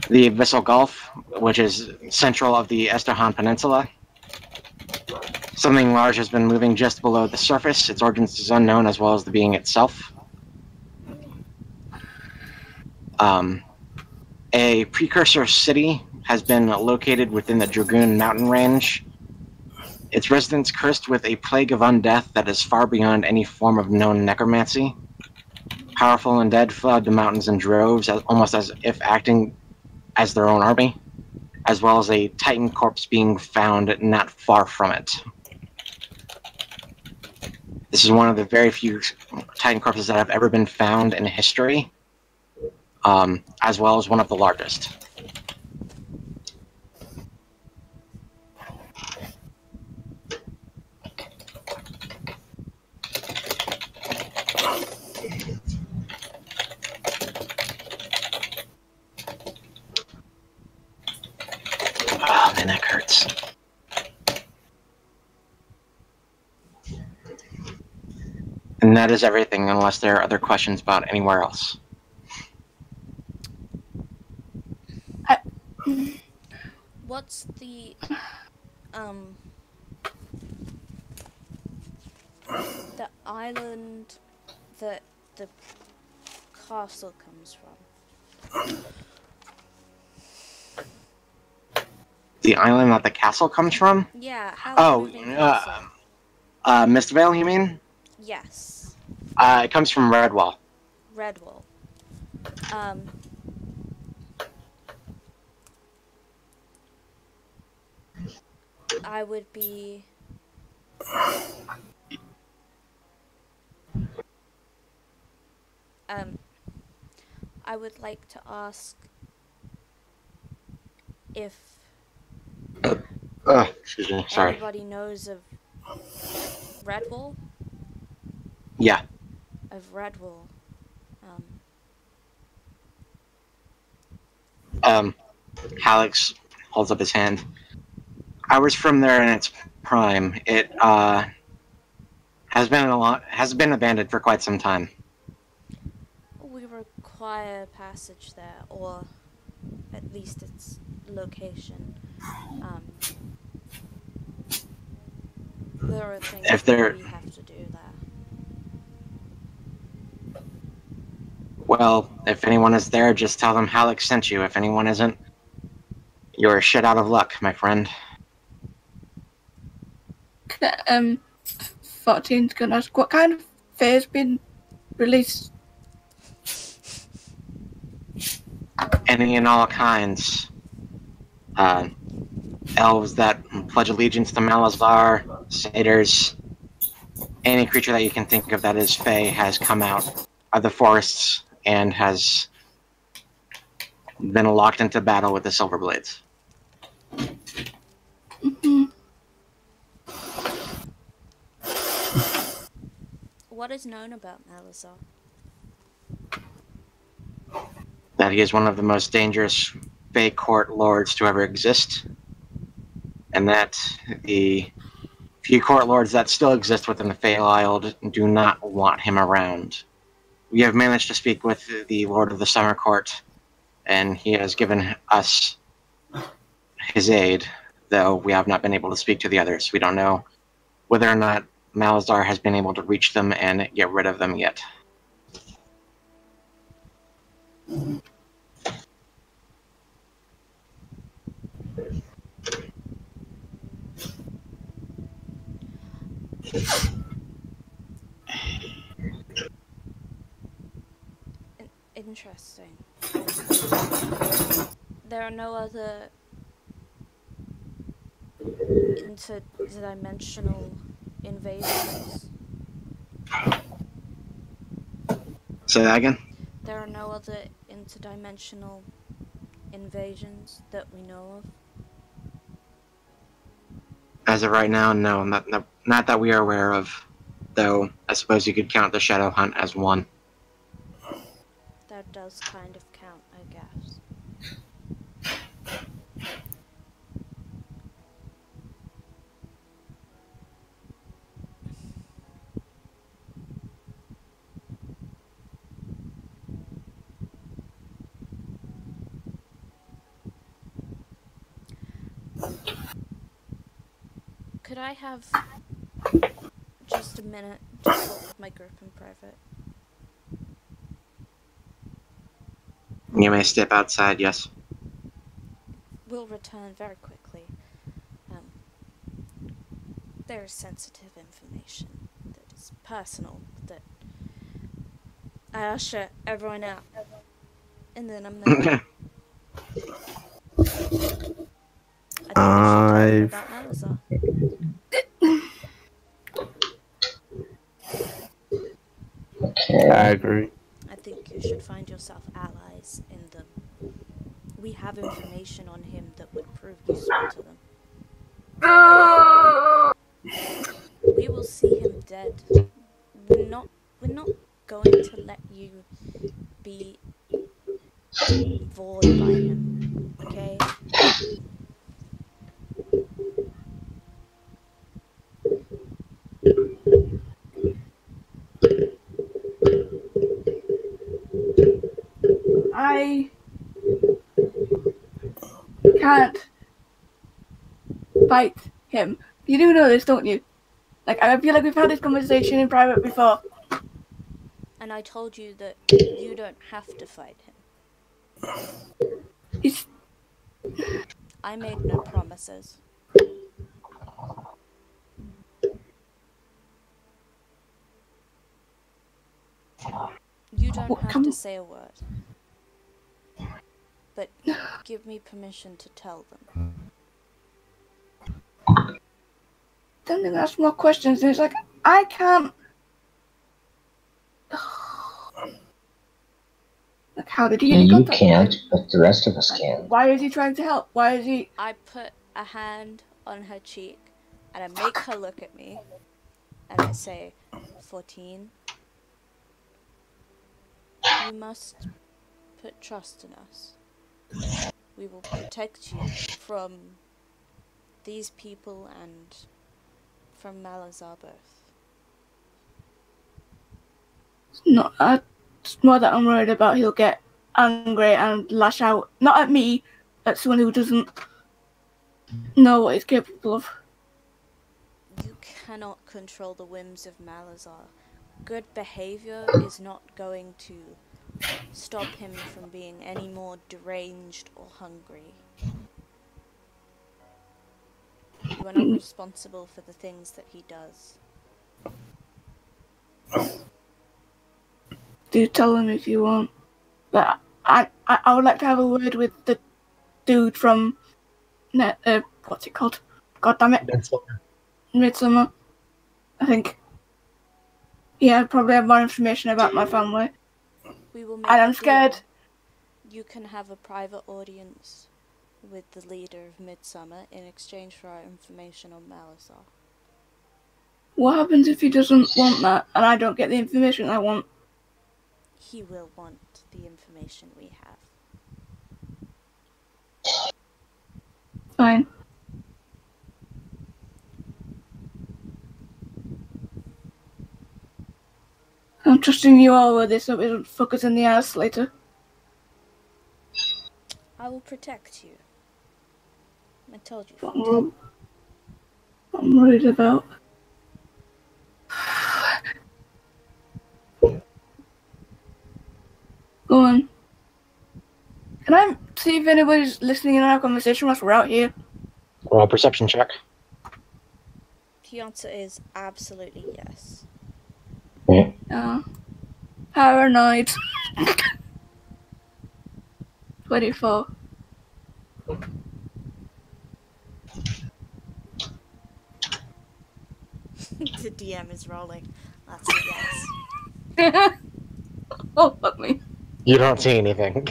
The Abyssal Gulf, which is central of the Esterhan Peninsula. Something large has been moving just below the surface. Its origins is unknown, as well as the being itself. A precursor city has been located within the Dragoon mountain range. Its residents cursed with a plague of undeath that is far beyond any form of known necromancy. Powerful undead flood the mountains in droves, almost as if acting as their own army, as well as a Titan corpse being found not far from it. This is one of the very few Titan corpses that have ever been found in history, as well as one of the largest. Oh, my neck hurts. And that is everything, unless there are other questions about anywhere else. What's the island that the castle comes from? The island that the castle comes from? Yeah, how Oh, moving castle? Mistvale, you mean? Yes. It comes from Redwall. Redwall. I would be I would like to ask if Excuse me, sorry. anybody knows of Redwall. Yeah. Of Redwall. Alex holds up his hand. I was from there in its prime. It has been abandoned for quite some time. We require passage there, or at least its location. There are things If there- that we have to do there. Well, if anyone is there, just tell them Halleck sent you. If anyone isn't, you're shit out of luck, my friend. 14's gonna ask, what kind of fae's been released? Any and all kinds. Elves that pledge allegiance to Malazar, satyrs, any creature that you can think of that is fae has come out of the forests and has been locked into battle with the Silverblades. Mm-hmm. What is known about Malazar? That he is one of the most dangerous fae court lords to ever exist, and that the few court lords that still exist within the Feywild do not want him around. We have managed to speak with the Lord of the Summer Court, and he has given us his aid, though we have not been able to speak to the others. We don't know whether or not Malazar has been able to reach them and get rid of them yet. Interesting. There are no other interdimensional invasions. Say that again? There are no other interdimensional invasions that we know of. As of right now, no, not that we are aware of. Though, I suppose you could count the Shadow Hunt as one. That does kind of count, I guess. Could I have just a minute to talk with my group in private? You may step outside, yes. We'll return very quickly. There is sensitive information that is personal that I usher everyone out. And then I'm gonna... I think I should tell them about Malazar. Okay. I agree. I think you should find yourself allies in them. We have information on him that would prove useful to them. We will see him dead. We're not going to let you be bored by him, okay? I can't fight him. You do know this, don't you? Like, I feel like we've had this conversation in private before. And I told you that you don't have to fight him. It's... I made no promises. You don't have to say a word. But give me permission to tell them. Then they ask more questions, and it's like, I can't... Like, how did he get in You contact? can't, but the rest of us can. Why is he trying to help? Why is he... I put a hand on her cheek, and I make her look at me, and I say, 14, you must put trust in us. We will protect you from these people and from Malazar both. No, it's more that I'm worried about he'll get angry and lash out. Not at me, at someone who doesn't know what he's capable of. You cannot control the whims of Malazar. Good behavior is not going to stop him from being any more deranged or hungry. You are not responsible for the things that he does. Do tell him if you want. But I would like to have a word with the dude from what's it called? God damn it. Midsummer. I think. Yeah, I'd probably have more information about my family. We will make And I'm a scared. deal. You can have a private audience with the leader of Midsummer in exchange for our information on Malazar. What happens if he doesn't want that and I don't get the information I want? He will want the information we have. Fine. I'm trusting you all with this so it doesn't fuck us in the ass later. I will protect you. I told you. I'm worried about. Go on. Can I see if anybody's listening in on our conversation whilst we're out here? Roll a perception check. The answer is absolutely yes. Paranoid. 24. The DM is rolling. That's a yes. Oh, fuck me. You don't see anything.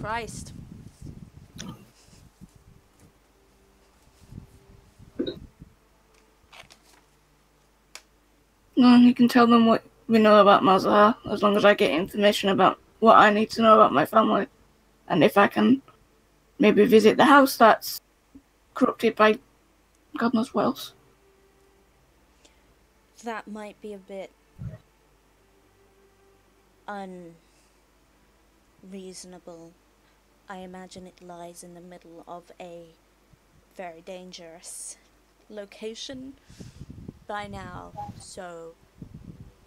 Christ. No, you can tell them what we know about Mazahar, as long as I get information about what I need to know about my family. And if I can maybe visit the house that's corrupted by God knows what else. That might be a bit unreasonable. I imagine it lies in the middle of a very dangerous location by now, so...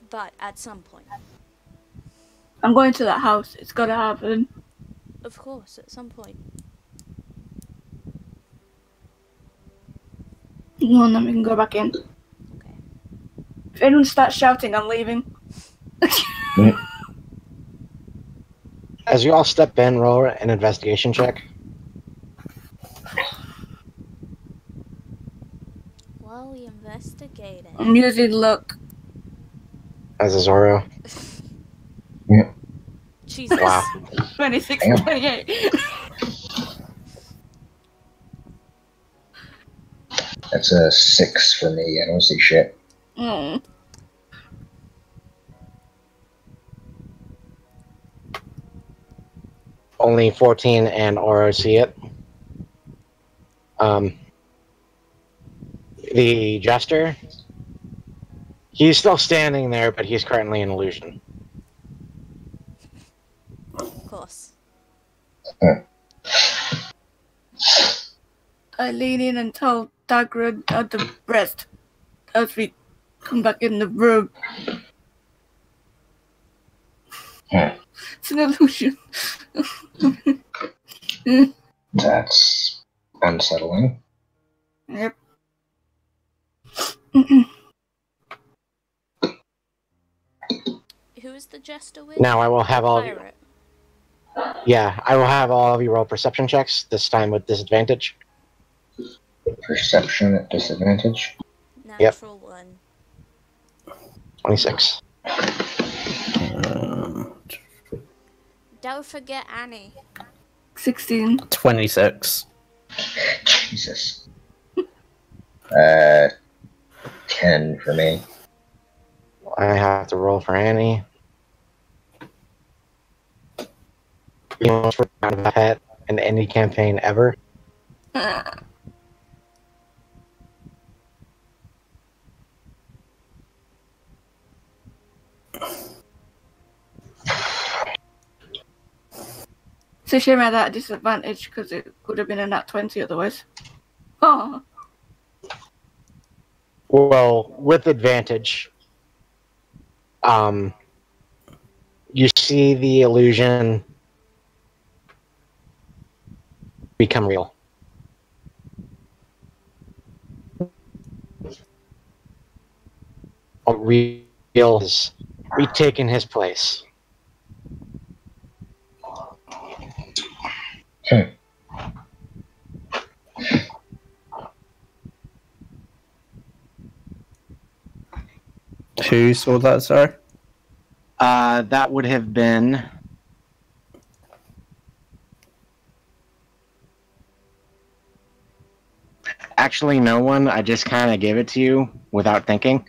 But at some point. I'm going to that house. It's gotta happen. Of course, at some point. Come on, then we can go back in. Okay. If anyone starts shouting, I'm leaving. As you all step in, roll an investigation check. Well, we investigated. I'm using luck. As a Zoro. Yeah. Jesus. Wow. 26, Damn. 28. That's a 6 for me. I don't see shit. Mm. Only 14 and Oro see it. The Jester, he's still standing there, but he's currently an illusion. Of course. I lean in and tell Dagra at the breast as we come back in the room. It's an illusion. That's unsettling. Yep. Who is the jester with? Now I will have all. Pirate. Yeah, I will have all of you roll perception checks this time with disadvantage. Perception at disadvantage. Natural one. 26. Don't forget Annie. 16. 26. Jesus. 10 for me. I have to roll for Annie. You most round of a pet in any campaign ever. It's a shame I had that disadvantage because it could have been a nat 20 otherwise. Oh. Well, with advantage, you see the illusion become real. Real has retaken his place. Who saw that, sorry? That would have been... Actually, no one. I just kind of gave it to you without thinking.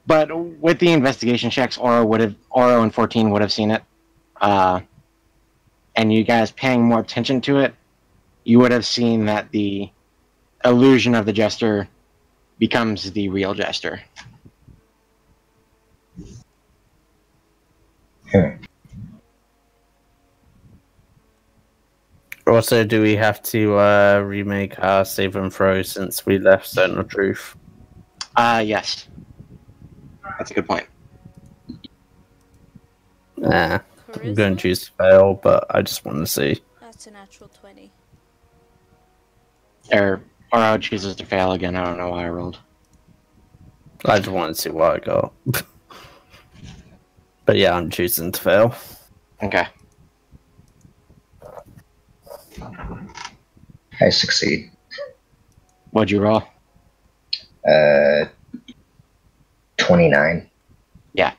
But with the investigation checks, Oro and 14 would have seen it. And you guys paying more attention to it, you would have seen that the illusion of the jester becomes the real jester. Also, do we have to remake our save and throw since we left Zone of Truth? Yes. That's a good point. Nah, I'm going to Charisma? choose to fail, but I just want to see. That's a natural 20. Oro chooses to fail again. I don't know why I rolled. I just want to see what I got. But yeah, I'm choosing to fail. Okay. I succeed. What'd you roll? 29. Yeah.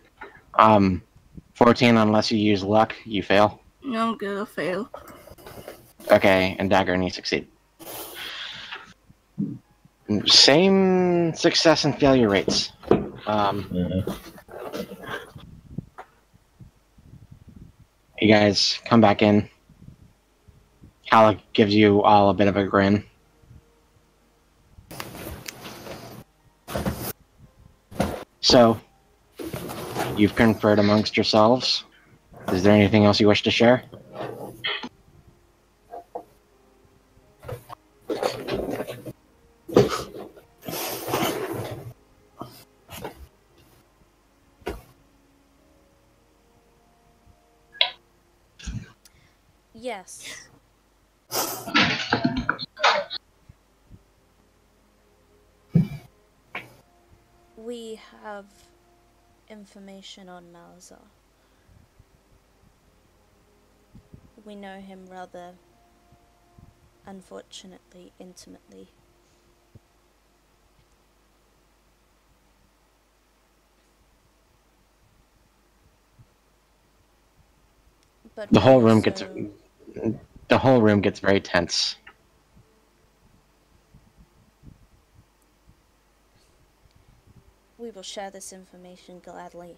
14 unless you use luck, you fail. No, good, I'll fail. Okay, and Dagger, and you succeed. Same success and failure rates. You guys come back in. Halleck gives you all a bit of a grin. So, you've conferred amongst yourselves. Is there anything else you wish to share? Yes. We have information on Malazar. We know him rather, unfortunately, intimately. But The we whole room also- gets very tense. We will share this information gladly,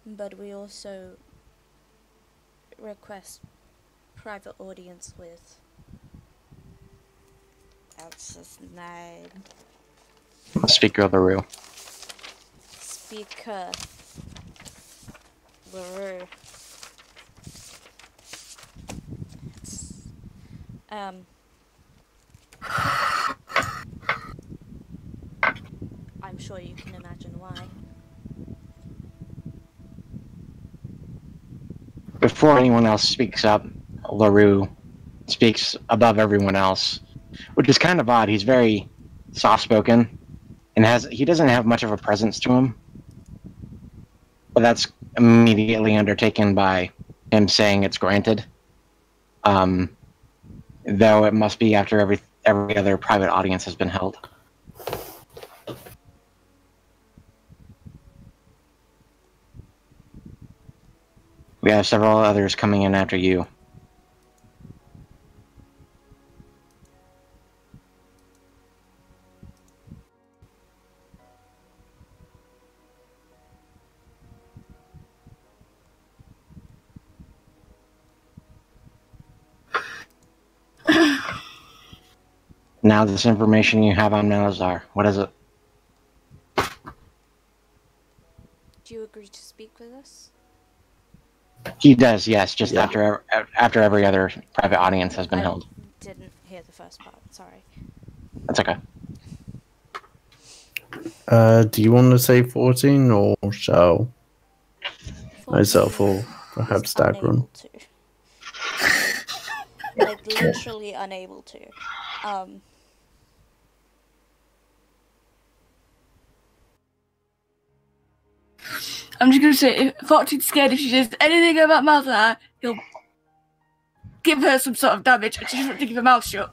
but we also request private audience with... That's his name. Speaker LaRue. Speaker LaRue. I'm sure you can imagine why. Before anyone else speaks up, LaRue speaks above everyone else, which is kind of odd. He's very soft-spoken, and he doesn't have much of a presence to him. But that's immediately undertaken by him saying it's granted. Though it must be after every other private audience has been held. We have several others coming in after you. Now this information you have on Malazar, what is it? Do you agree to speak with us? He does, yes, just Yeah. after every other private audience has been I held. didn't hear the first part, sorry. That's okay. Do you want to say 14 or shall myself or perhaps Dagron? Unable to. Like, literally unable to. I'm just gonna say, if Fortune's scared if she says anything about Malzahar, he'll give her some sort of damage, and she doesn't want to keep her mouth shut.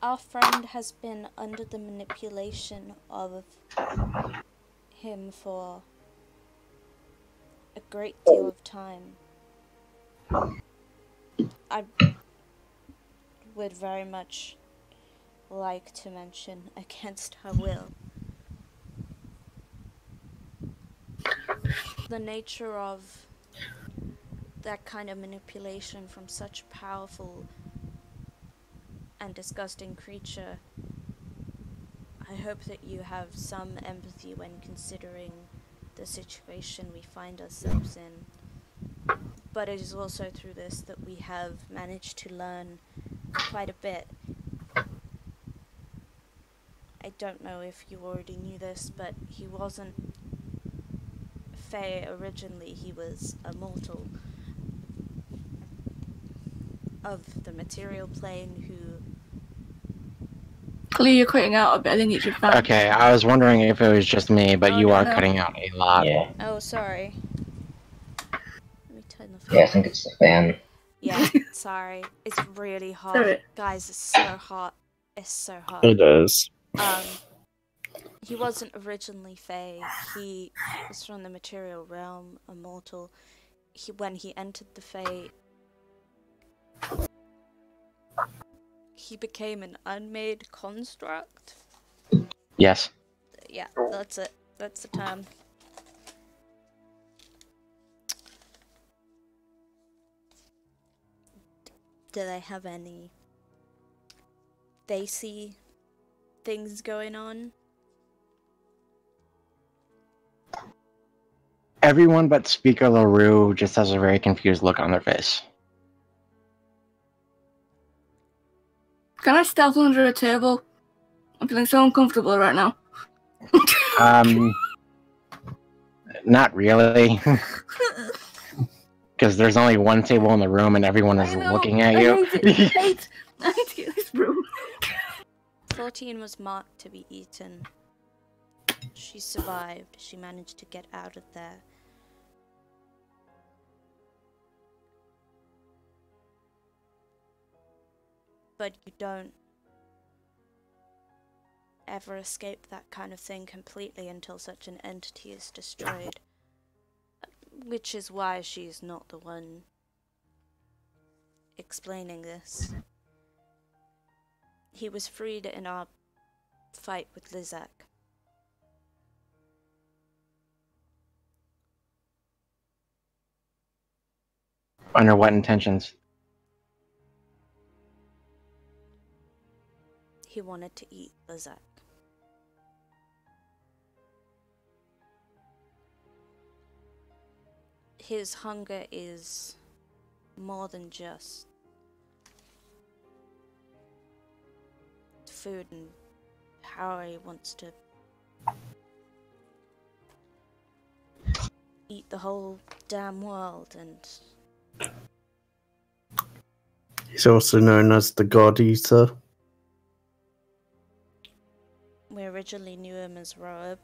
Our friend has been under the manipulation of him for a great deal of time. I would very much like to mention, against her will, the nature of that kind of manipulation from such a powerful and disgusting creature. I hope that you have some empathy when considering the situation we find ourselves in. But it is also through this that we have managed to learn quite a bit. I don't know if you already knew this, but he wasn't Fae originally, he was a mortal of the material plane who Cleo, you're cutting out a bit. I think it's your fan. Okay, I was wondering if it was just me, but Oh, you no, are no. cutting out a lot. Yeah. Oh, sorry. Let me turn the fan. Yeah, I think it's the fan. Yeah, sorry. It's really hot. Sorry. Guys, it's so hot. It's so hot. It is. He wasn't originally Fae. He was from the material realm, a mortal. When he entered the Fae, he became an unmade construct. Yes. Yeah, that's it. That's the term. Do they have any facey things going on? Everyone but Speaker LaRue just has a very confused look on their face. Can I stealth under a table? I'm feeling so uncomfortable right now. Not really. Because there's only one table in the room and everyone is looking at you. I hate to get this room. 14 was marked to be eaten. She survived. She managed to get out of there. But you don't ever escape that kind of thing completely until such an entity is destroyed. Which is why she's not the one explaining this. He was freed in our fight with Lizak. Under what intentions? He wanted to eat Lizak. His hunger is more than just food and power. He wants to eat the whole damn world, and He's also known as the God Eater. we originally knew him as Roab.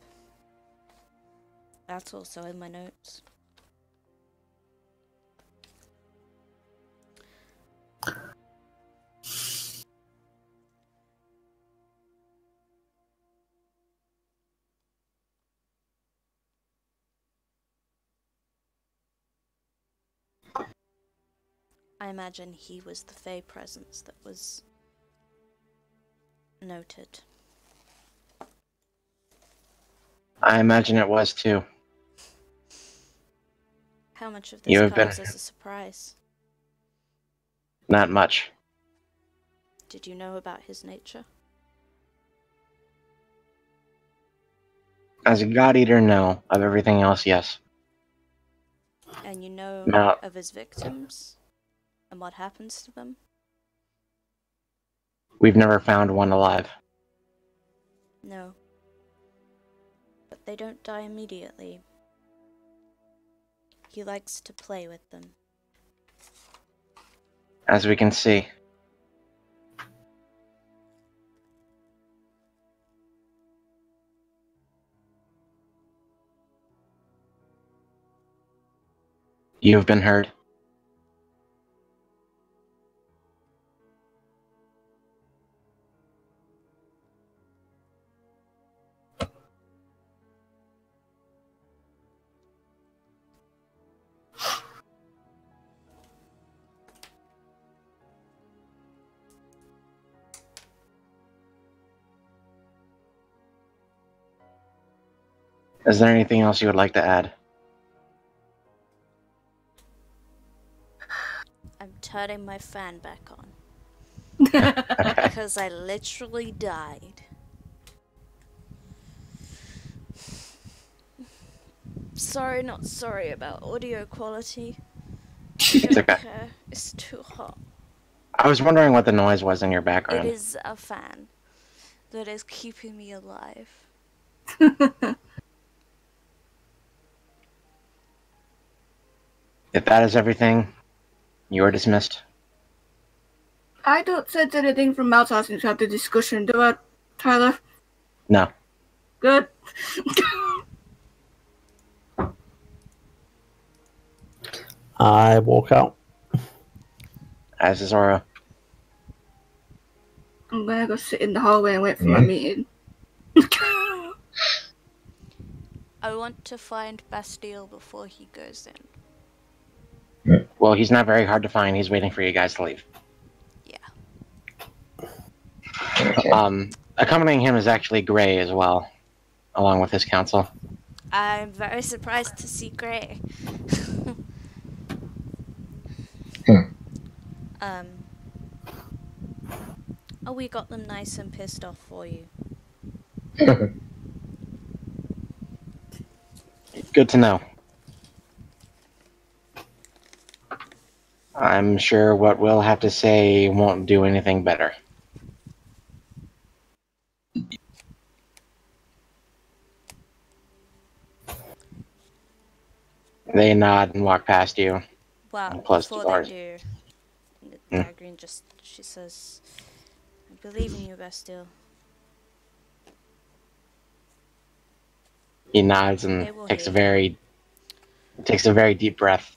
That's also in my notes. I imagine he was the Fey presence that was noted. I imagine it was too. How much of You this have been- comes as a surprise? Not much. Did you know about his nature? As a God Eater, no. Of everything else, yes. And you know No. of his victims? And what happens to them? We've never found one alive. No. But they don't die immediately. He likes to play with them. As we can see. You have been heard. Is there anything else you would like to add? I'm turning my fan back on. Okay. Because I literally died. Sorry, not sorry about audio quality. It's okay. It's too hot. I was wondering what the noise was in your It background. is a fan that is keeping me alive. If that is everything, you are dismissed. I don't sense anything from Malta since we had the discussion. Do I Tyler? No. Good. I walk out. As is Aura. I'm gonna go sit in the hallway and wait for my meeting. I want to find Bastille before he goes in. Well, he's not very hard to find. He's waiting for you guys to leave. Yeah. Okay. Accompanying him is actually Gray as well, along with his council. I'm very surprised to see Gray. Oh, we got them nice and pissed off for you. Good to know. I'm sure what we'll have to say won't do anything better. They nod and walk past you. Well, Close to before ours. they do, Dagreen she says, I believe in you, Bastille. He nods and They will takes a hear very deep breath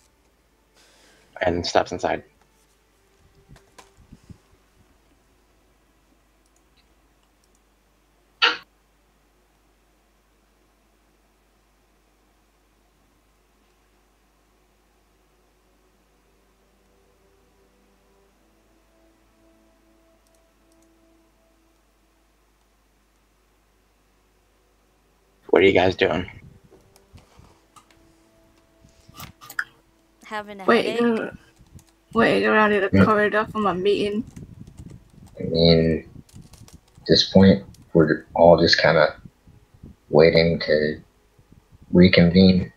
and steps inside. What are you guys doing? Having a headache. Waiting around in the corridor for my meeting. I mean, at this point, we're all just kind of waiting to reconvene.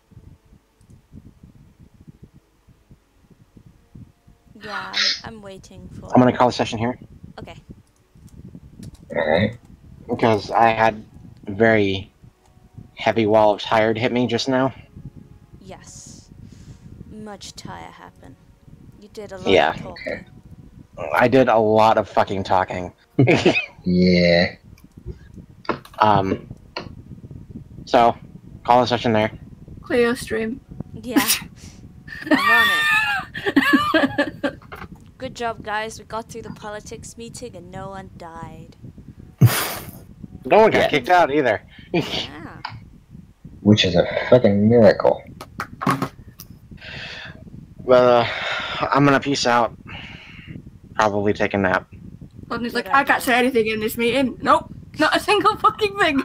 Yeah, I'm waiting for... I'm going to call the session here Okay. Alright. because I had a very heavy wall of tired hit me just now. Yes. Much tire happen. You did a lot Yeah. of talking. I did a lot of fucking talking. Yeah. So, call the session there. Cleo stream. Yeah. I'm on it. Good job, guys. We got through the politics meeting and no one died. No one got kicked out either. Yeah. Which is a fucking miracle. Well, I'm gonna peace out. Probably take a nap. And he's like, I can't say anything in this meeting. Nope, not a single fucking thing.